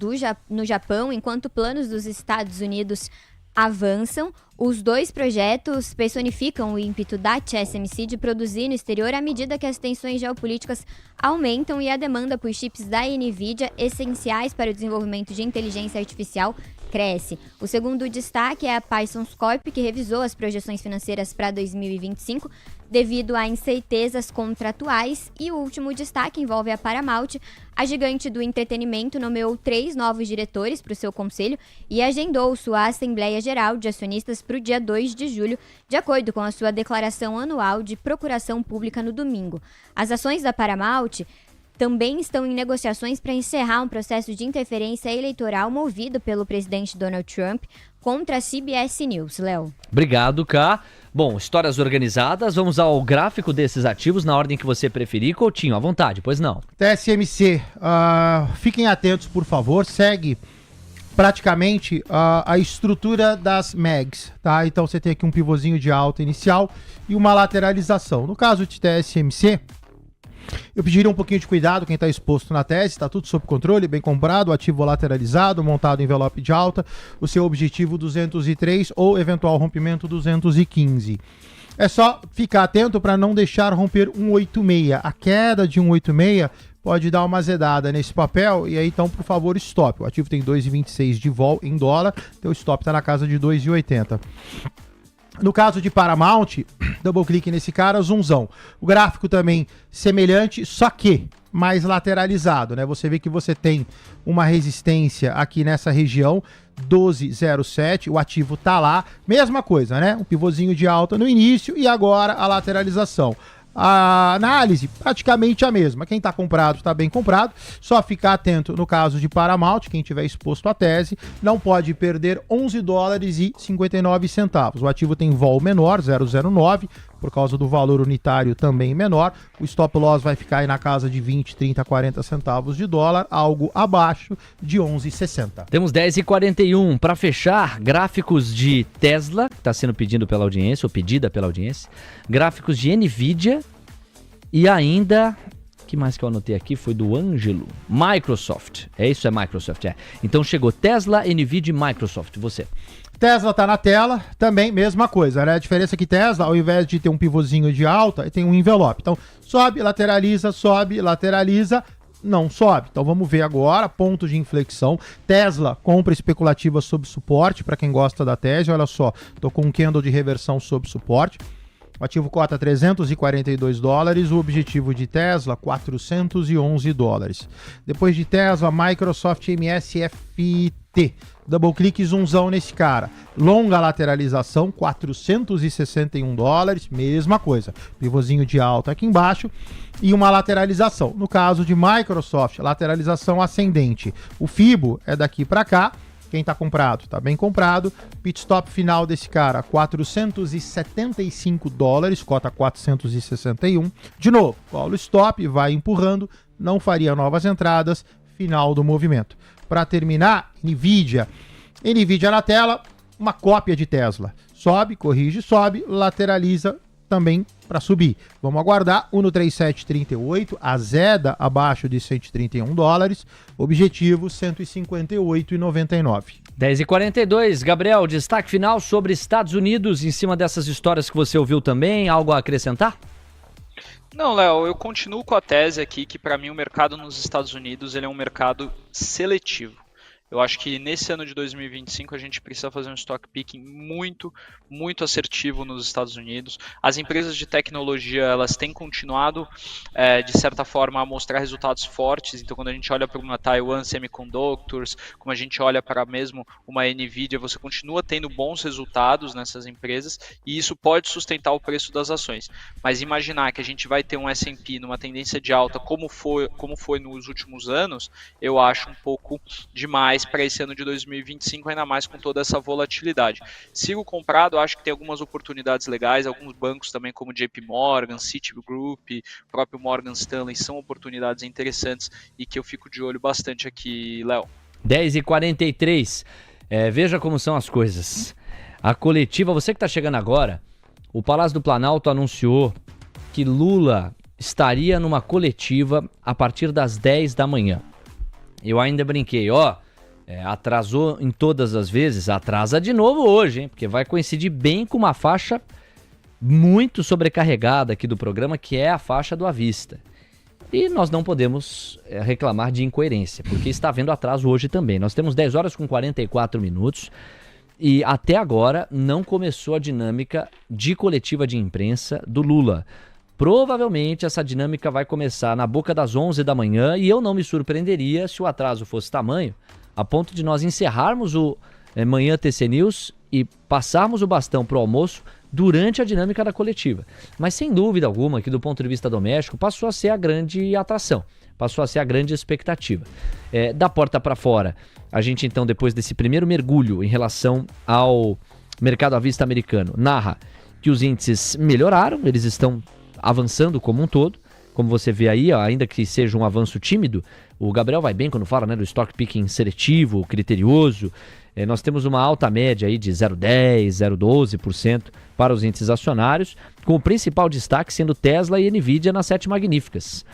no Japão, enquanto planos dos Estados Unidos avançam. Os dois projetos personificam o ímpeto da TSMC de produzir no exterior à medida que as tensões geopolíticas aumentam e a demanda por chips da NVIDIA, essenciais para o desenvolvimento de inteligência artificial, cresce. O segundo destaque é a Parsons Corp, que revisou as projeções financeiras para 2025 devido a incertezas contratuais. E o último destaque envolve a Paramount. A gigante do entretenimento nomeou 3 novos diretores para o seu conselho e agendou sua Assembleia Geral de Acionistas para o dia 2 de julho, de acordo com a sua declaração anual de procuração pública no domingo. As ações da Paramount também estão em negociações para encerrar um processo de interferência eleitoral movido pelo presidente Donald Trump contra a CBS News. Léo. Obrigado, Cá. Bom, histórias organizadas, vamos ao gráfico desses ativos na ordem que você preferir. Coutinho, à vontade, pois não. TSMC, fiquem atentos, por favor, segue praticamente a estrutura das MAGs, tá? Então você tem aqui um pivôzinho de alta inicial e uma lateralização. No caso de TSMC, eu pediria um pouquinho de cuidado quem está exposto na tese, está tudo sob controle, bem comprado, ativo lateralizado, montado em envelope de alta, o seu objetivo 203 ou eventual rompimento 215. É só ficar atento para não deixar romper 186. A queda de 186 pode dar uma azedada nesse papel e aí então, por favor, stop. O ativo tem 2,26 de vol em dólar, então o stop está na casa de 2,80. No caso de Paramount, double clique nesse cara, zoomzão. O gráfico também semelhante, só que mais lateralizado, né? Você vê que você tem uma resistência aqui nessa região, 12,07, o ativo tá lá, mesma coisa, né? Um pivôzinho de alta no início e agora a lateralização. A análise praticamente a mesma. Quem está comprado está bem comprado, só ficar atento no caso de Paramount, quem tiver exposto à tese, não pode perder $11,59. O ativo tem vol menor, 0,09, por causa do valor unitário também menor. O stop loss vai ficar aí na casa de 20, 30, 40 centavos de dólar, algo abaixo de 11,60. Temos 10h41 para fechar. Gráficos de Tesla, que está sendo pedido pela audiência, ou pedida pela audiência. Gráficos de Nvidia e ainda... O que mais que eu anotei aqui foi do Ângelo. Microsoft. É isso? É Microsoft, é. Então chegou Tesla, Nvidia e Microsoft. Você. Tesla tá na tela, também mesma coisa, né? A diferença é que Tesla, ao invés de ter um pivôzinho de alta, tem um envelope. Então, sobe, lateraliza, não sobe. Então, vamos ver agora, ponto de inflexão. Tesla, compra especulativa sob suporte, para quem gosta da tese, olha só, tô com um candle de reversão sob suporte. O ativo cota $342, o objetivo de Tesla, $411. Depois de Tesla, Microsoft MSFT. Double clique, zoomzão nesse cara. Longa lateralização, $461, mesma coisa. Pivôzinho de alta aqui embaixo e uma lateralização. No caso de Microsoft, lateralização ascendente. O Fibo é daqui para cá. Quem está comprado, está bem comprado. Pit stop final desse cara, $475, cota 461. De novo, call stop, vai empurrando, não faria novas entradas, final do movimento. Para terminar, Nvidia na tela, uma cópia de Tesla. Sobe, corrige, sobe, lateraliza também para subir. Vamos aguardar, 1,3738, azeda abaixo de $131, objetivo 158,99. 10h42, Gabriel, destaque final sobre Estados Unidos, em cima dessas histórias que você ouviu também, algo a acrescentar? Não, Léo, eu continuo com a tese aqui que para mim o mercado nos Estados Unidos ele é um mercado seletivo. Eu acho que nesse ano de 2025 a gente precisa fazer um stock picking muito, muito assertivo nos Estados Unidos. As empresas de tecnologia, elas têm continuado, de certa forma, a mostrar resultados fortes. Então, quando a gente olha para uma Taiwan Semiconductors, como a gente olha para mesmo uma Nvidia, você continua tendo bons resultados nessas empresas e isso pode sustentar o preço das ações. Mas imaginar que a gente vai ter um S&P numa tendência de alta como foi nos últimos anos, eu acho um pouco demais para esse ano de 2025, ainda mais com toda essa volatilidade. Sigo comprado, acho que tem algumas oportunidades legais, alguns bancos também como JP Morgan, Citigroup, próprio Morgan Stanley, são oportunidades interessantes e que eu fico de olho bastante aqui, Léo. 10h43, veja como são as coisas. A coletiva, você que está chegando agora, o Palácio do Planalto anunciou que Lula estaria numa coletiva a partir das 10 da manhã. Eu ainda brinquei, atrasou em todas as vezes, atrasa de novo hoje, hein? Porque vai coincidir bem com uma faixa muito sobrecarregada aqui do programa, que é a faixa do à vista. E nós não podemos reclamar de incoerência, porque está havendo atraso hoje também. Nós temos 10 horas com 44 minutos e até agora não começou a dinâmica de coletiva de imprensa do Lula. Provavelmente essa dinâmica vai começar na boca das 11 da manhã e eu não me surpreenderia se o atraso fosse tamanho, a ponto de nós encerrarmos o Manhã TC News e passarmos o bastão para o almoço durante a dinâmica da coletiva. Mas sem dúvida alguma que do ponto de vista doméstico passou a ser a grande atração, passou a ser a grande expectativa. Da porta para fora, a gente então depois desse primeiro mergulho em relação ao mercado à vista americano, narra que os índices melhoraram, eles estão avançando como um todo, como você vê aí, ainda que seja um avanço tímido, o Gabriel vai bem quando fala, né, do stock picking seletivo, criterioso. Nós temos uma alta média aí de 0,10%, 0,12% para os índices acionários, com o principal destaque sendo Tesla e Nvidia nas 7 magníficas.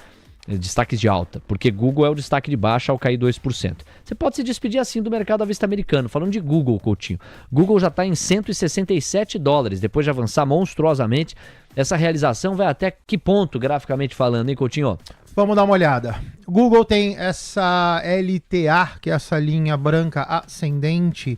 destaques de alta, porque Google é o destaque de baixa ao cair 2%. Você pode se despedir assim do mercado à vista americano. Falando de Google, Coutinho. Google já está em $167, depois de avançar monstruosamente. Essa realização vai até que ponto, graficamente falando, hein, Coutinho? Vamos dar uma olhada. Google tem essa LTA, que é essa linha branca ascendente,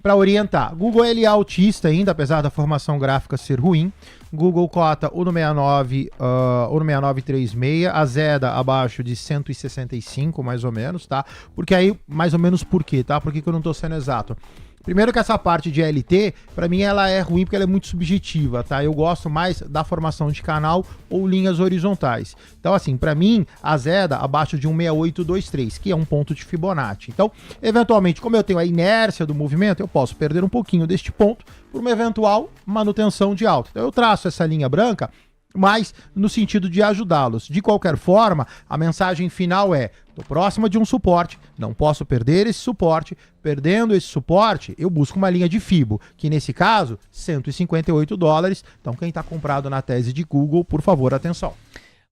para orientar. Google ele é altista ainda, apesar da formação gráfica ser ruim. Google cota o no 6936, a Zeda abaixo de 165, mais ou menos, tá? Porque aí, mais ou menos por quê, tá? Por que eu não tô sendo exato? Primeiro que essa parte de LT, para mim ela é ruim porque ela é muito subjetiva, tá? Eu gosto mais da formação de canal ou linhas horizontais. Então assim, para mim, a Zeda abaixo de 16823, que é um ponto de Fibonacci. Então, eventualmente, como eu tenho a inércia do movimento, eu posso perder um pouquinho deste ponto por uma eventual manutenção de alta. Então eu traço essa linha branca, mas no sentido de ajudá-los. De qualquer forma, a mensagem final é: estou próxima de um suporte, não posso perder esse suporte. Perdendo esse suporte, eu busco uma linha de Fibo, que nesse caso, $158. Então quem está comprado na tese de Google, por favor, atenção.